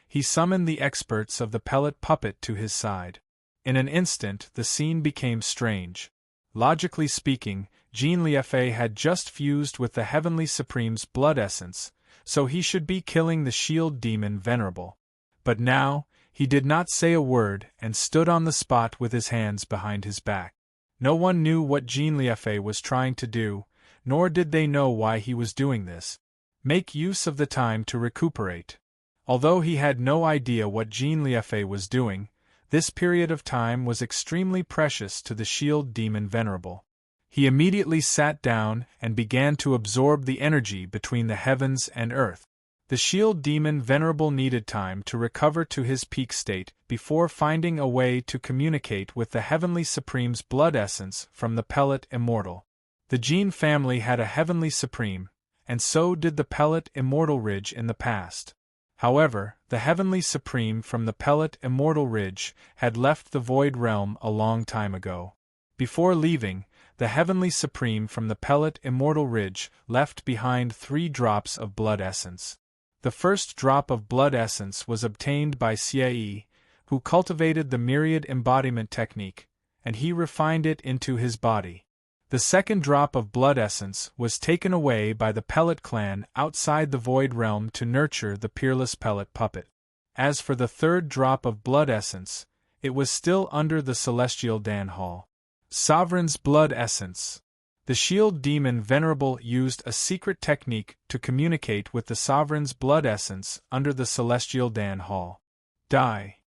He summoned the experts of the pellet puppet to his side. In an instant, the scene became strange. Logically speaking, Jean Liefei had just fused with the Heavenly Supreme's blood essence, so he should be killing the Shield Demon Venerable. But now, he did not say a word and stood on the spot with his hands behind his back. No one knew what Jean Liefei was trying to do, nor did they know why he was doing this. Make use of the time to recuperate. Although he had no idea what Jean Liefei was doing, this period of time was extremely precious to the Shield Demon Venerable. He immediately sat down and began to absorb the energy between the heavens and earth. The shield demon Venerable needed time to recover to his peak state before finding a way to communicate with the Heavenly Supreme's blood essence from the pellet immortal. The Gene family had a Heavenly Supreme, and so did the pellet immortal ridge in the past. However, the Heavenly Supreme from the pellet immortal ridge had left the void realm a long time ago. Before leaving, the Heavenly Supreme from the pellet immortal ridge left behind 3 drops of blood essence. The first drop of blood essence was obtained by Xie, who cultivated the myriad embodiment technique, and he refined it into his body. The second drop of blood essence was taken away by the pellet clan outside the void realm to nurture the peerless pellet puppet. As for the third drop of blood essence, it was still under the celestial Dan Hall. Sovereign's blood essence. The shield demon Venerable used a secret technique to communicate with the Sovereign's blood essence under the celestial Dan Hall. Die.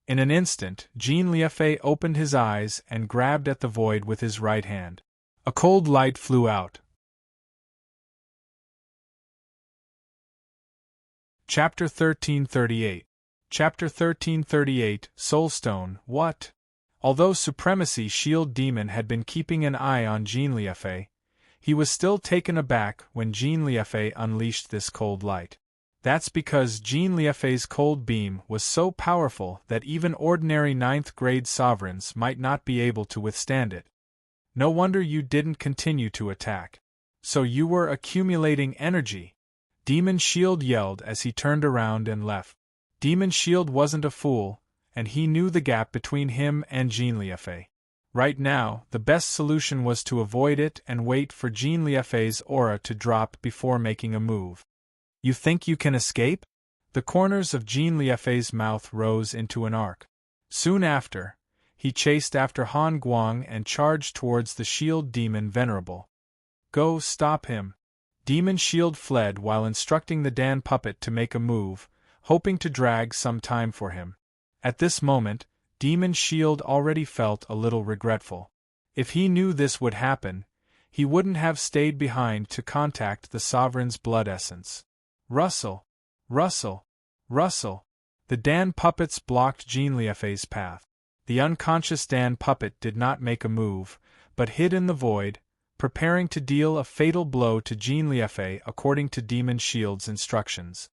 In an instant, Jean Liefei opened his eyes and grabbed at the void with his right hand. A cold light flew out. Chapter 1338. Chapter 1338, Soulstone, what? Although Supremacy Shield Demon had been keeping an eye on Jean Liefei, he was still taken aback when Jean Liefei unleashed this cold light. That's because Jean Liefei's cold beam was so powerful that even ordinary 9th-grade sovereigns might not be able to withstand it. No wonder you didn't continue to attack. So you were accumulating energy. Demon Shield yelled as he turned around and left. Demon Shield wasn't a fool, and he knew the gap between him and Jean Liefei. Right now, the best solution was to avoid it and wait for Jean Liefei's aura to drop before making a move. You think you can escape? The corners of Jean Liefei's mouth rose into an arc. Soon after, he chased after Han Guang and charged towards the shield demon Venerable. Go stop him. Demon Shield fled while instructing the Dan puppet to make a move, hoping to drag some time for him. At this moment, Demon Shield already felt a little regretful. If he knew this would happen, he wouldn't have stayed behind to contact the Sovereign's blood essence. Rustle! Rustle! Rustle! The Dan puppets blocked Jean Liefei's path. The unconscious Dan puppet did not make a move, but hid in the void, preparing to deal a fatal blow to Jean Liefei according to Demon Shield's instructions.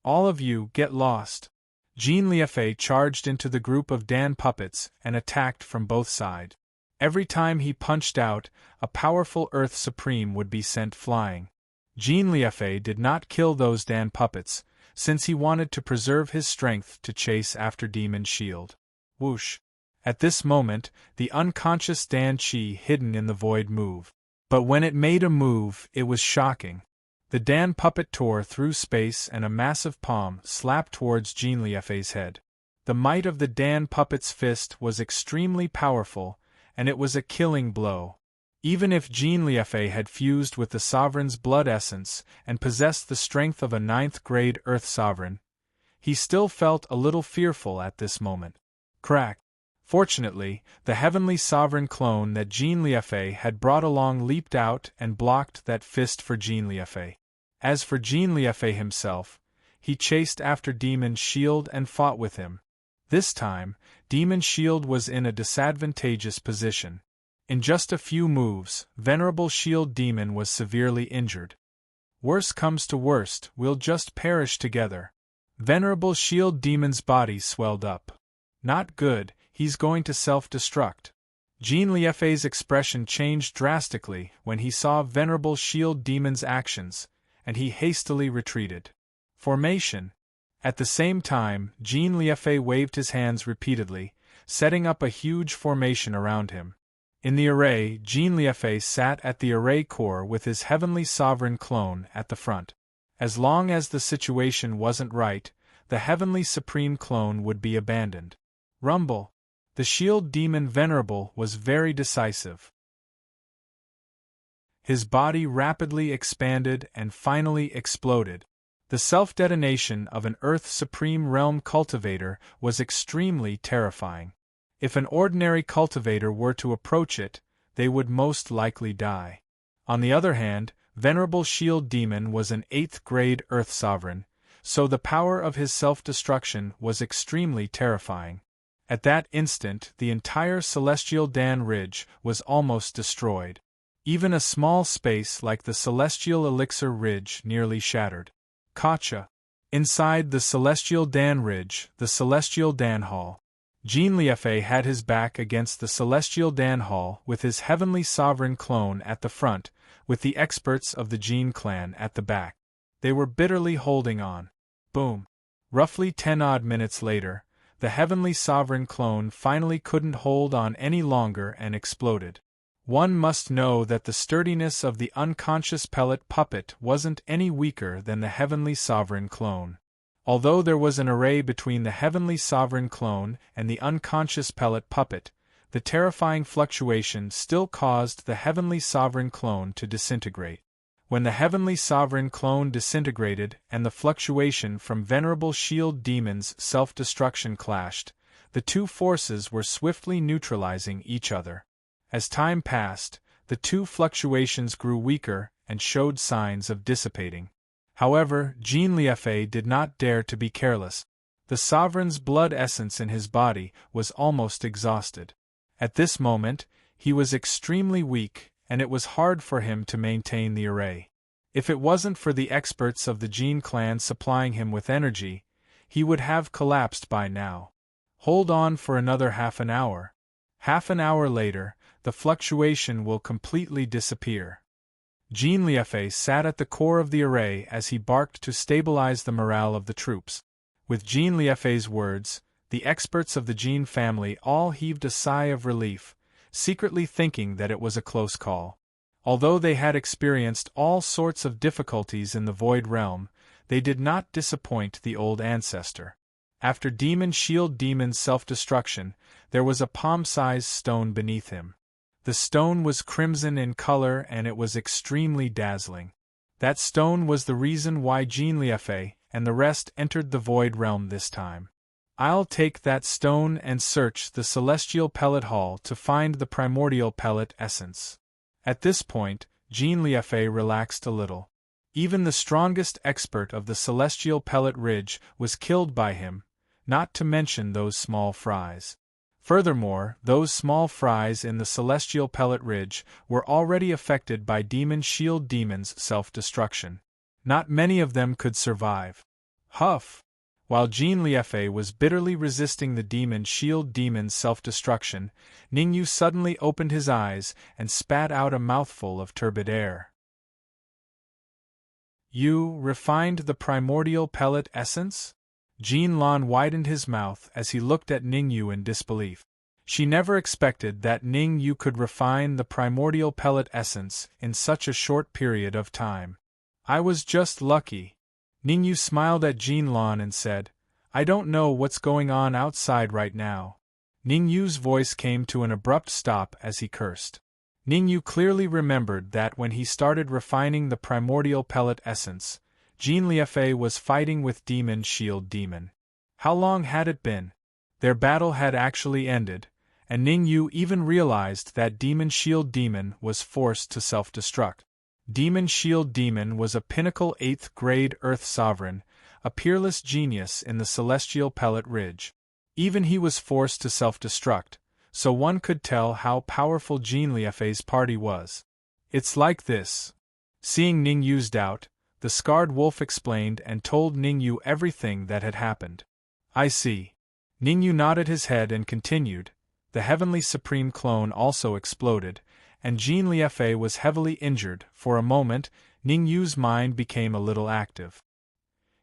All of you, get lost! Jean Liefei charged into the group of Dan puppets and attacked from both sides. Every time he punched out, a powerful Earth Supreme would be sent flying. Jean Liefei did not kill those Dan puppets, since he wanted to preserve his strength to chase after Demon Shield. Whoosh! At this moment, the unconscious Dan Chi hidden in the void moved. But when it made a move, it was shocking. The Dan puppet tore through space and a massive palm slapped towards Jean Liefei's head. The might of the Dan puppet's fist was extremely powerful, and it was a killing blow. Even if Jean Liefei had fused with the Sovereign's blood essence and possessed the strength of a 9th-grade Earth Sovereign, he still felt a little fearful at this moment. Crack! Fortunately, the Heavenly Sovereign clone that Jean Liefei had brought along leaped out and blocked that fist for Jean Liefei. As for Jean Liefei himself, he chased after Demon Shield and fought with him. This time, Demon Shield was in a disadvantageous position. In just a few moves, Venerable Shield Demon was severely injured. Worst comes to worst, we'll just perish together. Venerable Shield Demon's body swelled up. Not good. He's going to self-destruct. Jean Liefei's expression changed drastically when he saw Venerable Shield Demon's actions, and he hastily retreated. Formation. At the same time, Jean Liefei waved his hands repeatedly, setting up a huge formation around him. In the array, Jean Liefei sat at the array core with his Heavenly Sovereign clone at the front. As long as the situation wasn't right, the Heavenly Supreme clone would be abandoned. Rumble. The shield demon Venerable was very decisive. His body rapidly expanded and finally exploded. The self-detonation of an Earth Supreme Realm cultivator was extremely terrifying. If an ordinary cultivator were to approach it, they would most likely die. On the other hand, Venerable Shield Demon was an 8th grade Earth Sovereign, so the power of his self-destruction was extremely terrifying. At that instant, the entire Celestial Dan Ridge was almost destroyed. Even a small space like the Celestial Elixir Ridge nearly shattered. Gotcha! Inside the Celestial Dan Ridge, the Celestial Dan Hall. Jean Liefei had his back against the Celestial Dan Hall with his Heavenly Sovereign clone at the front, with the experts of the Jean clan at the back. They were bitterly holding on. Boom! Roughly 10 odd minutes later, the Heavenly Sovereign clone finally couldn't hold on any longer and exploded. One must know that the sturdiness of the unconscious pellet puppet wasn't any weaker than the Heavenly Sovereign clone. Although there was an array between the Heavenly Sovereign clone and the unconscious pellet puppet, the terrifying fluctuation still caused the Heavenly Sovereign clone to disintegrate. When the Heavenly Sovereign clone disintegrated and the fluctuation from Venerable Shield Demon's self-destruction clashed, the two forces were swiftly neutralizing each other. As time passed, the two fluctuations grew weaker and showed signs of dissipating. However, Jean Liefei did not dare to be careless. The Sovereign's blood essence in his body was almost exhausted. At this moment, he was extremely weak, and it was hard for him to maintain the array. If it wasn't for the experts of the Jean clan supplying him with energy, he would have collapsed by now. Hold on for another half an hour. Half an hour later, the fluctuation will completely disappear. Jean Liefei sat at the core of the array as he barked to stabilize the morale of the troops. With Jean Liefei's words, the experts of the Jean family all heaved a sigh of relief, secretly thinking that it was a close call. Although they had experienced all sorts of difficulties in the Void Realm, they did not disappoint the old ancestor. After Demon Shield Demon's self-destruction, there was a palm-sized stone beneath him. The stone was crimson in color and it was extremely dazzling. That stone was the reason why Jean Liefei and the rest entered the Void Realm this time. I'll take that stone and search the Celestial Pellet Hall to find the primordial pellet essence. At this point, Jean Liefei relaxed a little. Even the strongest expert of the Celestial Pellet Ridge was killed by him, not to mention those small fries. Furthermore, those small fries in the Celestial Pellet Ridge were already affected by Demon Shield Demon's self-destruction. Not many of them could survive. Huff! While Jean Liefei was bitterly resisting the Demon Shield Demon's self-destruction, Ningyu suddenly opened his eyes and spat out a mouthful of turbid air. You refined the primordial pellet essence? Jean Lan widened his mouth as he looked at Ningyu in disbelief. She never expected that Ningyu could refine the primordial pellet essence in such a short period of time. I was just lucky. Ningyu smiled at Jean Lan and said, I don't know what's going on outside right now. Ningyu's voice came to an abrupt stop as he cursed. Ningyu clearly remembered that when he started refining the primordial pellet essence, Jean Liefei was fighting with Demon Shield Demon. How long had it been? Their battle had actually ended, and Ningyu even realized that Demon Shield Demon was forced to self-destruct. Demon Shield Demon was a pinnacle 8th grade Earth Sovereign, a peerless genius in the Celestial Pellet Ridge. Even he was forced to self-destruct, so one could tell how powerful Jean Liefei's party was. It's like this. Seeing Ningyu's doubt, the Scarred Wolf explained and told Ningyu everything that had happened. I see. Ningyu nodded his head and continued. The Heavenly Supreme Clone also exploded, and Jean Liefei was heavily injured. For a moment, Ningyu's mind became a little active.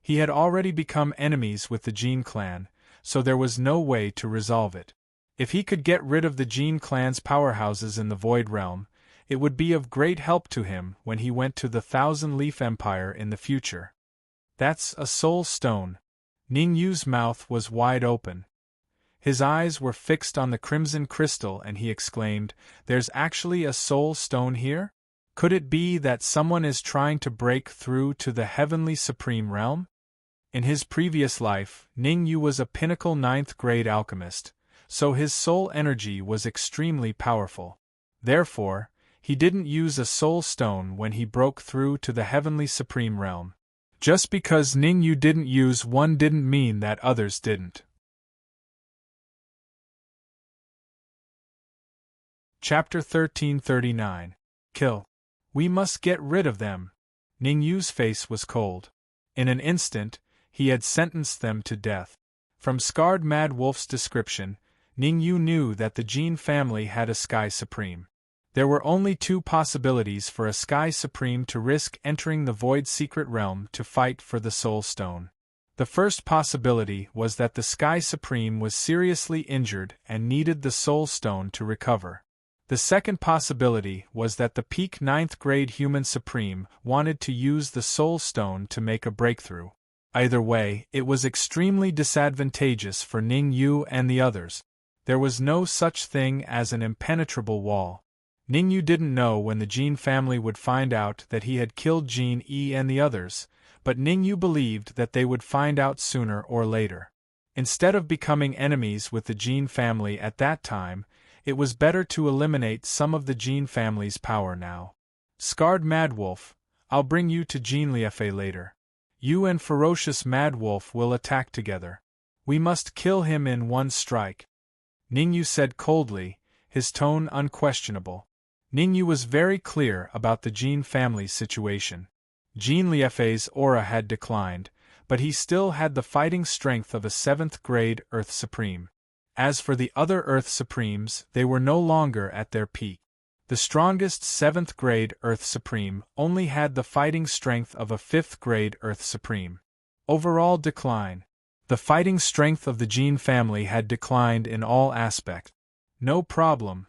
He had already become enemies with the Jean clan, so there was no way to resolve it. If he could get rid of the Jean clan's powerhouses in the Void Realm, it would be of great help to him when he went to the Thousand Leaf Empire in the future. That's a soul stone. Ningyu's mouth was wide open. His eyes were fixed on the crimson crystal and he exclaimed, There's actually a soul stone here? Could it be that someone is trying to break through to the Heavenly Supreme Realm? In his previous life, Ningyu was a pinnacle 9th grade alchemist, so his soul energy was extremely powerful. Therefore, he didn't use a soul stone when he broke through to the heavenly supreme realm. Just because Ningyu didn't use one didn't mean that others didn't. Chapter 1339. Kill. We must get rid of them. Ningyu's face was cold. In an instant, he had sentenced them to death. From Scarred Mad Wolf's description, Ningyu knew that the Jin family had a Sky Supreme. There were only two possibilities for a Sky Supreme to risk entering the Void Secret Realm to fight for the Soul Stone. The first possibility was that the Sky Supreme was seriously injured and needed the Soul Stone to recover. The second possibility was that the peak 9th grade Human Supreme wanted to use the Soul Stone to make a breakthrough. Either way, it was extremely disadvantageous for Ningyu and the others. There was no such thing as an impenetrable wall. Ningyu didn't know when the Jin family would find out that he had killed Jin Yi and the others, but Ningyu believed that they would find out sooner or later. Instead of becoming enemies with the Jin family at that time, it was better to eliminate some of the Jin family's power now. Scarred Mad Wolf, I'll bring you to Jin Liefei later. You and Ferocious Mad Wolf will attack together. We must kill him in one strike. Ningyu said coldly, his tone unquestionable. Ningyu was very clear about the Jin family's situation. Jin Liefei's aura had declined, but he still had the fighting strength of a 7th grade Earth Supreme. As for the other Earth Supremes, they were no longer at their peak. The strongest 7th grade Earth Supreme only had the fighting strength of a 5th grade Earth Supreme. Overall decline. The fighting strength of the Jin family had declined in all aspects. No problem.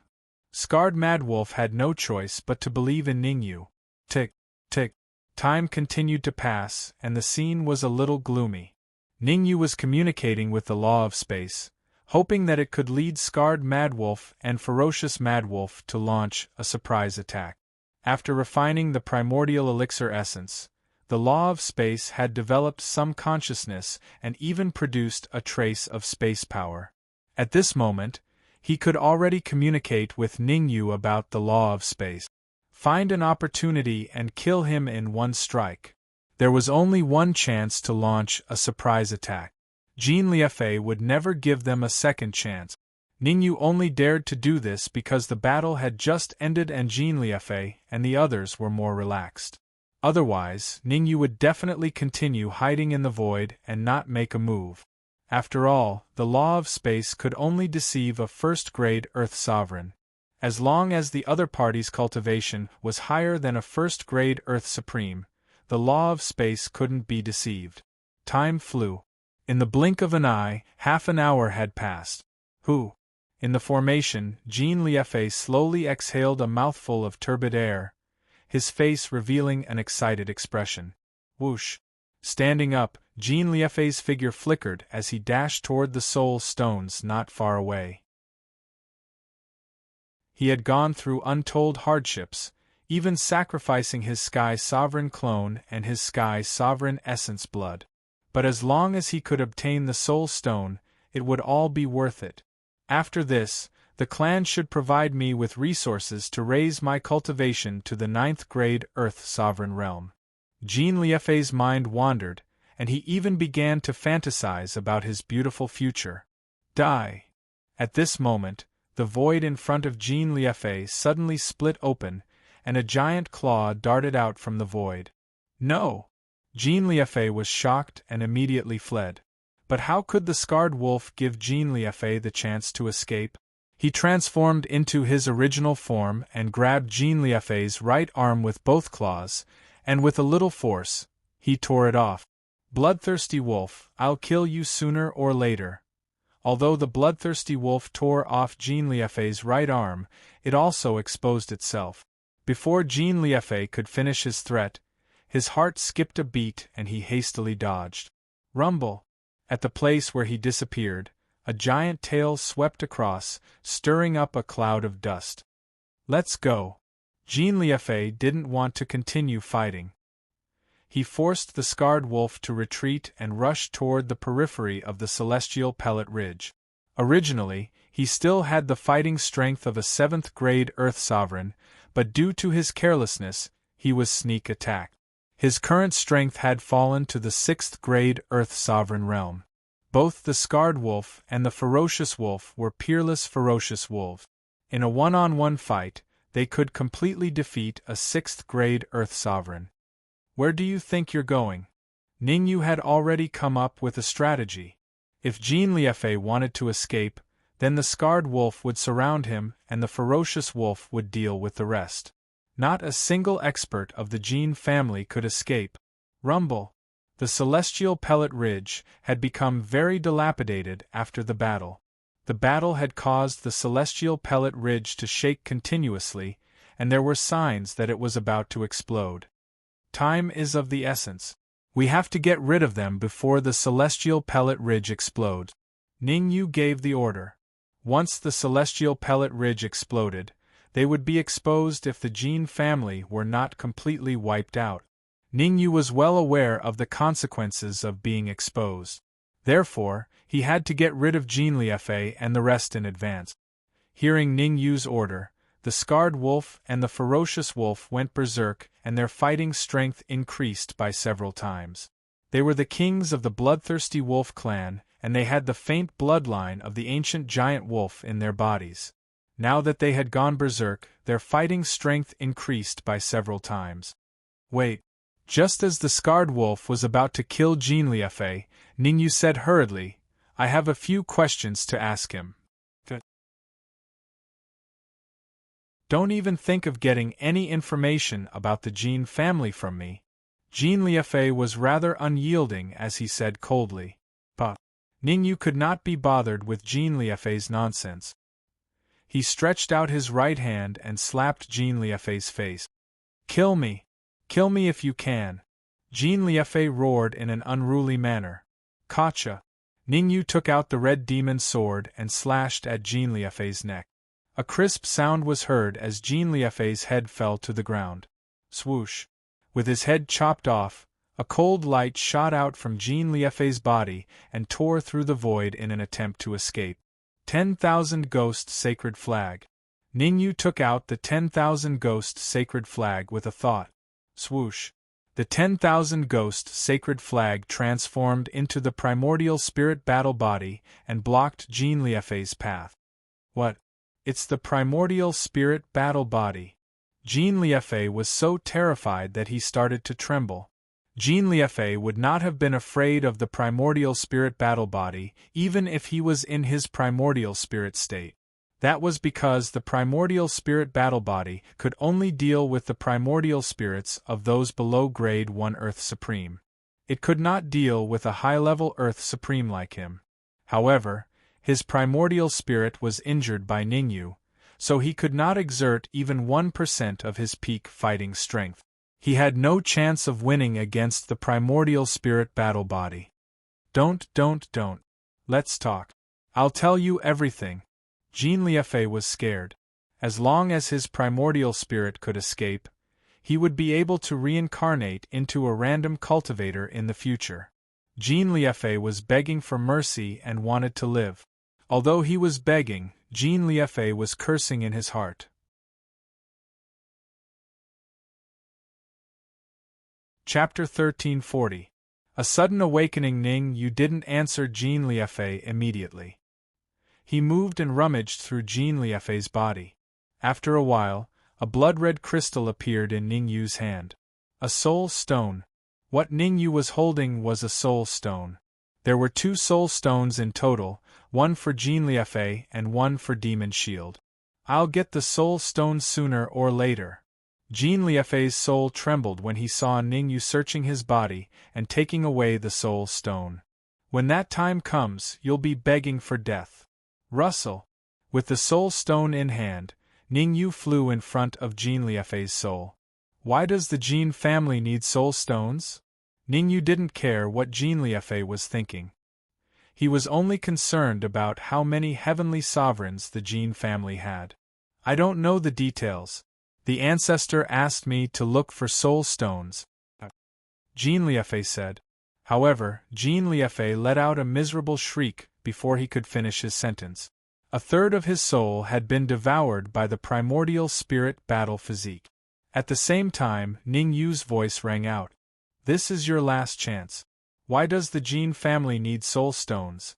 Scarred Mad Wolf had no choice but to believe in Ningyu. Tick, tick. Time continued to pass, and the scene was a little gloomy. Ningyu was communicating with the law of space, hoping that it could lead Scarred Mad Wolf and Ferocious Mad Wolf to launch a surprise attack. After refining the primordial elixir essence, the law of space had developed some consciousness and even produced a trace of space power. At this moment, he could already communicate with Ningyu about the law of space. Find an opportunity and kill him in one strike. There was only one chance to launch a surprise attack. Jin Liefei would never give them a second chance. Ningyu only dared to do this because the battle had just ended and Jin Liefei and the others were more relaxed. Otherwise, Ningyu would definitely continue hiding in the void and not make a move. After all, the law of space could only deceive a 1st grade Earth Sovereign. As long as the other party's cultivation was higher than a 1st grade Earth Supreme, the law of space couldn't be deceived. Time flew. In the blink of an eye, half an hour had passed. In the formation, Jin Liefei slowly exhaled a mouthful of turbid air, his face revealing an excited expression. Whoosh! Standing up, Jin Liefei's figure flickered as he dashed toward the soul stones not far away. He had gone through untold hardships, even sacrificing his Sky Sovereign clone and his Sky Sovereign essence blood. But as long as he could obtain the Soul Stone, it would all be worth it. After this, the clan should provide me with resources to raise my cultivation to the 9th grade Earth Sovereign realm. Jin Liefei's mind wandered, and he even began to fantasize about his beautiful future. Die! At this moment, the void in front of Jin Liefei suddenly split open, and a giant claw darted out from the void. No! Jin Liefei was shocked and immediately fled. But how could the Scarred Wolf give Jin Liefei the chance to escape? He transformed into his original form and grabbed Jin Liefei's right arm with both claws, and with a little force, he tore it off. Bloodthirsty wolf, I'll kill you sooner or later. Although the bloodthirsty wolf tore off Jin Liefei's right arm, it also exposed itself. Before Jin Liefei could finish his threat, his heart skipped a beat and he hastily dodged. Rumble! At the place where he disappeared, a giant tail swept across, stirring up a cloud of dust. Let's go. Jin Liefei didn't want to continue fighting. He forced the Scarred Wolf to retreat and rushed toward the periphery of the celestial pellet ridge. Originally, He still had the fighting strength of a 7th grade Earth Sovereign, but due to his carelessness, he was sneak attacked. His current strength had fallen to the 6th grade Earth Sovereign realm. Both the Scarred Wolf and the Ferocious Wolf were peerless ferocious wolves. In a one-on-one fight, they could completely defeat a 6th grade Earth Sovereign. Where do you think you're going? Ningyu had already come up with a strategy. If Jean Liefei wanted to escape, then the Scarred Wolf would surround him and the Ferocious Wolf would deal with the rest. Not a single expert of the Jean family could escape. Rumble. The Celestial Pellet Ridge had become very dilapidated after the battle. The battle had caused the Celestial Pellet Ridge to shake continuously, and there were signs that it was about to explode. Time is of the essence. We have to get rid of them before the Celestial Pellet Ridge explodes. Ningyu gave the order. Once the Celestial Pellet Ridge exploded, they would be exposed if the Jean family were not completely wiped out. Ningyu was well aware of the consequences of being exposed. Therefore, he had to get rid of Jean Liefei and the rest in advance. Hearing Ningyu's order, the Scarred Wolf and the Ferocious Wolf went berserk and their fighting strength increased by several times. They were the kings of the bloodthirsty wolf clan, and they had the faint bloodline of the ancient giant wolf in their bodies. Now that they had gone berserk, their fighting strength increased by several times. Wait. Just as the Scarred Wolf was about to kill Jean Liefei, Ningyu said hurriedly, "I have a few questions to ask him." Don't even think of getting any information about the Jean family from me. Jean Liefei was rather unyielding as he said coldly. But Ningyu could not be bothered with Jean Liefei's nonsense. He stretched out his right hand and slapped Jean Liefei's face. "Kill me! Kill me if you can!" Jean Liefei roared in an unruly manner. "Gotcha!" Ningyu took out the red demon sword and slashed at Jean Liefei's neck. A crisp sound was heard as Jean Liefei's head fell to the ground. Swoosh! With his head chopped off, a cold light shot out from Jean Liefei's body and tore through the void in an attempt to escape. 10,000 Ghost Sacred Flag. Ningyu took out the 10,000 Ghost Sacred Flag with a thought. Swoosh! The 10,000 Ghost Sacred Flag transformed into the Primordial Spirit Battle Body and blocked Jean Liefei's path. What? It's the Primordial Spirit Battle Body. Jean Liefei was so terrified that he started to tremble. Jean Liefei would not have been afraid of the Primordial Spirit Battle Body even if he was in his Primordial Spirit state. That was because the Primordial Spirit Battle Body could only deal with the primordial spirits of those below Grade 1 Earth Supreme. It could not deal with a high-level Earth Supreme like him. However, his primordial spirit was injured by Ningyu, so he could not exert even 1% of his peak fighting strength. He had no chance of winning against the Primordial Spirit Battle Body. Don't. Let's talk. I'll tell you everything. Jean Liefei was scared. As long as his primordial spirit could escape, he would be able to reincarnate into a random cultivator in the future. Jean Liefei was begging for mercy and wanted to live. Although he was begging, Jean Liefei was cursing in his heart. Chapter 1340. A sudden awakening. Ningyu didn't answer Jean Liefei immediately. He moved and rummaged through Jean Liefei's body. After a while, a blood-red crystal appeared in Ningyu's hand. A soul stone. What Ningyu was holding was a soul stone. There were 2 soul stones in total, one for Jean Liefei and one for Demon Shield. I'll get the soul stone sooner or later. Jean Liefei's soul trembled when he saw Ningyu searching his body and taking away the soul stone. When that time comes, you'll be begging for death. Rustle! With the soul stone in hand, Ningyu flew in front of Jean Liefei's soul. Why does the Jean family need soul stones? Ningyu didn't care what Jean Liefei was thinking. He was only concerned about how many heavenly sovereigns the Jean family had. I don't know the details. The ancestor asked me to look for soul stones, Jean Liefei said. However, Jean Liefei let out a miserable shriek before he could finish his sentence. A third of his soul had been devoured by the primordial spirit battle physique. At the same time, Ning Yu's voice rang out. This is your last chance. Why does the Jin family need soul stones?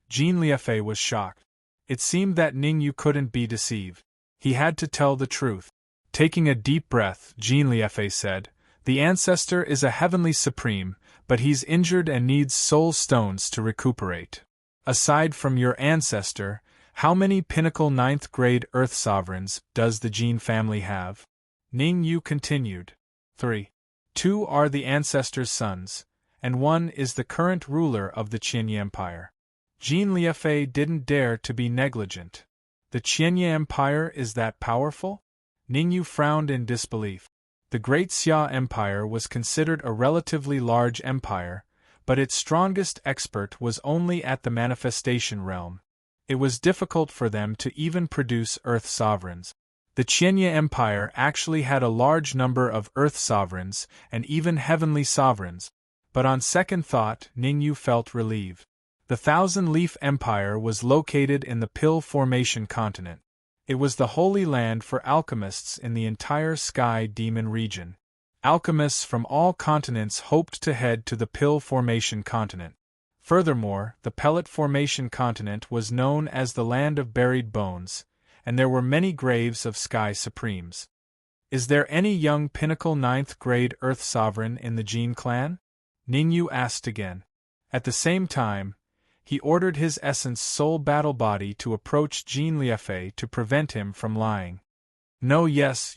Jin Liefei was shocked. It seemed that Ning Yu couldn't be deceived. He had to tell the truth. Taking a deep breath, Jin Liefei said, The ancestor is a heavenly supreme, but he's injured and needs soul stones to recuperate. Aside from your ancestor, how many pinnacle 9th grade Earth sovereigns does the Jin family have? Ning Yu continued. 3. 2 are the ancestor's sons, and 1 is the current ruler of the Qianye Empire. Jin Liefei didn't dare to be negligent. The Qianye Empire is that powerful? Ning Yu frowned in disbelief. The Great Xia Empire was considered a relatively large empire, but its strongest expert was only at the manifestation realm. It was difficult for them to even produce Earth sovereigns. The Qianye Empire actually had a large number of Earth sovereigns and even heavenly sovereigns, but on second thought Ning Yu felt relieved. The Thousand Leaf Empire was located in the Pill Formation continent. It was the holy land for alchemists in the entire Sky Demon region. Alchemists from all continents hoped to head to the Pill Formation continent. Furthermore, the Pellet Formation continent was known as the Land of Buried Bones, and there were many graves of Sky Supremes. Is there any young pinnacle 9th grade Earth Sovereign in the Jin clan? Ning Yu asked again. At the same time, he ordered his Essence Soul Battle Body to approach Jin Liefei to prevent him from lying. No, yes.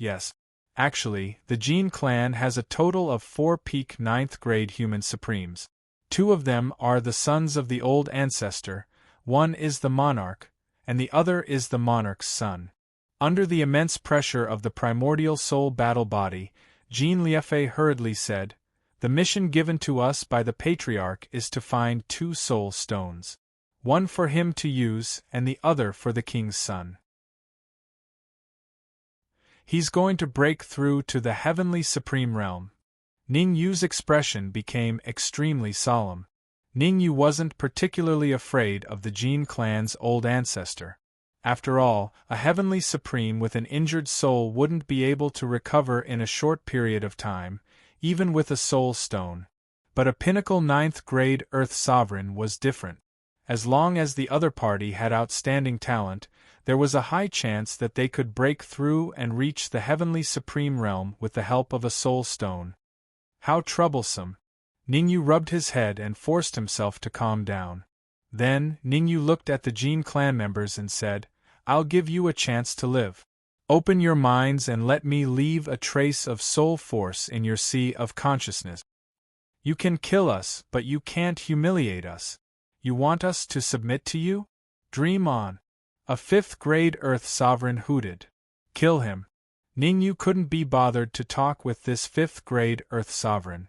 Actually, the Jin clan has a total of 4 peak 9th grade human supremes. 2 of them are the sons of the old ancestor, 1 is the monarch, and the other is the monarch's son. Under the immense pressure of the primordial soul battle body, Jin Liefei hurriedly said, The mission given to us by the patriarch is to find 2 soul stones. 1 for him to use and the other for the king's son. He's going to break through to the heavenly supreme realm. Ning Yu's expression became extremely solemn. Ning Yu wasn't particularly afraid of the Jin clan's old ancestor. After all, a heavenly supreme with an injured soul wouldn't be able to recover in a short period of time, even with a soul stone. But a pinnacle 9th grade Earth sovereign was different. As long as the other party had outstanding talent, there was a high chance that they could break through and reach the heavenly supreme realm with the help of a soul stone. How troublesome! Ning Yu rubbed his head and forced himself to calm down. Then, Ning Yu looked at the Jin clan members and said, I'll give you a chance to live. Open your minds and let me leave a trace of soul force in your sea of consciousness. You can kill us, but you can't humiliate us. You want us to submit to you? Dream on. A 5th grade Earth sovereign hooted. Kill him. Ning Yu couldn't be bothered to talk with this 5th grade Earth sovereign.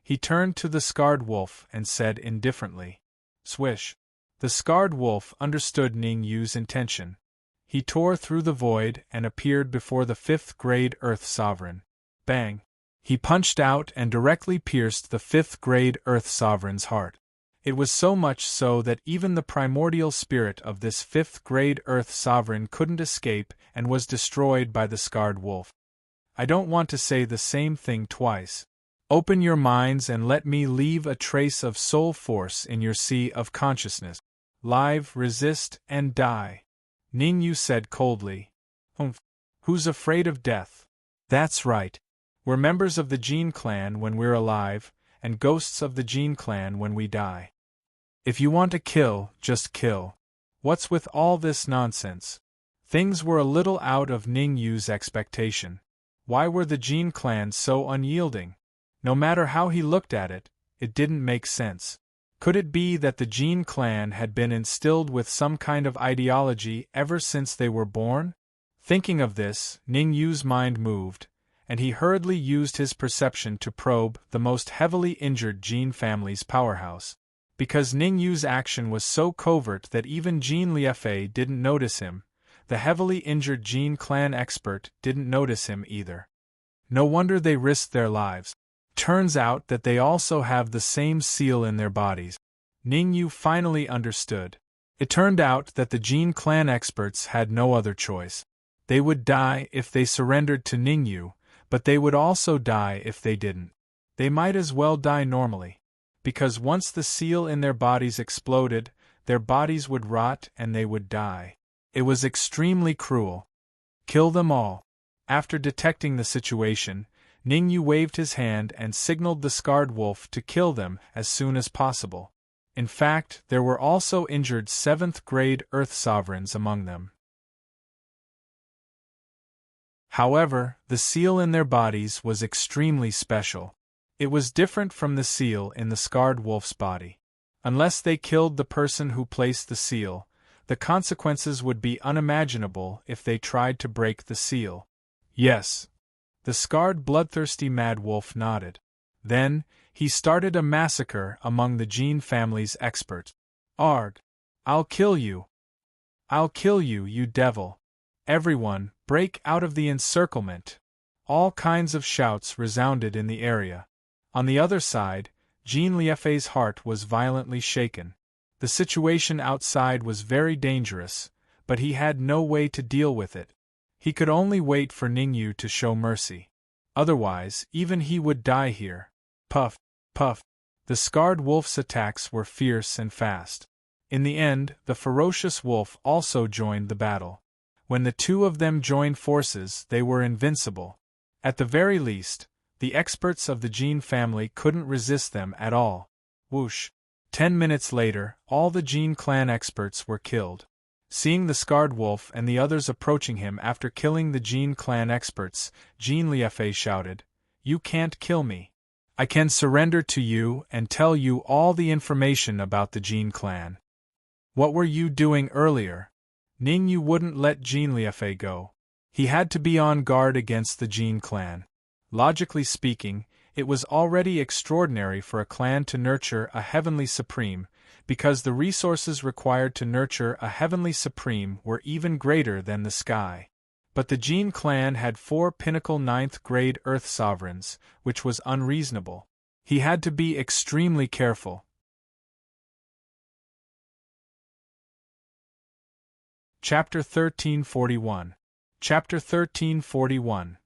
He turned to the scarred wolf and said indifferently, Swish. The scarred wolf understood Ning Yu's intention. He tore through the void and appeared before the 5th grade Earth sovereign. Bang! He punched out and directly pierced the 5th grade Earth sovereign's heart. It was so much so that even the primordial spirit of this 5th grade Earth sovereign couldn't escape and was destroyed by the scarred wolf. I don't want to say the same thing twice. Open your minds and let me leave a trace of soul force in your sea of consciousness. Live, resist, and die. Ning Yu said coldly. Who's afraid of death? That's right. We're members of the Jin clan when we're alive, and ghosts of the Jin clan when we die. If you want to kill, just kill. What's with all this nonsense? Things were a little out of Ning Yu's expectation. Why were the Jin clan so unyielding? No matter how he looked at it, it didn't make sense. Could it be that the Jin clan had been instilled with some kind of ideology ever since they were born? Thinking of this, Ning Yu's mind moved, and he hurriedly used his perception to probe the most heavily injured Jin family's powerhouse. Because Ning Yu's action was so covert that even Jin Liefei didn't notice him, the heavily injured Jin clan expert didn't notice him either. No wonder they risked their lives. Turns out that they also have the same seal in their bodies. Ning Yu finally understood. It turned out that the Jin clan experts had no other choice. They would die if they surrendered to Ningyu, but they would also die if they didn't. They might as well die normally. Because once the seal in their bodies exploded, their bodies would rot and they would die. It was extremely cruel. Kill them all. After detecting the situation, Ningyu waved his hand and signaled the scarred wolf to kill them as soon as possible. In fact, there were also injured 7th-grade Earth sovereigns among them. However, the seal in their bodies was extremely special. It was different from the seal in the scarred wolf's body. Unless they killed the person who placed the seal, the consequences would be unimaginable if they tried to break the seal. Yes. The scarred bloodthirsty mad wolf nodded. Then, he started a massacre among the Jin family's experts. Arg! I'll kill you! I'll kill you, you devil! Everyone, break out of the encirclement! All kinds of shouts resounded in the area. On the other side, Jin Liefei's heart was violently shaken. The situation outside was very dangerous, but he had no way to deal with it. He could only wait for Ningyu to show mercy. Otherwise, even he would die here. Puff, puff. The scarred wolf's attacks were fierce and fast. In the end, the ferocious wolf also joined the battle. When the two of them joined forces, they were invincible. At the very least, the experts of the Jin family couldn't resist them at all. Whoosh! 10 minutes later, all the Jin clan experts were killed. Seeing the scarred wolf and the others approaching him after killing the Jin clan experts, Jin Liefei shouted, "You can't kill me. I can surrender to you and tell you all the information about the Jin clan." "What were you doing earlier?" Ningyu wouldn't let Jin Liefei go. He had to be on guard against the Jin clan. Logically speaking, it was already extraordinary for a clan to nurture a heavenly supreme, because the resources required to nurture a heavenly supreme were even greater than the sky. But the Jin clan had 4 pinnacle 9th-grade Earth sovereigns, which was unreasonable. He had to be extremely careful. Chapter 1341. Chapter 1341.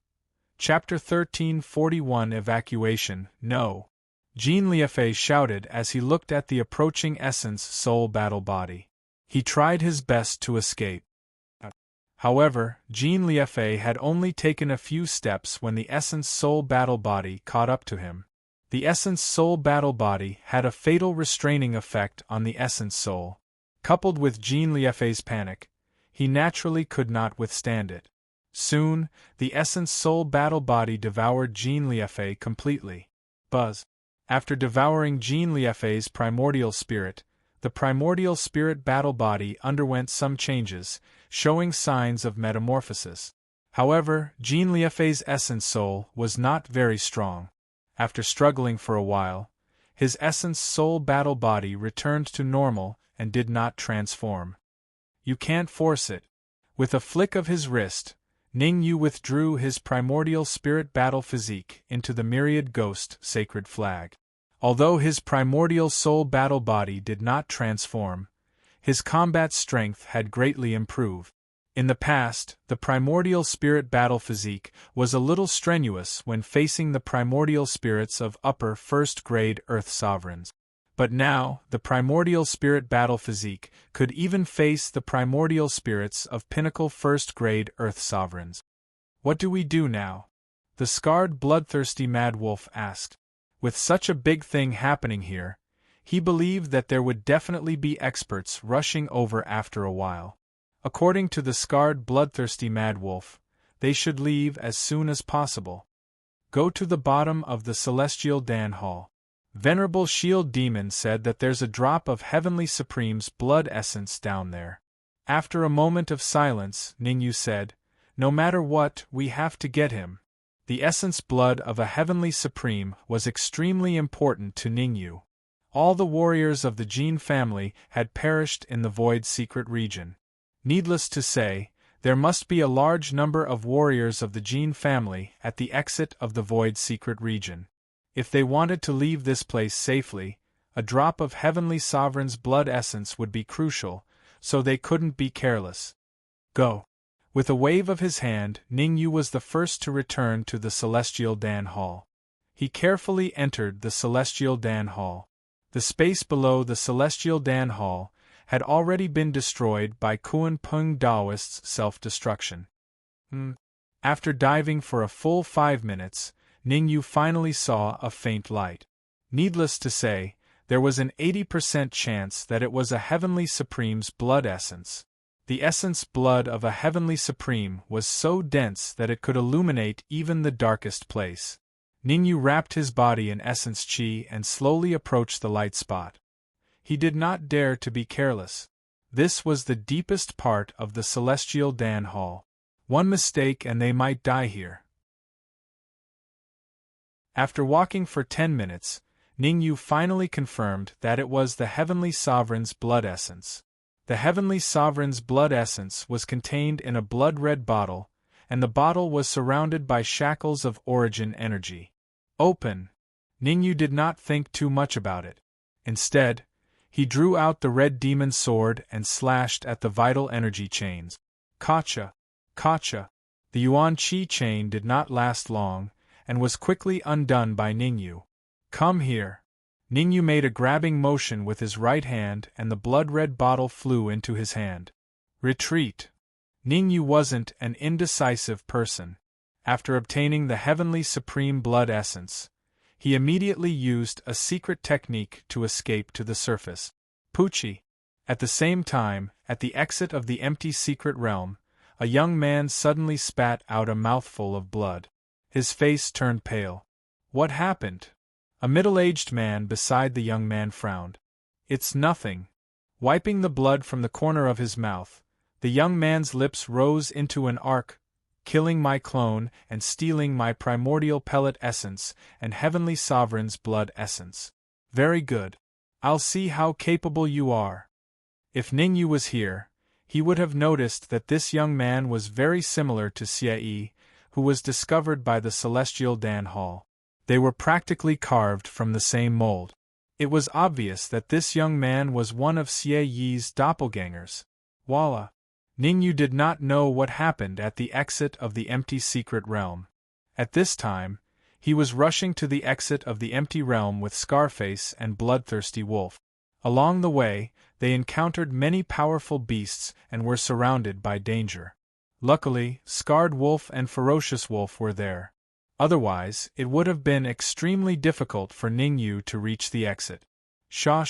Chapter 1341 Evacuation, No. Jin Liefei shouted as he looked at the approaching Essence Soul battle body. He tried his best to escape. However, Jin Liefei had only taken a few steps when the Essence Soul battle body caught up to him. The Essence Soul battle body had a fatal restraining effect on the Essence Soul. Coupled with Jin Liefei's panic, he naturally could not withstand it. Soon, the Essence Soul battle body devoured Jin Liefei completely. Buzz. After devouring Jin Liefei's primordial spirit, the primordial spirit battle body underwent some changes, showing signs of metamorphosis. However, Jin Liefei's Essence Soul was not very strong. After struggling for a while, his Essence Soul battle body returned to normal and did not transform. You can't force it. With a flick of his wrist, Ningyu withdrew his primordial spirit battle physique into the myriad ghost sacred flag. Although his primordial soul battle body did not transform, his combat strength had greatly improved. In the past, the primordial spirit battle physique was a little strenuous when facing the primordial spirits of upper first-grade Earth sovereigns. But now, the primordial spirit battle physique could even face the primordial spirits of pinnacle first-grade Earth sovereigns. "What do we do now?" the scarred bloodthirsty mad wolf asked. With such a big thing happening here, he believed that there would definitely be experts rushing over after a while. According to the scarred bloodthirsty mad wolf, they should leave as soon as possible. Go to the bottom of the celestial Dan Hall. Venerable Shield Demon said that there's a drop of Heavenly Supreme's blood essence down there. After a moment of silence, Ningyu said, "No matter what, we have to get him." The essence blood of a Heavenly Supreme was extremely important to Ningyu. All the warriors of the Jin family had perished in the Void Secret region. Needless to say, there must be a large number of warriors of the Jin family at the exit of the Void Secret region. If they wanted to leave this place safely, a drop of Heavenly Sovereign's blood essence would be crucial, so they couldn't be careless. Go. With a wave of his hand, Ningyu was the first to return to the Celestial Dan Hall. He carefully entered the Celestial Dan Hall. The space below the Celestial Dan Hall had already been destroyed by Kuan Peng Daoist's self-destruction. After diving for a full 5 minutes, Ningyu finally saw a faint light. Needless to say, there was an 80% chance that it was a Heavenly Supreme's blood essence. The essence blood of a Heavenly Supreme was so dense that it could illuminate even the darkest place. Ningyu wrapped his body in essence chi and slowly approached the light spot. He did not dare to be careless. This was the deepest part of the Celestial Dan Hall. One mistake and they might die here. After walking for 10 minutes, Ningyu finally confirmed that it was the Heavenly Sovereign's blood essence. The Heavenly Sovereign's blood essence was contained in a blood-red bottle, and the bottle was surrounded by shackles of origin energy. Open! Ningyu did not think too much about it. Instead, he drew out the red demon sword and slashed at the vital energy chains. Kacha! Kacha! The Yuan Qi chain did not last long, and was quickly undone by Ningyu. Come here! Ningyu made a grabbing motion with his right hand and the blood-red bottle flew into his hand. Retreat! Ningyu wasn't an indecisive person. After obtaining the Heavenly Supreme blood essence, he immediately used a secret technique to escape to the surface. Pucci! At the same time, at the exit of the empty secret realm, a young man suddenly spat out a mouthful of blood. His face turned pale. What happened? A middle-aged man beside the young man frowned. It's nothing. Wiping the blood from the corner of his mouth, the young man's lips rose into an arc, killing my clone and stealing my primordial pellet essence and Heavenly Sovereign's blood essence. Very good. I'll see how capable you are. If Ningyu was here, he would have noticed that this young man was very similar to Xie, who was discovered by the Celestial Dan Hall. They were practically carved from the same mold. It was obvious that this young man was one of Xie Yi's doppelgangers. Voila! Ningyu did not know what happened at the exit of the empty secret realm. At this time, he was rushing to the exit of the empty realm with Scarface and Bloodthirsty Wolf. Along the way, they encountered many powerful beasts and were surrounded by danger. Luckily, Scarred Wolf and Ferocious Wolf were there. Otherwise, it would have been extremely difficult for Ningyu to reach the exit. Sha.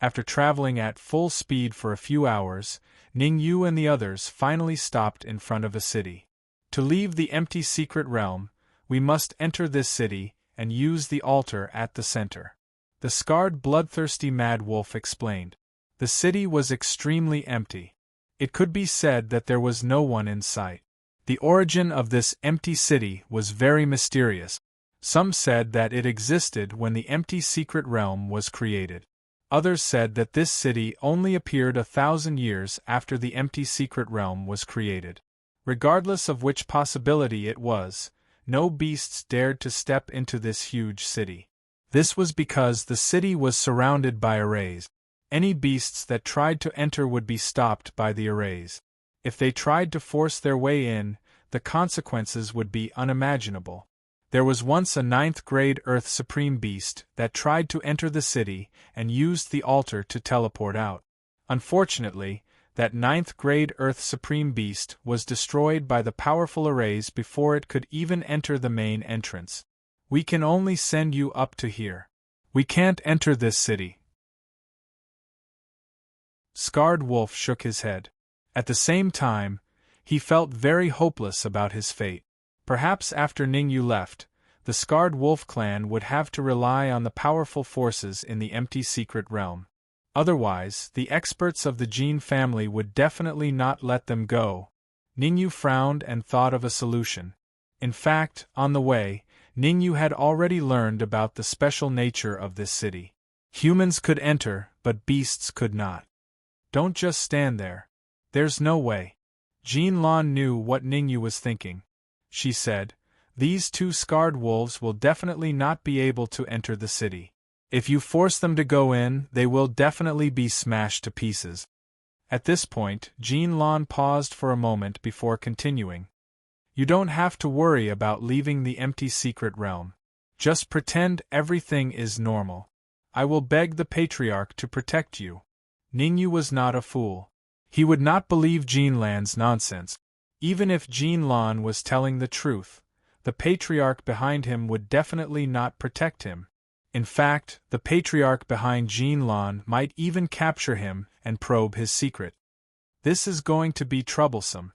After traveling at full speed for a few hours, Ningyu and the others finally stopped in front of a city. To leave the empty secret realm, we must enter this city and use the altar at the center. The scarred bloodthirsty mad wolf explained. The city was extremely empty. It could be said that there was no one in sight. The origin of this empty city was very mysterious. Some said that it existed when the empty secret realm was created. Others said that this city only appeared 1,000 years after the empty secret realm was created. Regardless of which possibility it was, no beasts dared to step into this huge city. This was because the city was surrounded by arrays. Any beasts that tried to enter would be stopped by the arrays. If they tried to force their way in, the consequences would be unimaginable. There was once a 9th-grade Earth Supreme Beast that tried to enter the city and used the altar to teleport out. Unfortunately, that 9th-grade Earth Supreme Beast was destroyed by the powerful arrays before it could even enter the main entrance. We can only send you up to here. We can't enter this city. Scarred Wolf shook his head. At the same time, he felt very hopeless about his fate. Perhaps after Ningyu left, the Scarred Wolf clan would have to rely on the powerful forces in the empty secret realm. Otherwise, the experts of the Jin family would definitely not let them go. Ningyu frowned and thought of a solution. In fact, on the way, Ningyu had already learned about the special nature of this city. Humans could enter, but beasts could not. Don't just stand there. There's no way. Jean Lan knew what Ningyu was thinking. She said, "These two scarred wolves will definitely not be able to enter the city. If you force them to go in, they will definitely be smashed to pieces." At this point, Jean Lan paused for a moment before continuing. You don't have to worry about leaving the empty secret realm. Just pretend everything is normal. I will beg the Patriarch to protect you. Ningyu was not a fool. He would not believe Jean Lan's nonsense. Even if Jean Lan was telling the truth, the Patriarch behind him would definitely not protect him. In fact, the Patriarch behind Jean Lan might even capture him and probe his secret. This is going to be troublesome.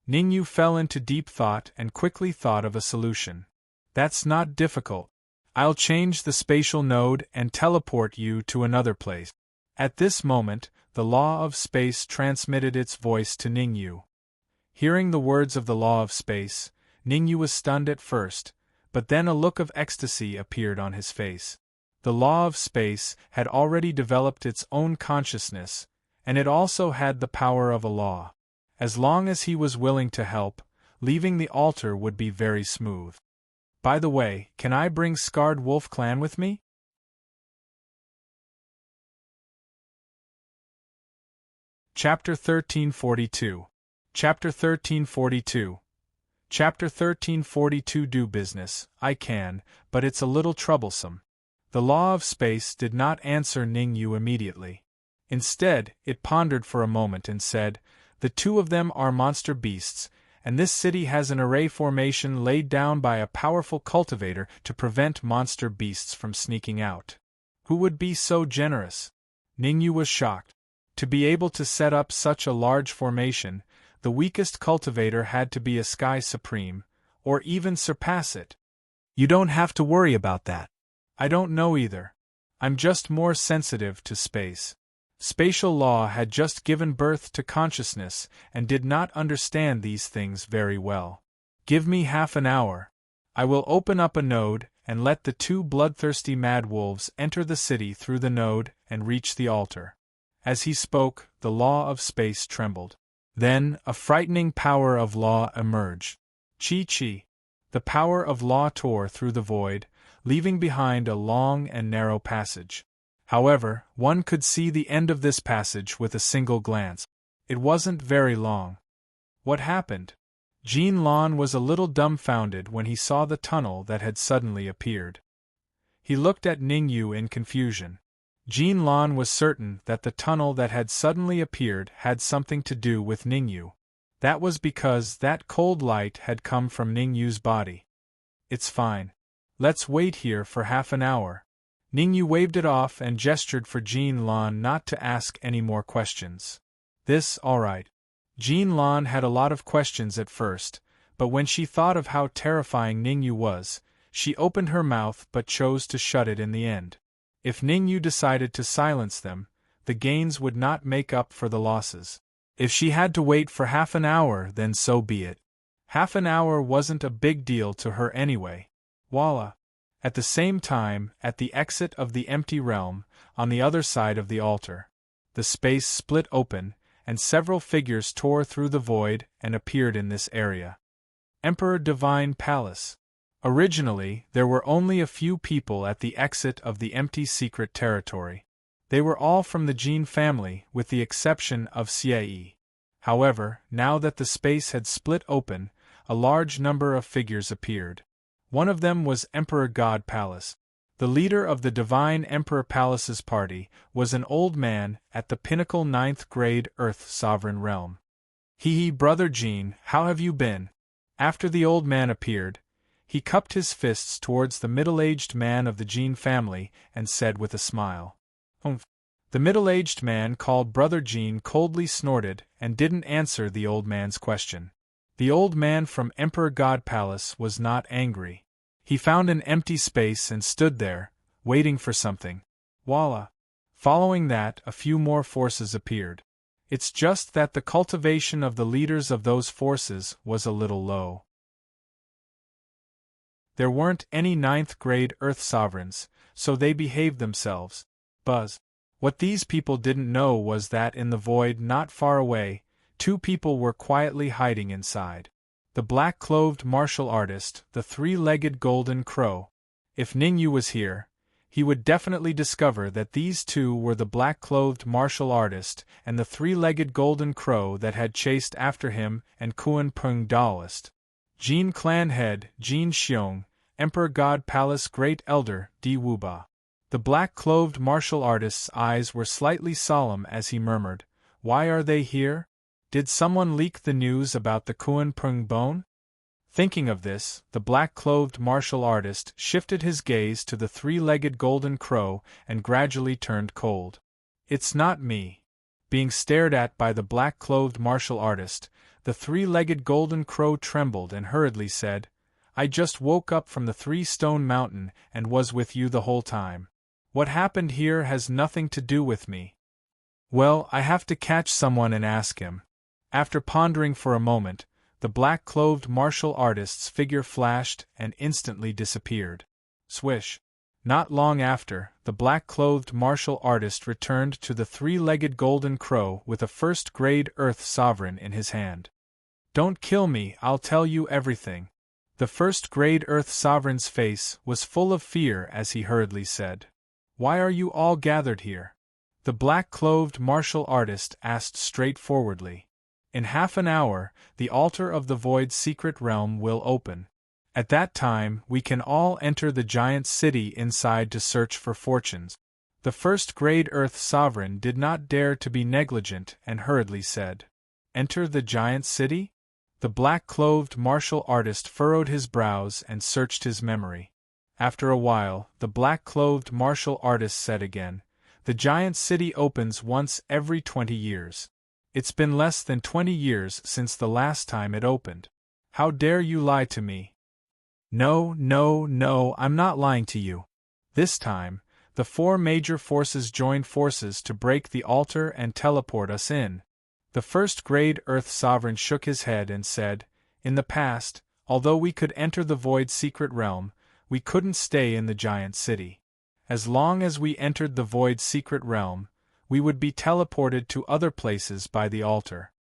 Ningyu fell into deep thought and quickly thought of a solution. That's not difficult. I'll change the spatial node and teleport you to another place. At this moment, the law of space transmitted its voice to Ningyu. Hearing the words of the law of space, Ningyu was stunned at first, but then a look of ecstasy appeared on his face. The law of space had already developed its own consciousness, and it also had the power of a law. As long as he was willing to help, leaving the altar would be very smooth. By the way, can I bring Scarred Wolf Clan with me? Chapter 1342. Chapter 1342. Chapter 1342. Do business, I can, but it's a little troublesome. The law of space did not answer Ningyu immediately. Instead, it pondered for a moment and said, the two of them are monster beasts, and this city has an array formation laid down by a powerful cultivator to prevent monster beasts from sneaking out. Who would be so generous? Ningyu was shocked. To be able to set up such a large formation, the weakest cultivator had to be a Sky Supreme, or even surpass it. You don't have to worry about that. I don't know either. I'm just more sensitive to space. Spatial law had just given birth to consciousness and did not understand these things very well. Give me half an hour. I will open up a node and let the two bloodthirsty mad wolves enter the city through the node and reach the altar. As he spoke, the law of space trembled. Then, a frightening power of law emerged. Chi-chi. The power of law tore through the void, leaving behind a long and narrow passage. However, one could see the end of this passage with a single glance. It wasn't very long. What happened? Jean Lan was a little dumbfounded when he saw the tunnel that had suddenly appeared. He looked at Ningyu in confusion. Jean Lan was certain that the tunnel that had suddenly appeared had something to do with Ningyu. That was because that cold light had come from Ningyu's body. It's fine. Let's wait here for half an hour. Ningyu waved it off and gestured for Jean Lan not to ask any more questions. This, all right. Jean Lan had a lot of questions at first, but when she thought of how terrifying Ningyu was, she opened her mouth but chose to shut it in the end. If Ningyu decided to silence them, the gains would not make up for the losses. If she had to wait for half an hour, then so be it. Half an hour wasn't a big deal to her anyway. Voila. At the same time, at the exit of the empty realm, on the other side of the altar, the space split open, and several figures tore through the void and appeared in this area. Emperor Divine Palace. Originally, there were only a few people at the exit of the empty secret territory. They were all from the Jin family, with the exception of Xie. However, now that the space had split open, a large number of figures appeared. One of them was Emperor God Palace. The leader of the Divine Emperor Palace's party was an old man at the pinnacle 9th grade Earth Sovereign Realm. Hee, Brother Jean, how have you been? After the old man appeared, he cupped his fists towards the middle-aged man of the Jean family and said with a smile, "Humph." The middle-aged man called Brother Jean coldly snorted and didn't answer the old man's question. The old man from Emperor God Palace was not angry. He found an empty space and stood there, waiting for something. Voila! Following that, a few more forces appeared. It's just that the cultivation of the leaders of those forces was a little low. There weren't any 9th grade Earth Sovereigns, so they behaved themselves. Buzz. What these people didn't know was that in the void not far away, two people were quietly hiding inside. The black-clothed martial artist, the three-legged golden crow. If Ningyu was here, he would definitely discover that these two were the black-clothed martial artist and the three-legged golden crow that had chased after him and Kuan Pung Daoist. Jin Clan Head, Jin Xiong, Emperor God Palace Great Elder, Di Wuba. The black-clothed martial artist's eyes were slightly solemn as he murmured, "Why are they here? Did someone leak the news about the Kuan Pung bone?" Thinking of this, the black-clothed martial artist shifted his gaze to the three-legged golden crow and gradually turned cold. "It's not me." Being stared at by the black-clothed martial artist, the three-legged golden crow trembled and hurriedly said, "I just woke up from the Three-Stone Mountain and was with you the whole time. What happened here has nothing to do with me." "Well, I have to catch someone and ask him." After pondering for a moment, the black-clothed martial artist's figure flashed and instantly disappeared. Swish! Not long after, the black-clothed martial artist returned to the three-legged golden crow with a first-grade Earth Sovereign in his hand. "Don't kill me, I'll tell you everything." The first-grade Earth Sovereign's face was full of fear as he hurriedly said, "Why are you all gathered here?" The black-clothed martial artist asked straightforwardly. "In half an hour, the altar of the Void's secret realm will open. At that time, we can all enter the giant city inside to search for fortunes." The first-grade Earth Sovereign did not dare to be negligent and hurriedly said, "Enter the giant city?" The black-clothed martial artist furrowed his brows and searched his memory. After a while, the black-clothed martial artist said again, "The giant city opens once every 20 years. It's been less than 20 years since the last time it opened. How dare you lie to me?" "No, no, no, I'm not lying to you." This time, the four major forces joined forces to break the altar and teleport us in. The first-grade Earth Sovereign shook his head and said, "In the past, although we could enter the Void's secret realm, we couldn't stay in the giant city. As long as we entered the Void's secret realm, we would be teleported to other places by the altar.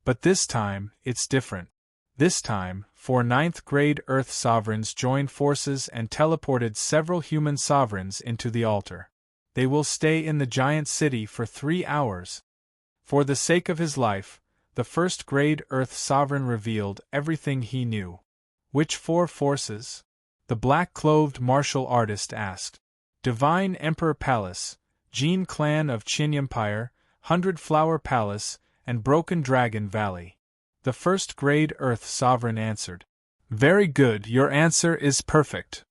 But this time, it's different. This time, four ninth-grade Earth Sovereigns joined forces and teleported several human sovereigns into the altar. They will stay in the giant city for 3 hours." For the sake of his life, the first-grade Earth Sovereign revealed everything he knew. "Which four forces?" the black-clothed martial artist asked. "Divine Emperor Palace, Jin Clan of Qin Empire, 100 Flower Palace, and Broken Dragon Valley." The first-grade Earth Sovereign answered. "Very good, your answer is perfect."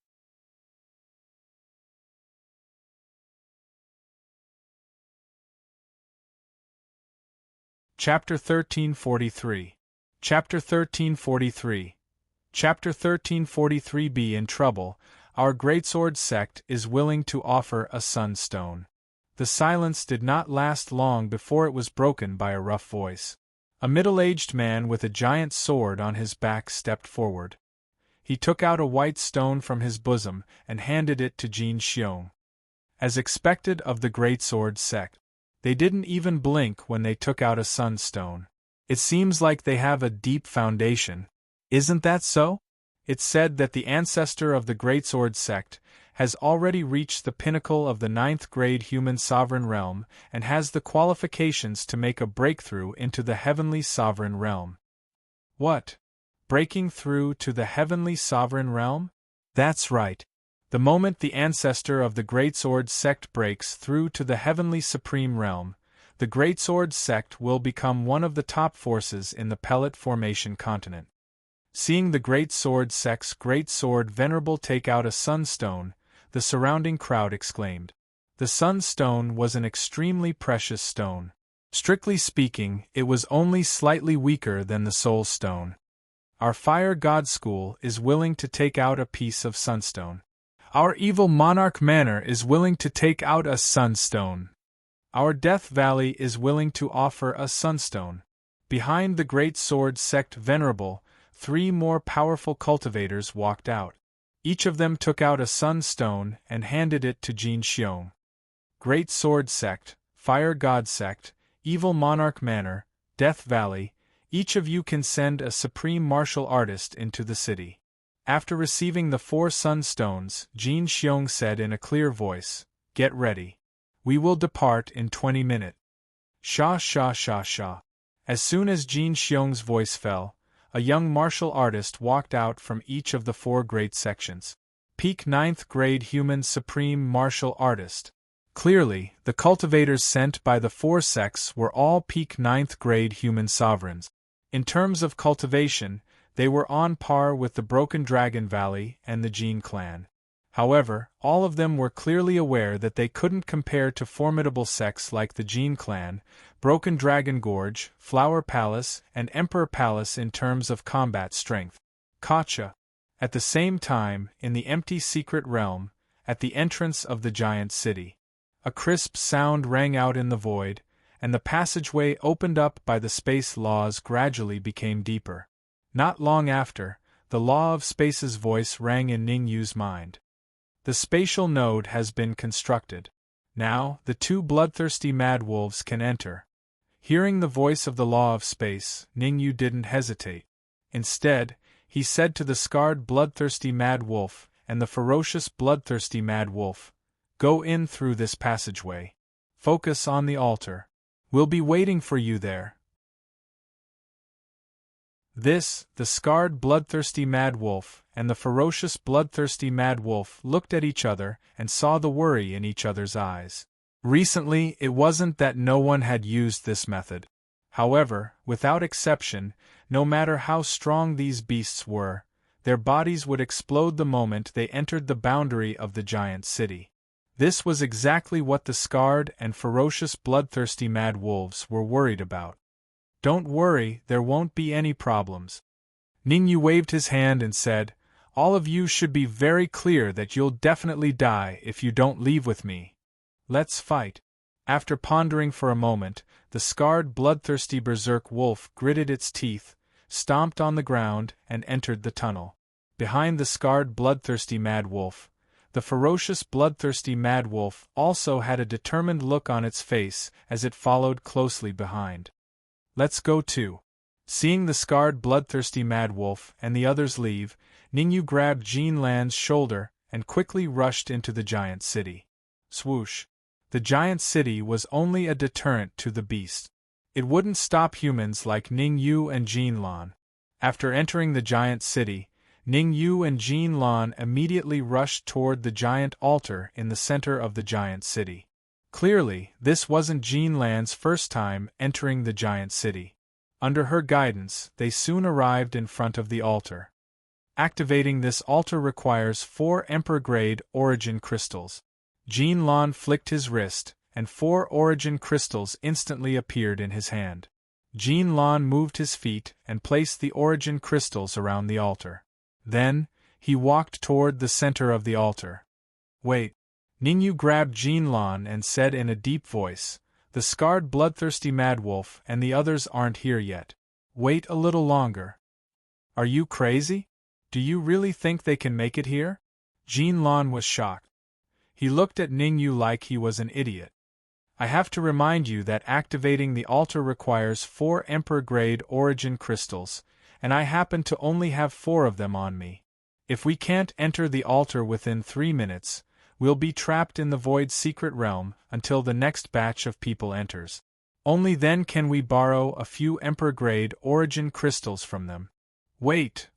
Chapter 1343. Chapter 1343. Chapter 1343b. In trouble, our Greatsword sect is willing to offer a sunstone. The silence did not last long before it was broken by a rough voice. A middle-aged man with a giant sword on his back stepped forward. He took out a white stone from his bosom and handed it to Jin Xiong. As expected of the Greatsword sect, they didn't even blink when they took out a sunstone. "It seems like they have a deep foundation. Isn't that so?" It's said that the ancestor of the Greatsword sect has already reached the pinnacle of the 9th-grade human sovereign realm and has the qualifications to make a breakthrough into the heavenly sovereign realm. What? Breaking through to the heavenly sovereign realm? That's right. The moment the ancestor of the Greatsword sect breaks through to the heavenly supreme realm, the Greatsword sect will become one of the top forces in the Pellet Formation continent. Seeing the Greatsword sect's great sword Venerable take out a sunstone, the surrounding crowd exclaimed. The sunstone was an extremely precious stone. Strictly speaking, it was only slightly weaker than the Soul Stone. Our Fire God School is willing to take out a piece of sunstone. Our Evil Monarch Manor is willing to take out a sunstone. Our Death Valley is willing to offer a sunstone. Behind the Great Sword Sect Venerable, 3 more powerful cultivators walked out. Each of them took out a sunstone and handed it to Jin Xiong. Great Sword Sect, Fire God Sect, Evil Monarch Manor, Death Valley, each of you can send a supreme martial artist into the city. After receiving the 4 sunstones, Jin Xiong said in a clear voice, "Get ready. We will depart in 20 minutes. Sha sha sha sha." As soon as Jin Xiong's voice fell, a young martial artist walked out from each of the 4 great sections. Peak 9th grade human supreme martial artist. Clearly, the cultivators sent by the 4 sects were all peak 9th grade human sovereigns. In terms of cultivation, they were on par with the Broken Dragon Valley and the Jin clan. However, all of them were clearly aware that they couldn't compare to formidable sects like the Jin clan, Broken Dragon Gorge, Flower Palace, and Emperor Palace in terms of combat strength. Gotcha. At the same time, in the empty secret realm, at the entrance of the giant city, a crisp sound rang out in the void, and the passageway opened up by the space laws gradually became deeper. Not long after, the law of space's voice rang in Ning Yu's mind. The spatial node has been constructed. Now, the 2 bloodthirsty mad wolves can enter. Hearing the voice of the law of space, Ning Yu didn't hesitate. Instead, he said to the scarred bloodthirsty mad wolf and the ferocious bloodthirsty mad wolf, "Go in through this passageway. Focus on the altar. We'll be waiting for you there." The scarred bloodthirsty mad wolf and the ferocious bloodthirsty mad wolf looked at each other and saw the worry in each other's eyes. Recently, it wasn't that no one had used this method. However, without exception, no matter how strong these beasts were, their bodies would explode the moment they entered the boundary of the giant city. This was exactly what the scarred and ferocious bloodthirsty mad wolves were worried about. "Don't worry, there won't be any problems." Ning Yu waved his hand and said, "All of you should be very clear that you'll definitely die if you don't leave with me. Let's fight." After pondering for a moment, the scarred bloodthirsty berserk wolf gritted its teeth, stomped on the ground, and entered the tunnel. Behind the scarred bloodthirsty mad wolf, the ferocious bloodthirsty mad wolf also had a determined look on its face as it followed closely behind. "Let's go too." Seeing the scarred bloodthirsty mad wolf and the others leave, Ning Yu grabbed Jin Lan's shoulder and quickly rushed into the giant city. Swoosh! The giant city was only a deterrent to the beast. It wouldn't stop humans like Ning Yu and Jin Lan. After entering the giant city, Ning Yu and Jin Lan immediately rushed toward the giant altar in the center of the giant city. Clearly, this wasn't Jin Lan's first time entering the giant city. Under her guidance, they soon arrived in front of the altar. Activating this altar requires 4 Emperor-grade origin crystals. Jin Lan flicked his wrist, and 4 origin crystals instantly appeared in his hand. Jin Lan moved his feet and placed the origin crystals around the altar. Then, he walked toward the center of the altar. "Wait." Ning Yu grabbed Jin Lan and said in a deep voice, "The scarred bloodthirsty mad wolf and the others aren't here yet. Wait a little longer." "Are you crazy? Do you really think they can make it here?" Jin Lan was shocked. He looked at Ning Yu like he was an idiot. "I have to remind you that activating the altar requires 4 Emperor-grade origin crystals, and I happen to only have 4 of them on me. If we can't enter the altar within 3 minutes, we'll be trapped in the void secret realm until the next batch of people enters. Only then can we borrow a few Emperor-grade origin crystals from them." "Wait!"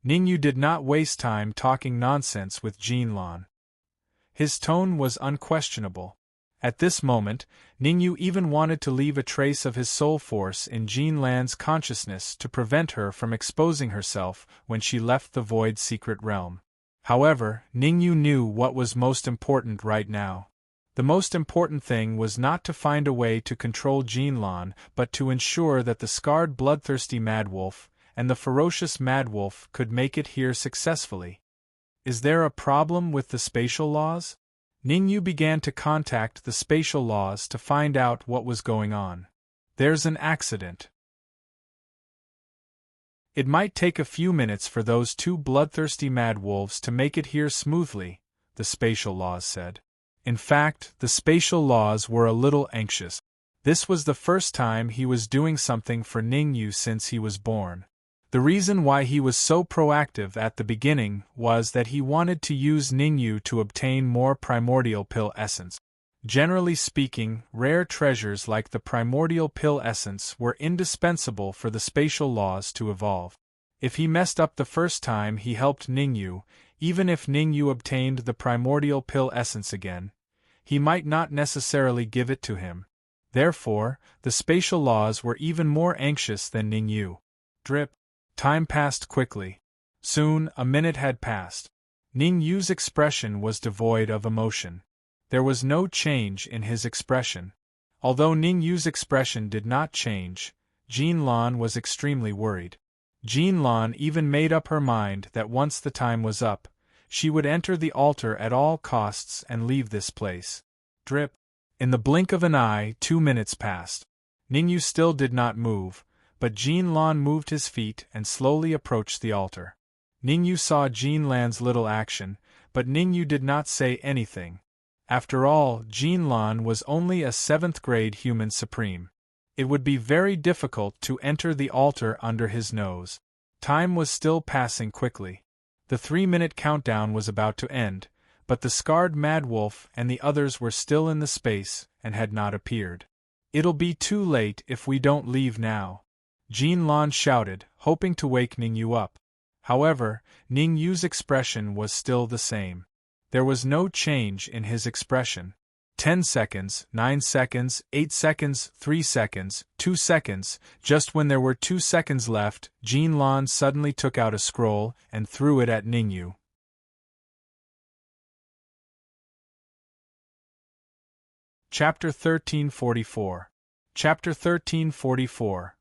Ning Yu did not waste time talking nonsense with Jin Lan. His tone was unquestionable. At this moment, Ning Yu even wanted to leave a trace of his soul force in Jin Lan's consciousness to prevent her from exposing herself when she left the void secret realm. However, Ning Yu knew what was most important right now. The most important thing was not to find a way to control Jin Lan, but to ensure that the scarred bloodthirsty mad wolf and the ferocious mad wolf could make it here successfully. Is there a problem with the spatial laws? Ning Yu began to contact the spatial laws to find out what was going on. "There's an accident. It might take a few minutes for those 2 bloodthirsty mad wolves to make it here smoothly," the spatial laws said. In fact, the spatial laws were a little anxious. This was the first time he was doing something for Ning Yu since he was born. The reason why he was so proactive at the beginning was that he wanted to use Ningyu to obtain more primordial pill essence. Generally speaking, rare treasures like the primordial pill essence were indispensable for the spatial laws to evolve. If he messed up the first time he helped Ningyu, even if Ningyu obtained the primordial pill essence again, he might not necessarily give it to him. Therefore, the spatial laws were even more anxious than Ningyu. Drip. Time passed quickly. Soon, a minute had passed. Ningyu's expression was devoid of emotion. There was no change in his expression. Although Ningyu's expression did not change, Jinlan was extremely worried. Jinlan even made up her mind that once the time was up, she would enter the altar at all costs and leave this place. Drip. In the blink of an eye, 2 minutes passed. Ningyu still did not move, but Jinlan moved his feet and slowly approached the altar. Ningyu saw Jinlan's little action, but Ningyu did not say anything. After all, Jinlan was only a 7th grade human supreme. It would be very difficult to enter the altar under his nose. Time was still passing quickly. The 3-minute countdown was about to end, but the scarred Mad Wolf and the others were still in the space and had not appeared. "It'll be too late if we don't leave now," Jinlan shouted, hoping to wake Ningyu up. However, Ningyu's expression was still the same. There was no change in his expression. 10 seconds, 9 seconds, 8 seconds, 3 seconds, 2 seconds. Just when there were 2 seconds left, Jinlan suddenly took out a scroll and threw it at Ningyu. Chapter 1344. Chapter 1344.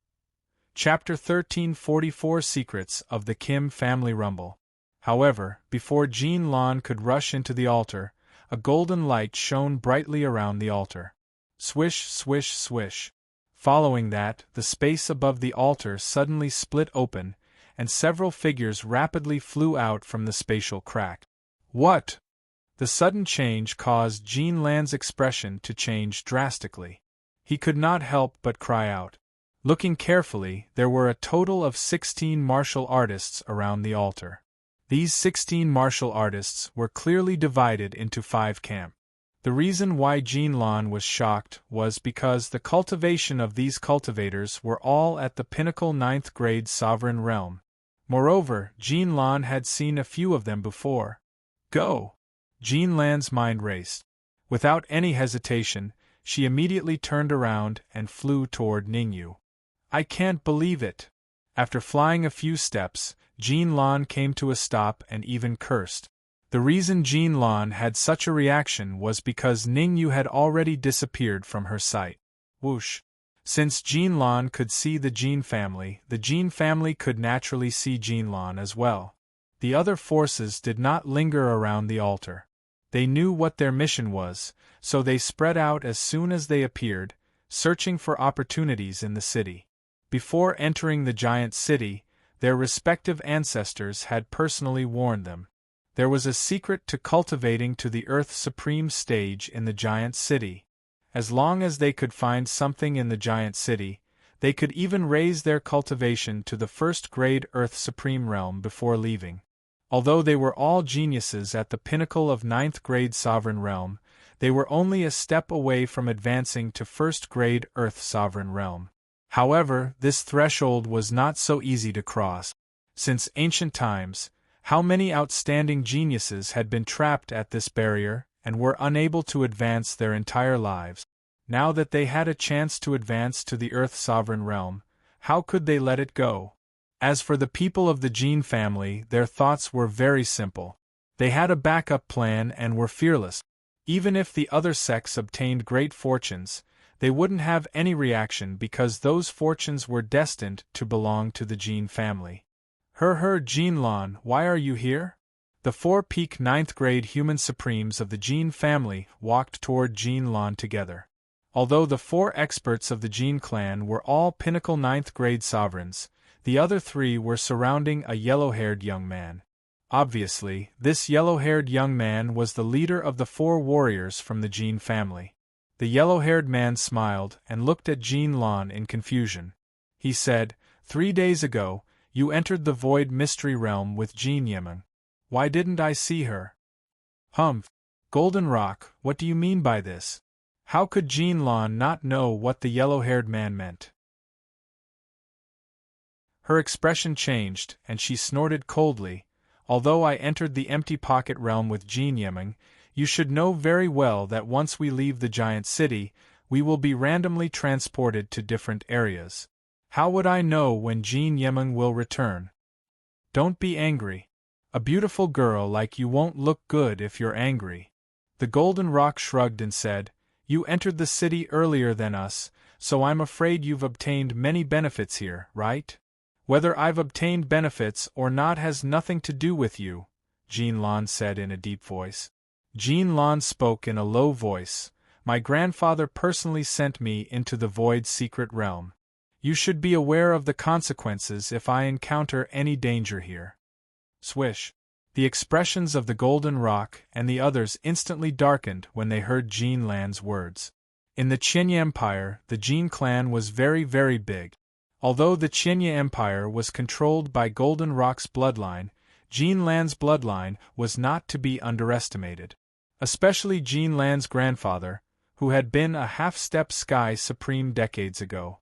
Chapter 1344 Secrets of the Kim Family Rumble. However, before Jinlan could rush into the altar, a golden light shone brightly around the altar. Swish, swish, swish. Following that, the space above the altar suddenly split open, and several figures rapidly flew out from the spatial crack. What? The sudden change caused Jinlan's expression to change drastically. He could not help but cry out. Looking carefully, there were a total of 16 martial artists around the altar. These 16 martial artists were clearly divided into 5 camps. The reason why Jinlan was shocked was because the cultivation of these cultivators were all at the pinnacle 9th grade sovereign realm. Moreover, Jinlan had seen a few of them before. Go! Jinlan's mind raced. Without any hesitation, she immediately turned around and flew toward Ningyu. I can't believe it! After flying a few steps, Jinlan came to a stop and even cursed. The reason Jinlan had such a reaction was because Ningyu had already disappeared from her sight. Whoosh! Since Jinlan could see the Jin family could naturally see Jinlan as well. The other forces did not linger around the altar. They knew what their mission was, so they spread out as soon as they appeared, searching for opportunities in the city. Before entering the giant city, their respective ancestors had personally warned them. There was a secret to cultivating to the Earth Supreme stage in the giant city. As long as they could find something in the giant city, they could even raise their cultivation to the 1st grade Earth Supreme realm before leaving. Although they were all geniuses at the pinnacle of 9th grade sovereign realm, they were only a step away from advancing to 1st grade Earth sovereign realm. However, this threshold was not so easy to cross. Since ancient times, how many outstanding geniuses had been trapped at this barrier and were unable to advance their entire lives. Now that they had a chance to advance to the Earth sovereign realm, how could they let it go? As for the people of the Jin family, their thoughts were very simple. They had a backup plan and were fearless. Even if the other sects obtained great fortunes, they wouldn't have any reaction because those fortunes were destined to belong to the Jin family. Jinlan, why are you here? The 4 peak 9th grade human supremes of the Jin family walked toward Jinlan together. Although the 4 experts of the Jin clan were all pinnacle 9th grade sovereigns, the other 3 were surrounding a yellow-haired young man. Obviously, this yellow-haired young man was the leader of the 4 warriors from the Jin family. The yellow-haired man smiled and looked at Jinlan in confusion. He said, 3 days ago, You entered the Void Mystery Realm with Jean Yimeng. Why didn't I see her? Humph. Golden Rock, what do you mean by this? How could Jean Lan not know what the yellow-haired man meant? Her expression changed, and she snorted coldly. Although I entered the empty pocket realm with Jean Yimeng, you should know very well that once we leave the giant city, we will be randomly transported to different areas. How would I know when Jean Yimeng will return? Don't be angry. A beautiful girl like you won't look good if you're angry. The Golden Rock shrugged and said, You entered the city earlier than us, so I'm afraid you've obtained many benefits here, right? Whether I've obtained benefits or not has nothing to do with you, Jean Lan said in a deep voice. Jean Lan spoke in a low voice. My grandfather personally sent me into the Void's secret realm. You should be aware of the consequences if I encounter any danger here. Swish. The expressions of the Golden Rock and the others instantly darkened when they heard Jean Lan's words. In the Qinye Empire, the Jean clan was very, very big. Although the Qinye Empire was controlled by Golden Rock's bloodline, Jean Lan's bloodline was not to be underestimated. Especially Jean Lan's grandfather, who had been a half-step Sky Supreme decades ago.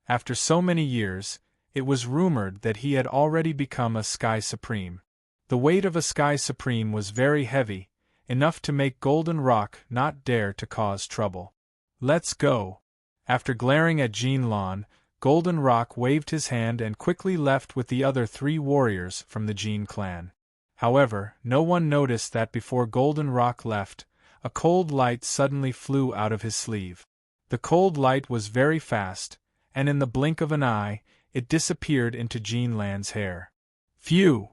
After so many years, it was rumored that he had already become a Sky Supreme. The weight of a Sky Supreme was very heavy, enough to make Golden Rock not dare to cause trouble. Let's go. After glaring at Jean Lan, Golden Rock waved his hand and quickly left with the other 3 warriors from the Jean clan. However, no one noticed that before Golden Rock left, a cold light suddenly flew out of his sleeve. The cold light was very fast, and in the blink of an eye, it disappeared into Jean Lan's hair. Phew!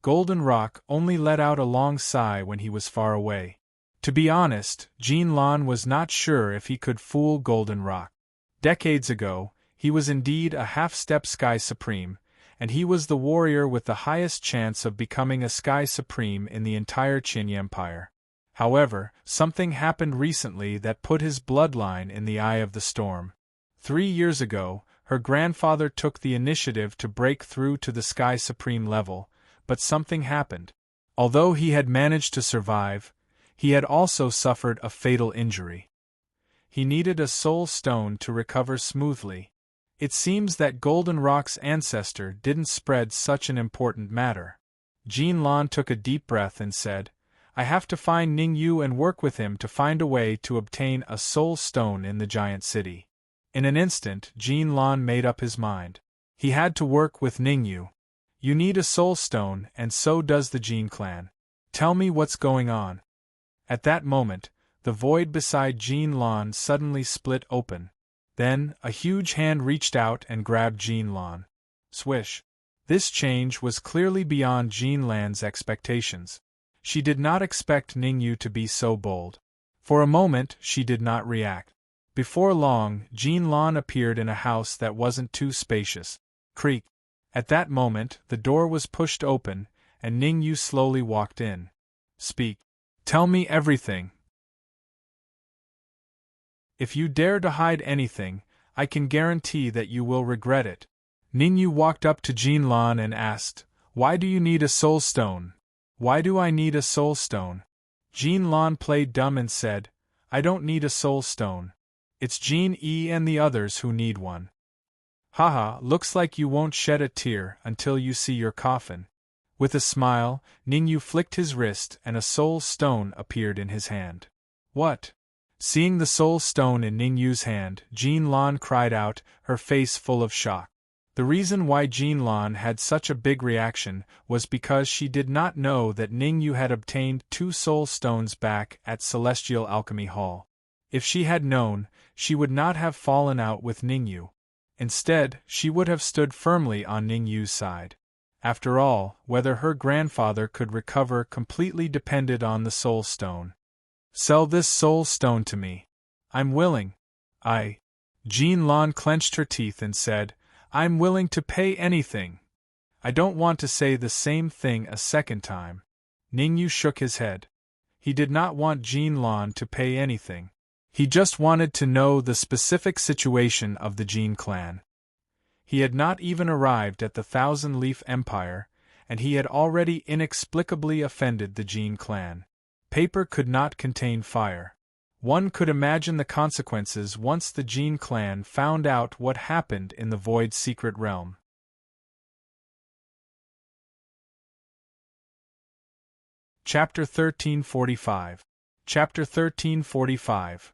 Golden Rock only let out a long sigh when he was far away. To be honest, Jean Lan was not sure if he could fool Golden Rock. Decades ago, he was indeed a half-step Sky Supreme, and he was the warrior with the highest chance of becoming a Sky Supreme in the entire Qin Empire. However, something happened recently that put his bloodline in the eye of the storm. 3 years ago, her grandfather took the initiative to break through to the Sky Supreme level, but something happened. Although he had managed to survive, he had also suffered a fatal injury. He needed a soul stone to recover smoothly. It seems that Golden Rock's ancestor didn't spread such an important matter. Jean Lan took a deep breath and said, I have to find Ning Yu and work with him to find a way to obtain a soul stone in the giant city. In an instant, Jean Lan made up his mind. He had to work with Ning Yu. You need a soul stone, and so does the Jean clan. Tell me what's going on. At that moment, the void beside Jean Lan suddenly split open. Then, a huge hand reached out and grabbed Jean Lan. Swish. This change was clearly beyond Jean Lan's expectations. She did not expect Ning Yu to be so bold. For a moment, she did not react. Before long, Jean Lan appeared in a house that wasn't too spacious. Creak. At that moment, the door was pushed open, and Ning Yu slowly walked in. Speak. Tell me everything. If you dare to hide anything, I can guarantee that you will regret it. Ning Yu walked up to Jean Lan and asked, Why do you need a soul stone? Why do I need a soul stone? Jean Lan played dumb and said, I don't need a soul stone. It's Jean E and the others who need one. Haha, looks like you won't shed a tear until you see your coffin. With a smile, Ning Yu flicked his wrist and a soul stone appeared in his hand. What? Seeing the soul stone in Ning Yu's hand, Jean Lan cried out, her face full of shock. The reason why Jean Lan had such a big reaction was because she did not know that Ning Yu had obtained 2 soul stones back at Celestial Alchemy Hall. If she had known, she would not have fallen out with Ning Yu. Instead, she would have stood firmly on Ning Yu's side. After all, whether her grandfather could recover completely depended on the soul stone. Sell this soul stone to me. I'm willing. Jean Lan clenched her teeth and said, I'm willing to pay anything. I don't want to say the same thing a second time. Ning Yu shook his head. He did not want Jean Lan to pay anything. He just wanted to know the specific situation of the Jean clan. He had not even arrived at the Thousand-Leaf Empire, and he had already inexplicably offended the Jin clan. Paper could not contain fire. One could imagine the consequences once the Jin clan found out what happened in the Void's secret realm. Chapter 1345. Chapter 1345.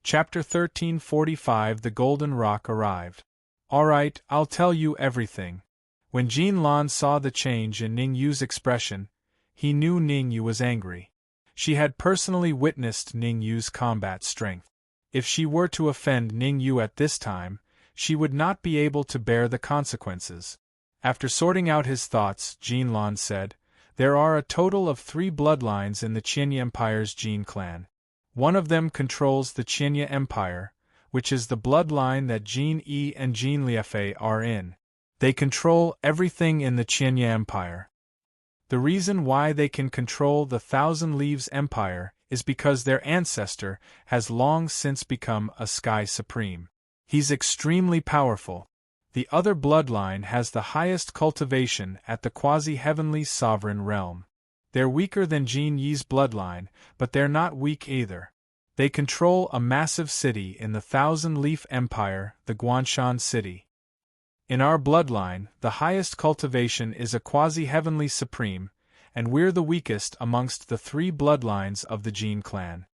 Chapter 1345. The Golden Rock arrived. All right, I'll tell you everything. When Jin Lan saw the change in Ning Yu's expression, he knew Ning Yu was angry. She had personally witnessed Ning Yu's combat strength. If she were to offend Ning Yu at this time, she would not be able to bear the consequences. After sorting out his thoughts, Jin Lan said, "There are a total of 3 bloodlines in the Qianye Empire's Jin clan. One of them controls the Qianye Empire, which is the bloodline that Jin Yi and Jin Liefei are in. They control everything in the Qianye Empire. The reason why they can control the Thousand Leaves Empire is because their ancestor has long since become a Sky Supreme. He's extremely powerful. The other bloodline has the highest cultivation at the quasi-heavenly sovereign realm. They're weaker than Jin Yi's bloodline, but they're not weak either. They control a massive city in the Thousand-Leaf Empire, the Guanshan City. In our bloodline, the highest cultivation is a quasi-heavenly supreme, and we're the weakest amongst the 3 bloodlines of the Jin clan."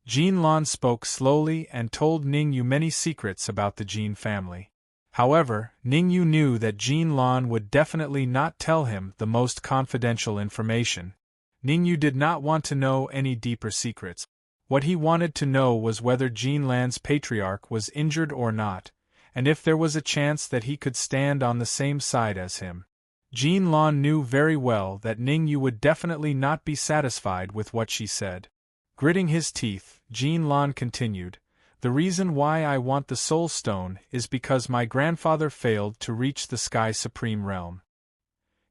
Jin Lan spoke slowly and told Ning Yu many secrets about the Jin family. However, Ning Yu knew that Jin Lan would definitely not tell him the most confidential information. Ning Yu did not want to know any deeper secrets. What he wanted to know was whether Jin Lan's patriarch was injured or not, and if there was a chance that he could stand on the same side as him. Jin Lan knew very well that Ning Yu would definitely not be satisfied with what she said. Gritting his teeth, Jin Lan continued, "The reason why I want the Soul Stone is because my grandfather failed to reach the Sky Supreme realm.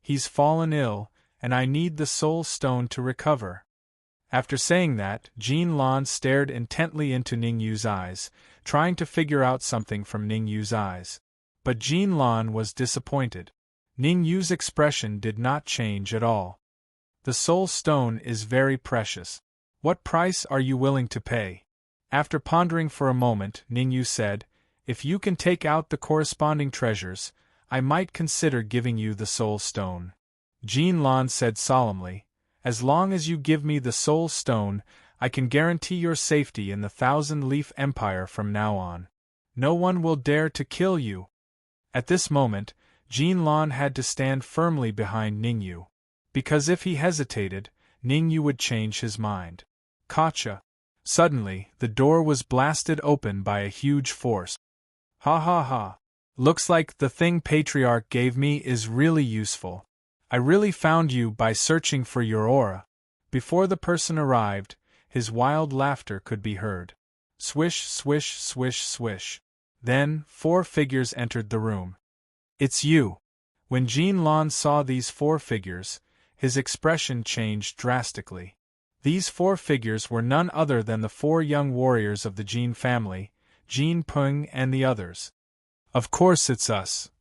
He's fallen ill, and I need the Soul Stone to recover." After saying that, Jin Lan stared intently into Ning Yu's eyes, trying to figure out something from Ning Yu's eyes. But Jin Lan was disappointed. Ning Yu's expression did not change at all. "The Soul Stone is very precious. What price are you willing to pay?" After pondering for a moment, Ning Yu said, "If you can take out the corresponding treasures, I might consider giving you the Soul Stone." Jin Lan said solemnly, "As long as you give me the Soul Stone, I can guarantee your safety in the Thousand-Leaf Empire from now on. No one will dare to kill you." At this moment, Jin Lan had to stand firmly behind Ning Yu, because if he hesitated, Ning Yu would change his mind. Gotcha! Suddenly, the door was blasted open by a huge force. "Ha ha ha! Looks like the thing Patriarch gave me is really useful. I really found you by searching for your aura." Before the person arrived, his wild laughter could be heard. Swish, swish, swish, swish. Then, 4 figures entered the room. "It's you." When Jin Lan saw these 4 figures, his expression changed drastically. These 4 figures were none other than the 4 young warriors of the Jin family, Jin Peng and the others. "Of course it's us."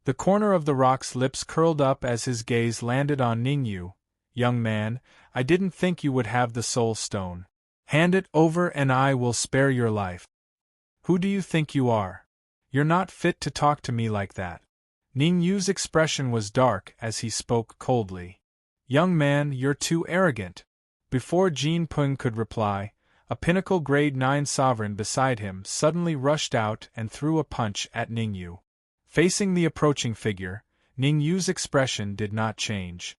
The corner of the rock's lips curled up as his gaze landed on Ning Yu. "Young man, I didn't think you would have the Soul Stone. Hand it over and I will spare your life." "Who do you think you are? You're not fit to talk to me like that." Ning Yu's expression was dark as he spoke coldly. "Young man, you're too arrogant." Before Jin Peng could reply, a pinnacle grade 9 sovereign beside him suddenly rushed out and threw a punch at Ning Yu. Facing the approaching figure, Ning Yu's expression did not change.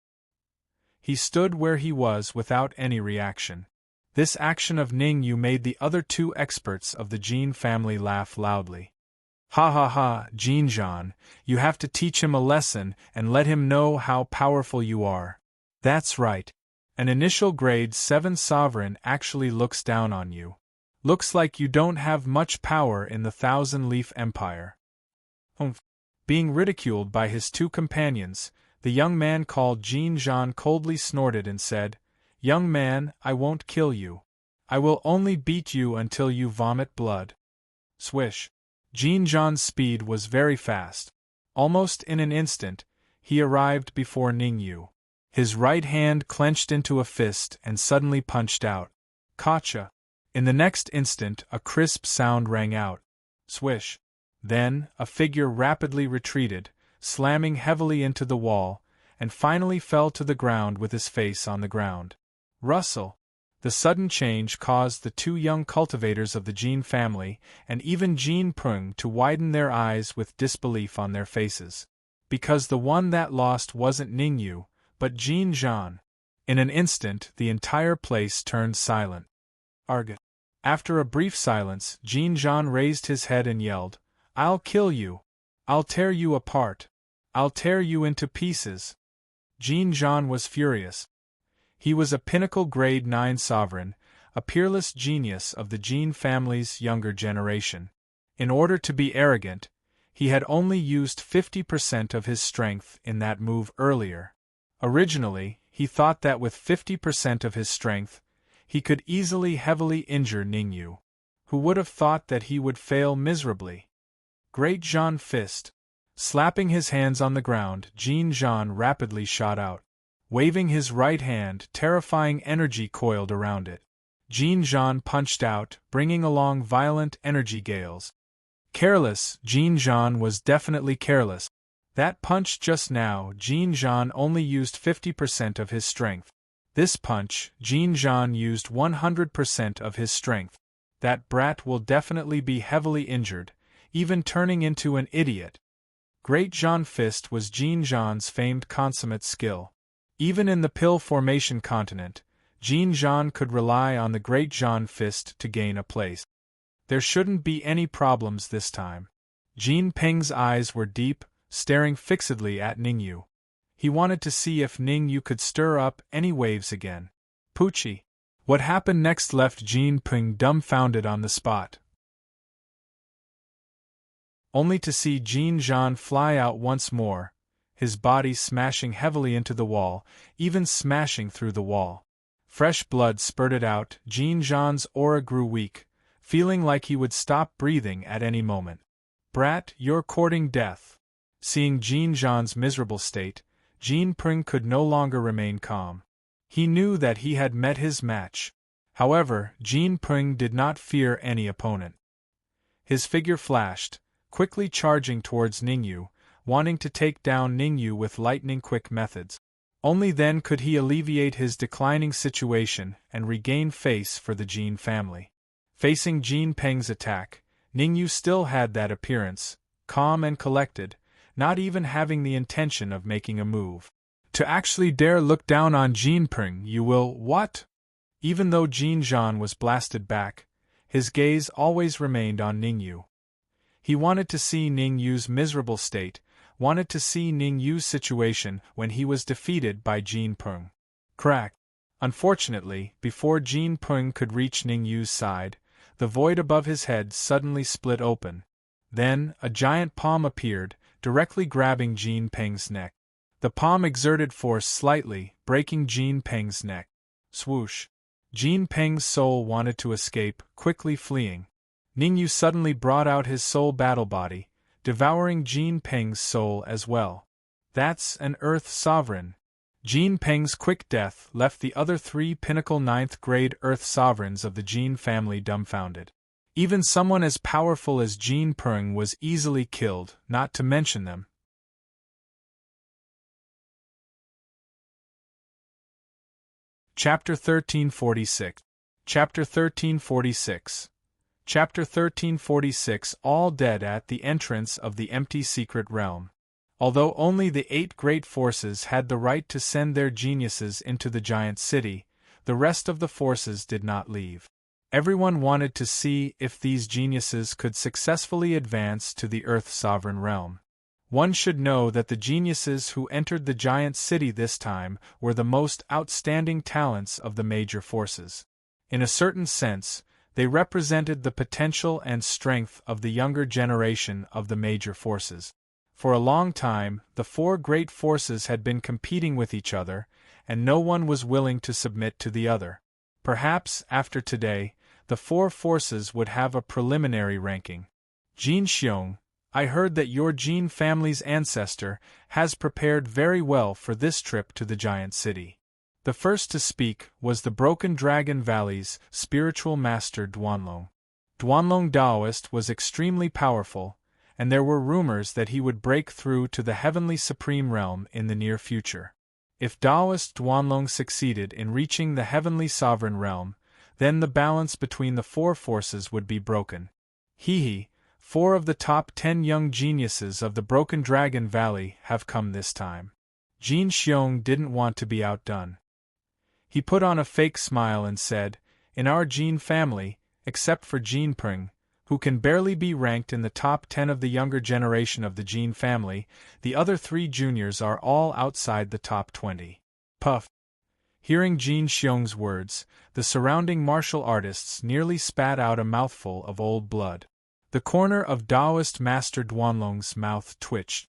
He stood where he was without any reaction. This action of Ning Yu made the other 2 experts of the Jin family laugh loudly. "Ha ha ha, Jinjan, you have to teach him a lesson and let him know how powerful you are. That's right. An initial grade 7 sovereign actually looks down on you. Looks like you don't have much power in the Thousand-Leaf Empire." Being ridiculed by his 2 companions, the young man called Jin Zhan coldly snorted and said, "Young man, I won't kill you. I will only beat you until you vomit blood." Swish. Jean Jean's speed was very fast. Almost in an instant, he arrived before Ningyu. His right hand clenched into a fist and suddenly punched out. Gotcha! In the next instant, a crisp sound rang out. Swish! Then, a figure rapidly retreated, slamming heavily into the wall, and finally fell to the ground with his face on the ground. Rustle! The sudden change caused the two young cultivators of the Jean family, and even Jean Peng, to widen their eyes with disbelief on their faces. Because the one that lost wasn't Ningyu, but Jean Jean. In an instant, the entire place turned silent. Arg! After a brief silence, Jean Jean raised his head and yelled, "I'll kill you! I'll tear you apart! I'll tear you into pieces!" Jean Jean was furious. He was a pinnacle grade 9 sovereign, a peerless genius of the Jean family's younger generation. In order to be arrogant, he had only used 50% of his strength in that move earlier. Originally, he thought that with 50% of his strength, he could easily heavily injure Ningyu. Who would have thought that he would fail miserably? Great Jean Fist. Slapping his hands on the ground, Jean Jean rapidly shot out. Waving his right hand, terrifying energy coiled around it. Jean Jean punched out, bringing along violent energy gales. Careless, Jean Jean was definitely careless. That punch just now, Jean Jean only used 50% of his strength. This punch, Jean Jean used 100% of his strength. That brat will definitely be heavily injured, even turning into an idiot. Great Jean Fist was Jean Jean's famed consummate skill. Even in the pill formation continent, Jean Jean could rely on the Great Jean Fist to gain a place. There shouldn't be any problems this time. Jean Peng's eyes were deep, staring fixedly at Ningyu. He wanted to see if Ningyu could stir up any waves again. Poochie. What happened next left Jean Peng dumbfounded on the spot. Only to see Jean Jean fly out once more, his body smashing heavily into the wall, even smashing through the wall. Fresh blood spurted out, Jean Jean's aura grew weak, feeling like he would stop breathing at any moment. Brat, you're courting death. Seeing Jean Jean's miserable state, Jean Peng could no longer remain calm. He knew that he had met his match. However, Jean Peng did not fear any opponent. His figure flashed, quickly charging towards Ningyu, wanting to take down Ningyu with lightning-quick methods. Only then could he alleviate his declining situation and regain face for the Jean family. Facing Jean Peng's attack, Ningyu still had that appearance, calm and collected, not even having the intention of making a move. To actually dare look down on Jean Peng, you will what? Even though Jean Jean was blasted back, his gaze always remained on Ningyu. He wanted to see Ningyu's miserable state, wanted to see Ningyu's situation when he was defeated by Jean Peng. Crack! Unfortunately, before Jean Peng could reach Ningyu's side, the void above his head suddenly split open. Then, a giant palm appeared, directly grabbing Jean Peng's neck. The palm exerted force slightly, breaking Jean Peng's neck. Swoosh! Jean Peng's soul wanted to escape, quickly fleeing. Ningyu suddenly brought out his soul battle body, devouring Jean Peng's soul as well. That's an Earth Sovereign. Jean Peng's quick death left the other 3 pinnacle 9th grade Earth Sovereigns of the Jean family dumbfounded. Even someone as powerful as Jean Peng was easily killed, not to mention them. Chapter 1346. Chapter 1346. Chapter 1346. All dead at the entrance of the empty secret realm. Although only the 8 great forces had the right to send their geniuses into the giant city, the rest of the forces did not leave. Everyone wanted to see if these geniuses could successfully advance to the Earth Sovereign realm. One should know that the geniuses who entered the giant city this time were the most outstanding talents of the major forces. In a certain sense, they represented the potential and strength of the younger generation of the major forces. For a long time, the 4 great forces had been competing with each other, and no one was willing to submit to the other. Perhaps, after today, the 4 forces would have a preliminary ranking. Jin Xiong, I heard that your Jin family's ancestor has prepared very well for this trip to the giant city. The first to speak was the Broken Dragon Valley's spiritual master Duanlong. Duanlong Taoist was extremely powerful, and there were rumors that he would break through to the heavenly supreme realm in the near future. If Taoist Duanlong succeeded in reaching the heavenly sovereign realm, then the balance between the four forces would be broken. Hee, 4 of the top 10 young geniuses of the Broken Dragon Valley have come this time. Jin Xiong didn't want to be outdone. He put on a fake smile and said, in our Jin family, except for Jin Peng, who can barely be ranked in the top 10 of the younger generation of the Jin family, the other 3 juniors are all outside the top 20. Puff. Hearing Jin Xiong's words, the surrounding martial artists nearly spat out a mouthful of old blood. The corner of Taoist Master Duanlong's mouth twitched.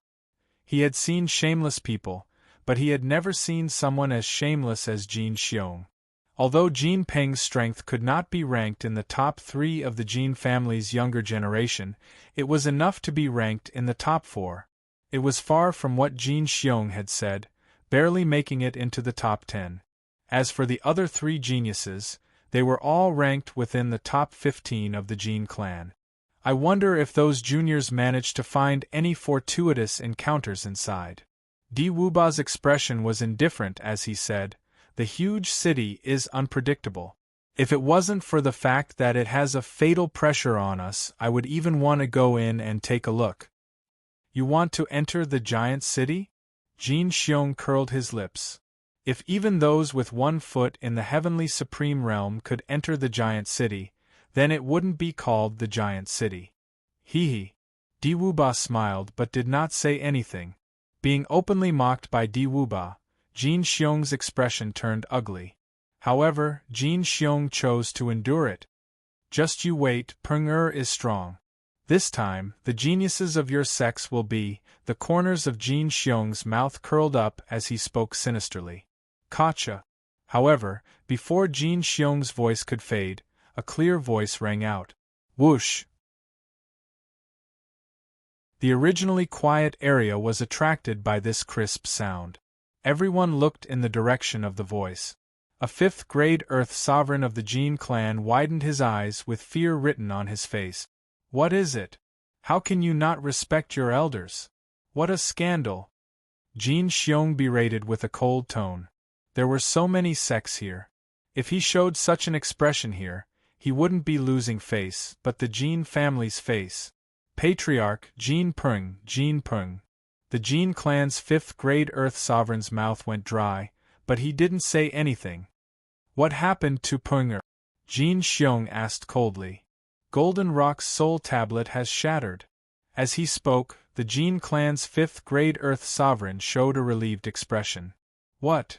He had seen shameless people, but he had never seen someone as shameless as Jin Xiong. Although Jin Peng's strength could not be ranked in the top 3 of the Jin family's younger generation, it was enough to be ranked in the top 4. It was far from what Jin Xiong had said, barely making it into the top 10. As for the other 3 geniuses, they were all ranked within the top 15 of the Jin clan. I wonder if those juniors managed to find any fortuitous encounters inside. Di Wuba's expression was indifferent as he said, the huge city is unpredictable. If it wasn't for the fact that it has a fatal pressure on us, I would even want to go in and take a look. You want to enter the giant city? Jin Xiong curled his lips. If even those with 1 foot in the heavenly supreme realm could enter the giant city, then it wouldn't be called the giant city. Hee. Di Wuba smiled but did not say anything. Being openly mocked by Di Wuba, Jin Xiong's expression turned ugly. However, Jin Xiong chose to endure it. Just you wait, Peng is strong. This time, the geniuses of your sex will be. The corners of Jin Xiong's mouth curled up as he spoke sinisterly. Gotcha. However, before Jin Xiong's voice could fade, a clear voice rang out. Whoosh! The originally quiet area was attracted by this crisp sound. Everyone looked in the direction of the voice. A 5th-grade Earth sovereign of the Jin clan widened his eyes with fear written on his face. What is it? How can you not respect your elders? What a scandal! Jin Xiong berated with a cold tone. There were so many sects here. If he showed such an expression here, he wouldn't be losing face, but the Jin family's face. Patriarch Jin Peng. The Jin clan's 5th-grade Earth sovereign's mouth went dry, but he didn't say anything. What happened to Peng? Jin Xiong asked coldly. Golden Rock's soul tablet has shattered. As he spoke, the Jin clan's 5th-grade Earth sovereign showed a relieved expression. What?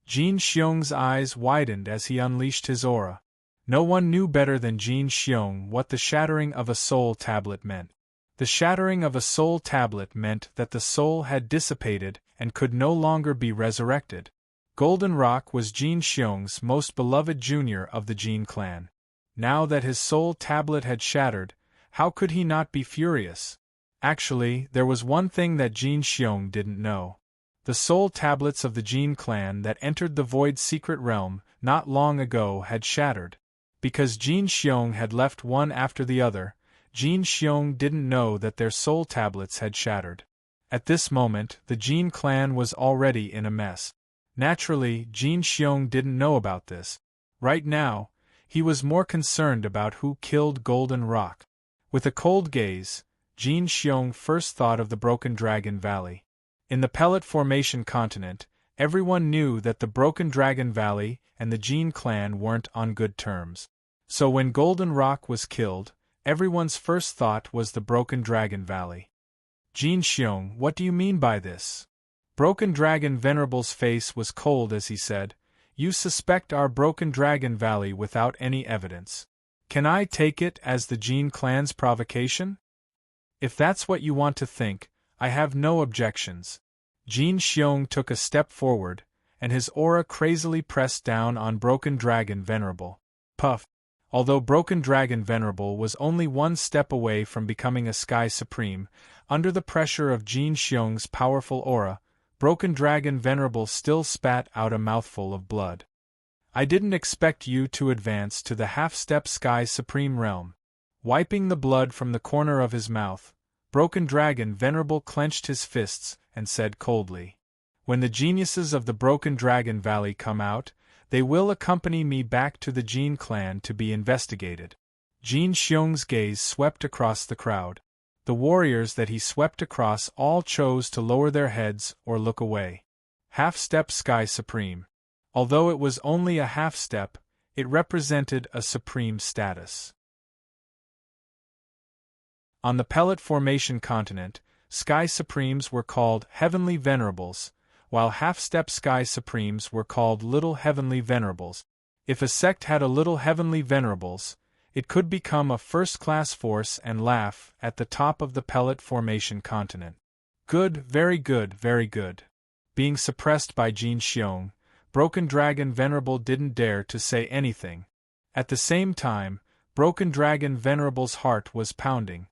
Jin Xiong's eyes widened as he unleashed his aura. No one knew better than Jin Xiong what the shattering of a soul tablet meant. The shattering of a soul tablet meant that the soul had dissipated and could no longer be resurrected. Golden Rock was Jin Xiong's most beloved junior of the Jin clan. Now that his soul tablet had shattered, how could he not be furious? Actually, there was one thing that Jin Xiong didn't know. The soul tablets of the Jin clan that entered the Void Secret Realm not long ago had shattered. Because Jin Xiong had left one after the other, Jin Xiong didn't know that their soul tablets had shattered. At this moment, the Jin clan was already in a mess. Naturally, Jin Xiong didn't know about this. Right now, he was more concerned about who killed Golden Rock. With a cold gaze, Jin Xiong first thought of the Broken Dragon Valley. In the Pellet Formation continent, everyone knew that the Broken Dragon Valley and the Jin clan weren't on good terms. So when Golden Rock was killed, everyone's first thought was the Broken Dragon Valley. Jin Xiong, what do you mean by this? Broken Dragon Venerable's face was cold as he said, You suspect our Broken Dragon Valley without any evidence. Can I take it as the Jin clan's provocation? If that's what you want to think, I have no objections. Jin Xiong took a step forward, and his aura crazily pressed down on Broken Dragon Venerable. Puff. Although Broken Dragon Venerable was only one step away from becoming a Sky Supreme, under the pressure of Jin Xiong's powerful aura, Broken Dragon Venerable still spat out a mouthful of blood. I didn't expect you to advance to the half-step Sky Supreme realm. Wiping the blood from the corner of his mouth, Broken Dragon Venerable clenched his fists and said coldly, "When the geniuses of the Broken Dragon Valley come out, they will accompany me back to the Jin clan to be investigated." Jin Xiong's gaze swept across the crowd. The warriors that he swept across all chose to lower their heads or look away. Half-step Sky Supreme. Although it was only a half-step, it represented a supreme status. On the Pellet Formation continent, Sky Supremes were called Heavenly Venerables, while half-step Sky Supremes were called Little Heavenly Venerables. If a sect had a Little Heavenly Venerables, it could become a first-class force and laugh at the top of the Pellet Formation continent. Good, very good, very good. Being suppressed by Jin Xiong, Broken Dragon Venerable didn't dare to say anything. At the same time, Broken Dragon Venerable's heart was pounding.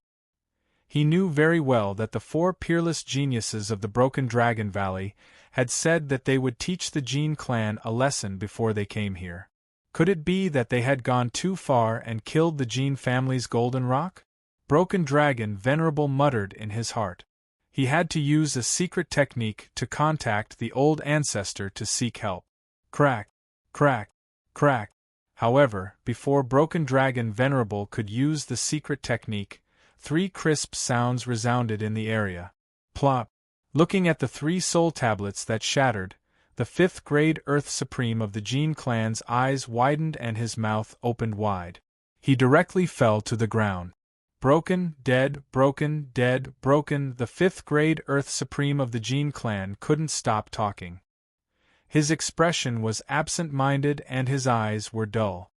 He knew very well that the four peerless geniuses of the Broken Dragon Valley had said that they would teach the Jin clan a lesson before they came here. Could it be that they had gone too far and killed the Jin family's golden rock? Broken Dragon Venerable muttered in his heart. He had to use a secret technique to contact the old ancestor to seek help. Crack, crack, crack. However, before Broken Dragon Venerable could use the secret technique, 3 crisp sounds resounded in the area. Plop. Looking at the 3 soul tablets that shattered, the 5th grade Earth Supreme of the Jin clan's eyes widened and his mouth opened wide. He directly fell to the ground. Broken, dead, broken, dead, broken. The 5th grade Earth Supreme of the Jin clan couldn't stop talking. His expression was absent-minded and his eyes were dull.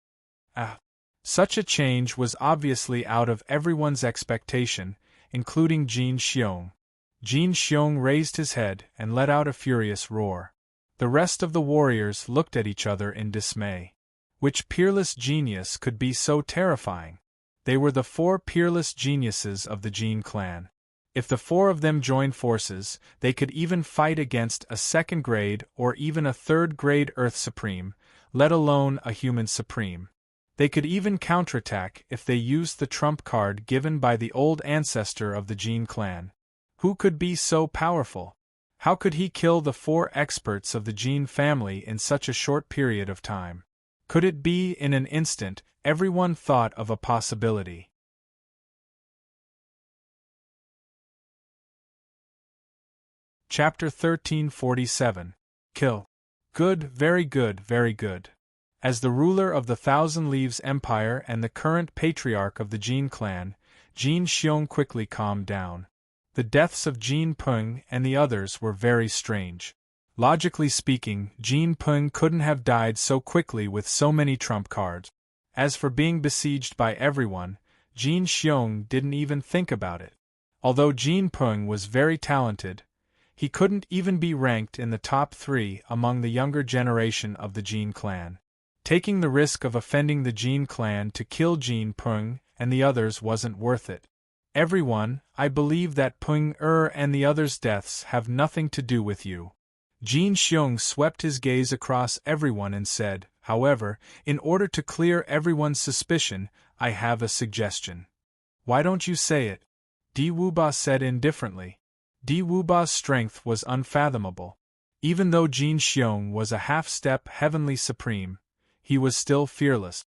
Ah! Such a change was obviously out of everyone's expectation, including Jin Xiong. Jin Xiong raised his head and let out a furious roar. The rest of the warriors looked at each other in dismay. Which peerless genius could be so terrifying? They were the 4 peerless geniuses of the Jin clan. If the 4 of them joined forces, they could even fight against a 2nd grade or even a 3rd grade Earth Supreme, let alone a human Supreme. They could even counterattack if they used the trump card given by the old ancestor of the Jin clan. Who could be so powerful? How could he kill the 4 experts of the Jin family in such a short period of time? Could it be in an instant? Everyone thought of a possibility. Chapter 1347. Kill. Good, very good, very good. As the ruler of the Thousand Leaves Empire and the current patriarch of the Jin clan, Jin Xiong quickly calmed down. The deaths of Jin Peng and the others were very strange. Logically speaking, Jin Peng couldn't have died so quickly with so many trump cards. As for being besieged by everyone, Jin Xiong didn't even think about it. Although Jin Peng was very talented, he couldn't even be ranked in the top 3 among the younger generation of the Jin clan. Taking the risk of offending the Jin clan to kill Jin Peng and the others wasn't worth it. Everyone, I believe that Peng and the others' deaths have nothing to do with you. Jin Xiong swept his gaze across everyone and said, however, in order to clear everyone's suspicion, I have a suggestion. Why don't you say it? Di Wuba said indifferently. Di Wuba's strength was unfathomable. Even though Jin Xiong was a half-step heavenly supreme, he was still fearless.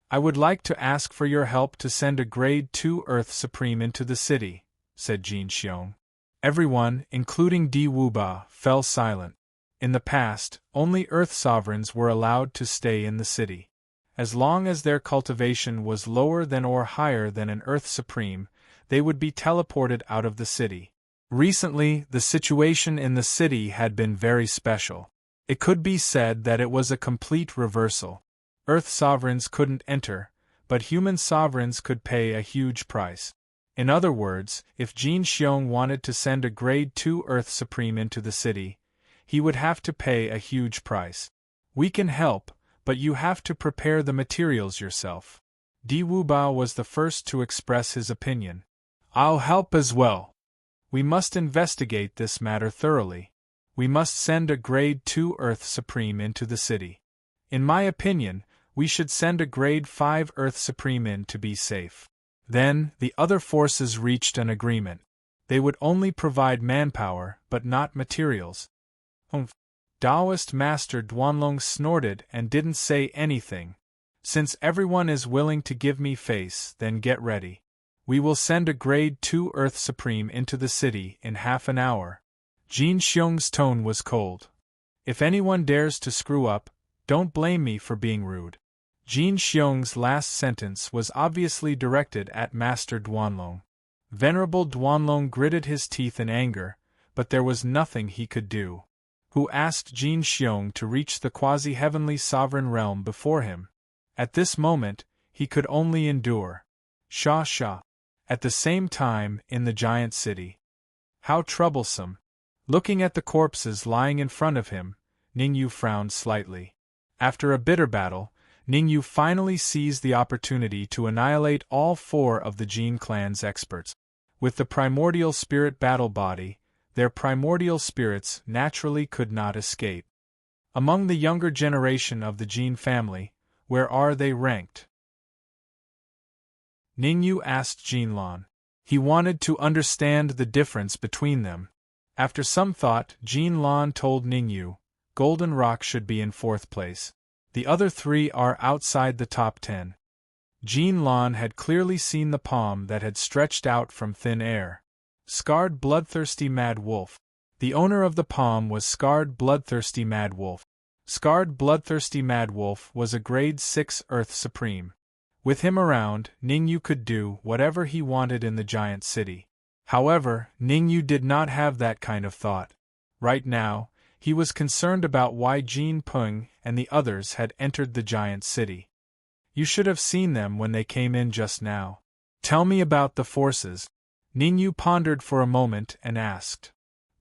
I would like to ask for your help to send a grade 2 Earth Supreme into the city, said Jin Xiong. Everyone, including Di Wuba, fell silent. In the past, only Earth Sovereigns were allowed to stay in the city. As long as their cultivation was lower than or higher than an Earth Supreme, they would be teleported out of the city. Recently, the situation in the city had been very special. It could be said that it was a complete reversal. Earth Sovereigns couldn't enter, but human sovereigns could pay a huge price. In other words, if Jin Xiong wanted to send a grade 2 Earth Supreme into the city, he would have to pay a huge price. We can help, but you have to prepare the materials yourself. Di Wuba was the first to express his opinion. I'll help as well. We must investigate this matter thoroughly. We must send a Grade 2 Earth Supreme into the city. In my opinion, we should send a Grade 5 Earth Supreme in to be safe. Then, the other forces reached an agreement. They would only provide manpower, but not materials. Taoist Master Duanlong snorted and didn't say anything. Since everyone is willing to give me face, then get ready. We will send a Grade 2 Earth Supreme into the city in half an hour. Jin Xiong's tone was cold. If anyone dares to screw up, don't blame me for being rude. Jin Xiong's last sentence was obviously directed at Master Duanlong. Venerable Duanlong gritted his teeth in anger, but there was nothing he could do. Who asked Jin Xiong to reach the quasi-heavenly sovereign realm before him? At this moment, he could only endure. Sha sha. At the same time, in the giant city. How troublesome. Looking at the corpses lying in front of him, Ningyu frowned slightly. After a bitter battle, Ningyu finally seized the opportunity to annihilate all 4 of the Jin clan's experts. With the primordial spirit battle body, their primordial spirits naturally could not escape. Among the younger generation of the Jin family, where are they ranked? Ningyu asked Jinlan. He wanted to understand the difference between them. After some thought, Jinlan told Ningyu, Golden Rock should be in 4th place. The other 3 are outside the top 10. Jinlan had clearly seen the palm that had stretched out from thin air. Scarred Bloodthirsty Mad Wolf. The owner of the palm was Scarred Bloodthirsty Mad Wolf. Scarred Bloodthirsty Mad Wolf was a Grade 6 Earth Supreme. With him around, Ningyu could do whatever he wanted in the giant city. However, Ningyu did not have that kind of thought. Right now, he was concerned about why Jin Peng and the others had entered the giant city. You should have seen them when they came in just now. Tell me about the forces. Ningyu pondered for a moment and asked.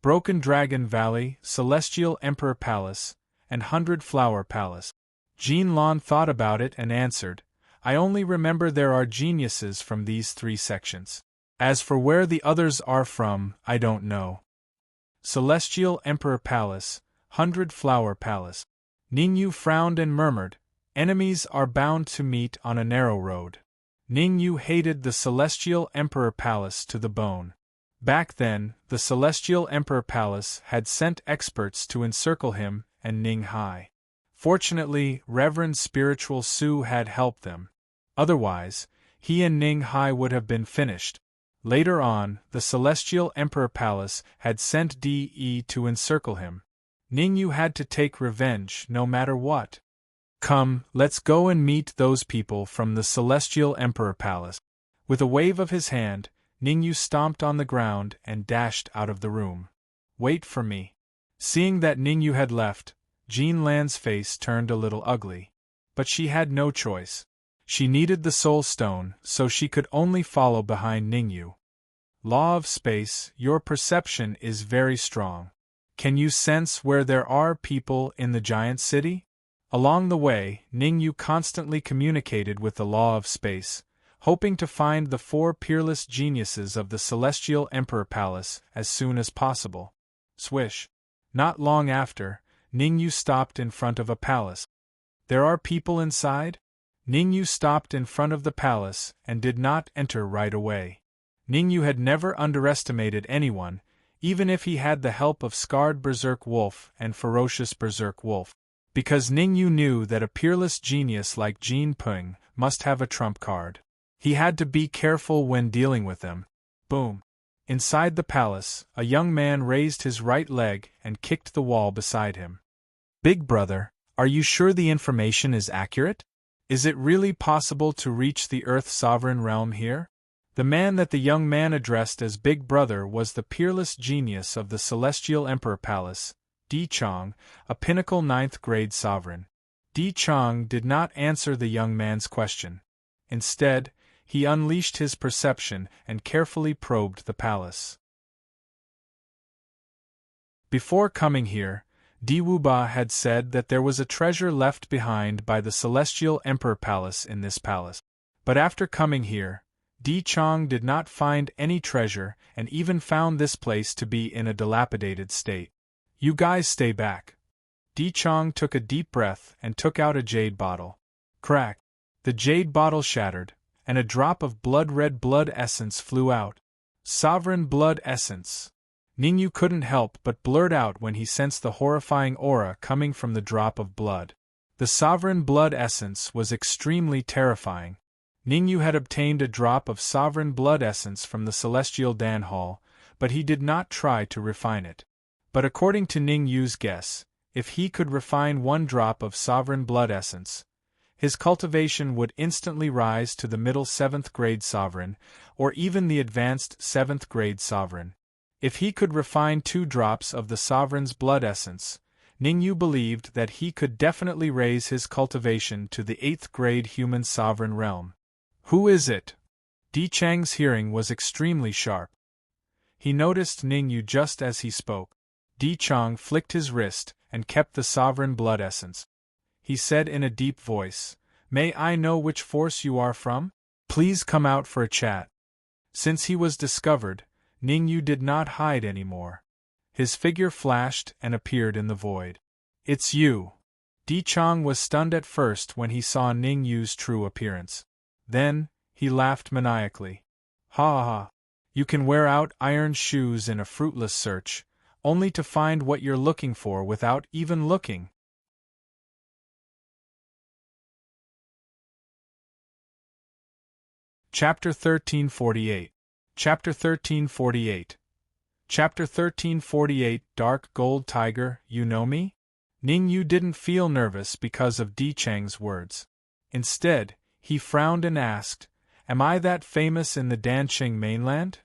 Broken Dragon Valley, Celestial Emperor Palace, and 100 Flower Palace. Jinlan thought about it and answered, I only remember there are geniuses from these 3 sections. As for where the others are from, I don't know. Celestial Emperor Palace, 100 Flower Palace. Ningyu frowned and murmured, enemies are bound to meet on a narrow road. Ningyu hated the Celestial Emperor Palace to the bone. Back then, the Celestial Emperor Palace had sent experts to encircle him and Ning Hai. Fortunately, Reverend Spiritual Su had helped them. Otherwise, he and Ning Hai would have been finished. Later on, the Celestial Emperor Palace had sent De to encircle him. Ningyu had to take revenge no matter what. Come, let's go and meet those people from the Celestial Emperor Palace. With a wave of his hand, Ningyu stomped on the ground and dashed out of the room. Wait for me. Seeing that Ningyu had left, Jean Lan's face turned a little ugly. But she had no choice. She needed the Soul Stone, so she could only follow behind Ningyu. Law of Space, your perception is very strong. Can you sense where there are people in the giant city? Along the way, Ningyu constantly communicated with the Law of Space, hoping to find the 4 peerless geniuses of the Celestial Emperor Palace as soon as possible. Swish. Not long after, Ningyu stopped in front of a palace. There are people inside? Ningyu stopped in front of the palace and did not enter right away. Ningyu had never underestimated anyone, even if he had the help of Scarred Berserk Wolf and Ferocious Berserk Wolf, because Ningyu knew that a peerless genius like Jin Peng must have a trump card. He had to be careful when dealing with them. Boom. Inside the palace, a young man raised his right leg and kicked the wall beside him. Big brother, are you sure the information is accurate? Is it really possible to reach the Earth Sovereign Realm here? The man that the young man addressed as Big Brother was the peerless genius of the Celestial Emperor Palace, Di Chong, a pinnacle 9th grade sovereign. Di Chong did not answer the young man's question. Instead, he unleashed his perception and carefully probed the palace. Before coming here, Di Wuba had said that there was a treasure left behind by the Celestial Emperor Palace in this palace. But after coming here, Di Chang did not find any treasure and even found this place to be in a dilapidated state. You guys stay back. Di Chang took a deep breath and took out a jade bottle. Crack! The jade bottle shattered, and a drop of blood-red blood essence flew out. Sovereign blood essence! Ningyu couldn't help but blurt out when he sensed the horrifying aura coming from the drop of blood. The sovereign blood essence was extremely terrifying. Ningyu had obtained a drop of sovereign blood essence from the celestial Dan Hall, but he did not try to refine it. But according to Ningyu's guess, if he could refine one drop of sovereign blood essence, his cultivation would instantly rise to the middle 7th grade sovereign, or even the advanced 7th grade sovereign. If he could refine 2 drops of the sovereign's blood essence, Ningyu believed that he could definitely raise his cultivation to the 8th grade human sovereign realm. Who is it? Di Chang's hearing was extremely sharp. He noticed Ningyu just as he spoke. Di Chang flicked his wrist and kept the sovereign blood essence. He said in a deep voice, "May I know which force you are from? Please come out for a chat." Since he was discovered, Ningyu did not hide anymore. His figure flashed and appeared in the void. "It's you." Di Chang was stunned at first when he saw Ningyu's true appearance. Then, he laughed maniacally. "Ha ha! You can wear out iron shoes in a fruitless search, only to find what you're looking for without even looking." Chapter 1348. Chapter 1348. Chapter 1348. Dark Gold Tiger, you know me? Ningyu didn't feel nervous because of Di Chang's words. Instead, he frowned and asked, "Am I that famous in the Danqing mainland?"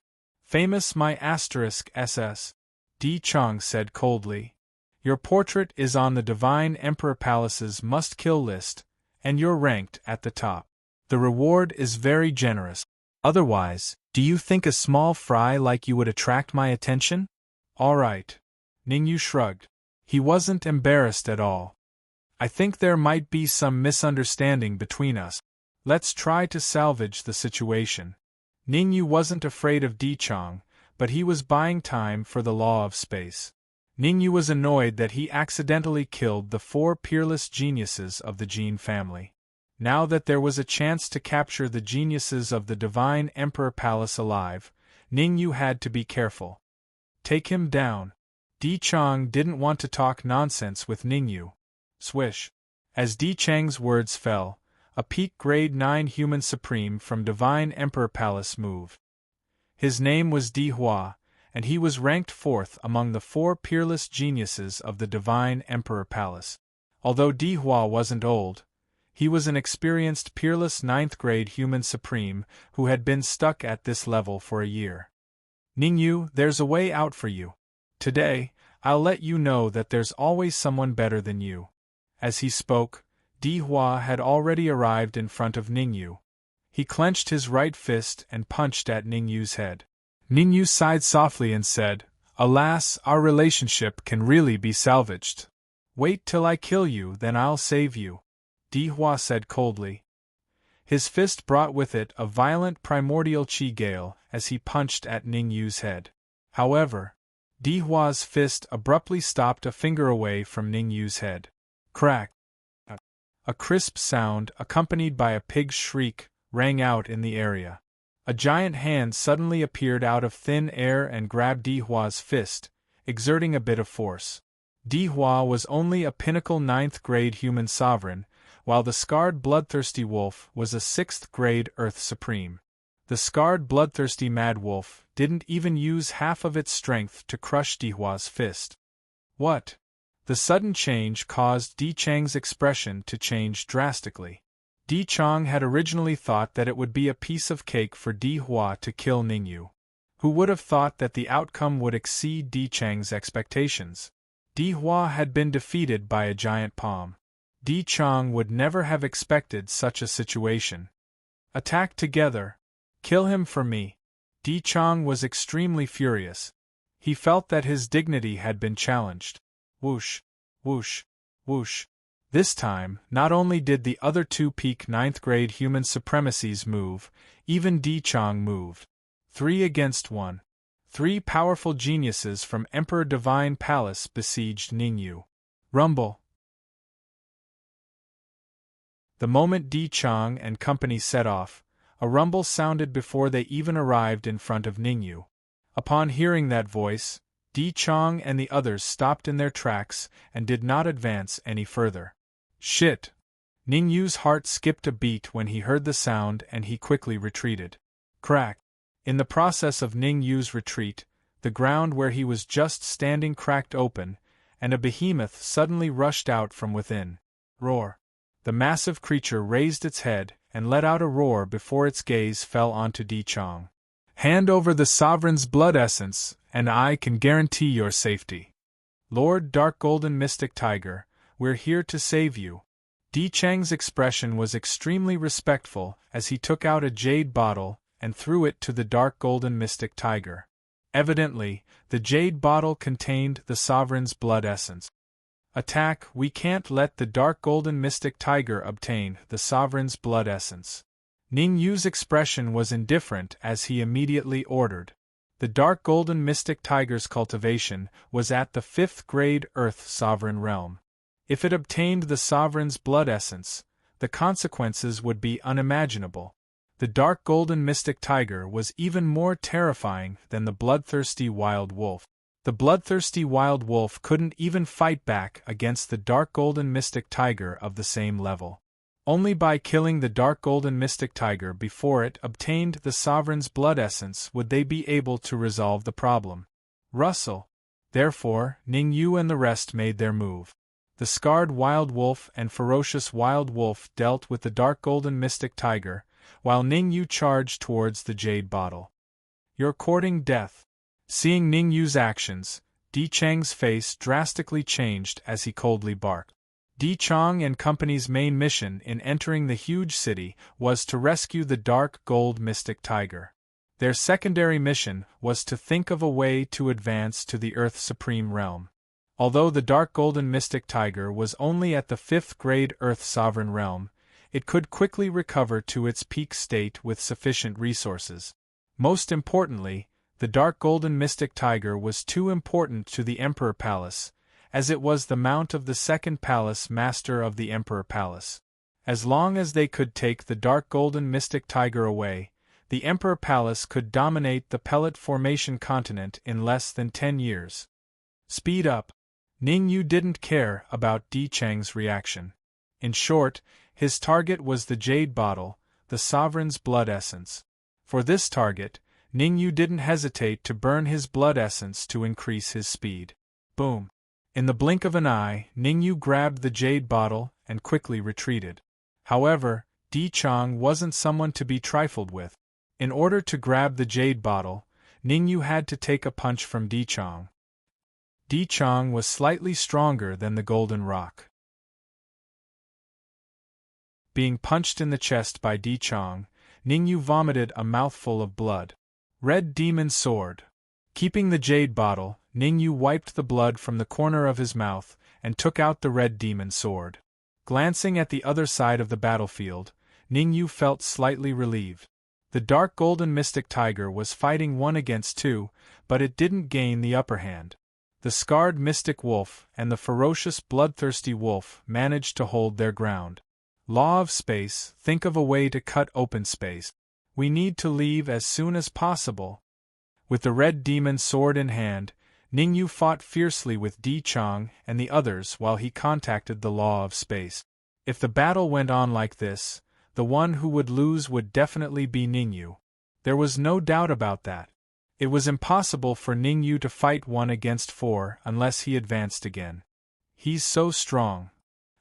"Famous my *SS. Di Chang said coldly. "Your portrait is on the Divine Emperor Palace's must-kill list, and you're ranked at the top. The reward is very generous. Otherwise, do you think a small fry like you would attract my attention?" "All right." Ningyu shrugged. He wasn't embarrassed at all. "I think there might be some misunderstanding between us. Let's try to salvage the situation." Ningyu wasn't afraid of Di Chang, but he was buying time for the law of space. Ningyu was annoyed that he accidentally killed the 4 peerless geniuses of the Jin family. Now that there was a chance to capture the geniuses of the Divine Emperor Palace alive, Ningyu had to be careful. "Take him down." Di Chang didn't want to talk nonsense with Ningyu. Swish. As Di Chang's words fell, a peak grade 9 human supreme from Divine Emperor Palace moved. His name was Di Hua, and he was ranked 4th among the 4 peerless geniuses of the Divine Emperor Palace. Although Di Hua wasn't old, he was an experienced peerless 9th grade human supreme who had been stuck at this level for a year. "Ningyu, there's a way out for you. Today, I'll let you know that there's always someone better than you." As he spoke, Di Hua had already arrived in front of Ningyu. He clenched his right fist and punched at Ningyu's head. Ningyu sighed softly and said, "Alas, our relationship can really be salvaged. Wait till I kill you, then I'll save you," Di Hua said coldly. His fist brought with it a violent primordial chi gale as he punched at Ningyu's head. However, Di Hua's fist abruptly stopped a finger away from Ningyu's head. Crack! A crisp sound, accompanied by a pig's shriek, rang out in the area. A giant hand suddenly appeared out of thin air and grabbed Di Hua's fist, exerting a bit of force. Di Hua was only a pinnacle 9th grade human sovereign, while the scarred bloodthirsty wolf was a 6th grade Earth Supreme. The scarred bloodthirsty mad wolf didn't even use half of its strength to crush Di Hua's fist. What? The sudden change caused Di Chang's expression to change drastically. Di Chang had originally thought that it would be a piece of cake for Di Hua to kill Ningyu. Who would have thought that the outcome would exceed Di Chang's expectations? Di Hua had been defeated by a giant palm. Di Chang would never have expected such a situation. "Attack together! Kill him for me!" Di Chang was extremely furious. He felt that his dignity had been challenged. Whoosh! Whoosh! Whoosh! This time, not only did the other two peak 9th grade human supremacies move, even Di Chang moved. 3 against 1. 3 powerful geniuses from Emperor Divine Palace besieged Ningyu. Rumble. The moment Di Chang and company set off, a rumble sounded before they even arrived in front of Ningyu. Upon hearing that voice, Di Chang and the others stopped in their tracks and did not advance any further. Shit! Ningyu's heart skipped a beat when he heard the sound and he quickly retreated. Crack! In the process of Ningyu's retreat, the ground where he was just standing cracked open, and a behemoth suddenly rushed out from within. Roar! The massive creature raised its head and let out a roar before its gaze fell onto Di Chang. Hand over the Sovereign's blood essence, and I can guarantee your safety. Lord Dark Golden Mystic Tiger, we're here to save you. Di Chang's expression was extremely respectful as he took out a jade bottle and threw it to the Dark Golden Mystic Tiger. Evidently, the jade bottle contained the Sovereign's blood essence. Attack! We can't let the Dark Golden Mystic Tiger obtain the Sovereign's blood essence. Ningyu's expression was indifferent as he immediately ordered. The Dark Golden Mystic Tiger's cultivation was at the 5th grade Earth Sovereign realm. If it obtained the Sovereign's blood essence, the consequences would be unimaginable. The Dark Golden Mystic Tiger was even more terrifying than the bloodthirsty wild wolf. The bloodthirsty wild wolf couldn't even fight back against the Dark Golden Mystic Tiger of the same level. Only by killing the Dark Golden Mystic Tiger before it obtained the Sovereign's blood essence would they be able to resolve the problem. Russell. Therefore, Ningyu and the rest made their move. The scarred wild wolf and ferocious wild wolf dealt with the Dark Golden Mystic Tiger, while Ningyu charged towards the jade bottle. You're courting death. Seeing Ningyu's actions, Di Chang's face drastically changed as he coldly barked. Di Chang and company's main mission in entering the huge city was to rescue the Dark Gold Mystic Tiger. Their secondary mission was to think of a way to advance to the Earth Supreme Realm. Although the Dark Golden Mystic Tiger was only at the 5th grade Earth Sovereign Realm, it could quickly recover to its peak state with sufficient resources. Most importantly, the Dark Golden Mystic Tiger was too important to the Emperor Palace, as it was the mount of the second palace master of the Emperor Palace. As long as they could take the Dark Golden Mystic Tiger away, the Emperor Palace could dominate the Pellet Formation continent in less than 10 years. Speed up. Ningyu didn't care about Di Chang's reaction. In short, his target was the jade bottle, the Sovereign's blood essence. For this target, Ningyu didn't hesitate to burn his blood essence to increase his speed. Boom! In the blink of an eye, Ningyu grabbed the jade bottle and quickly retreated. However, Di Chang wasn't someone to be trifled with. In order to grab the jade bottle, Ningyu had to take a punch from Di Chang. Di Chang was slightly stronger than the golden rock. Being punched in the chest by Di Chang, Ningyu vomited a mouthful of blood. Red Demon Sword. Keeping the jade bottle, Ningyu wiped the blood from the corner of his mouth and took out the Red Demon Sword. Glancing at the other side of the battlefield, Ningyu felt slightly relieved. The Dark Golden Mystic Tiger was fighting 1 against 2, but it didn't gain the upper hand. The scarred Mystic Wolf and the ferocious bloodthirsty wolf managed to hold their ground. Law of space, think of a way to cut open space. We need to leave as soon as possible. With the Red Demon Sword in hand, Ningyu fought fiercely with Di Chang and the others while he contacted the law of space. If the battle went on like this, the one who would lose would definitely be Ningyu. There was no doubt about that. It was impossible for Ningyu to fight 1 against 4 unless he advanced again. He's so strong.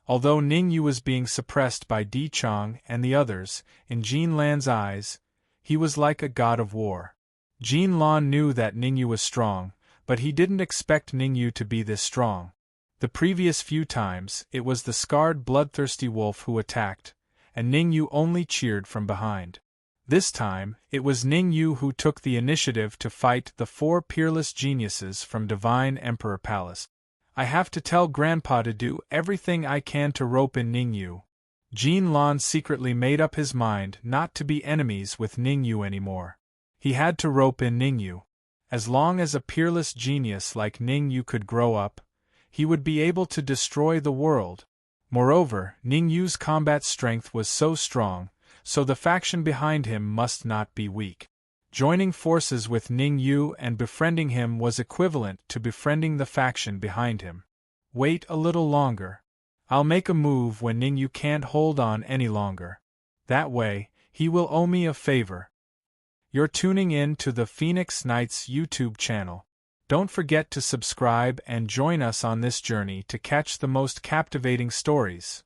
Although Ningyu was being suppressed by Di Chang and the others, in Jin Lan's eyes, he was like a god of war. Jin Lan knew that Ningyu was strong, but he didn't expect Ningyu to be this strong. The previous few times, it was the scarred bloodthirsty wolf who attacked, and Ningyu only cheered from behind. This time, it was Ningyu who took the initiative to fight the 4 peerless geniuses from Divine Emperor Palace. I have to tell Grandpa to do everything I can to rope in Ningyu. Jean Lon secretly made up his mind not to be enemies with Ningyu anymore. He had to rope in Ningyu. As long as a peerless genius like Ningyu could grow up, he would be able to destroy the world. Moreover, Ningyu's combat strength was so strong, so the faction behind him must not be weak. Joining forces with Ningyu and befriending him was equivalent to befriending the faction behind him. Wait a little longer. I'll make a move when Ningyu can't hold on any longer. That way, he will owe me a favor. You're tuning in to the Phoenix Knights YouTube channel. Don't forget to subscribe and join us on this journey to catch the most captivating stories.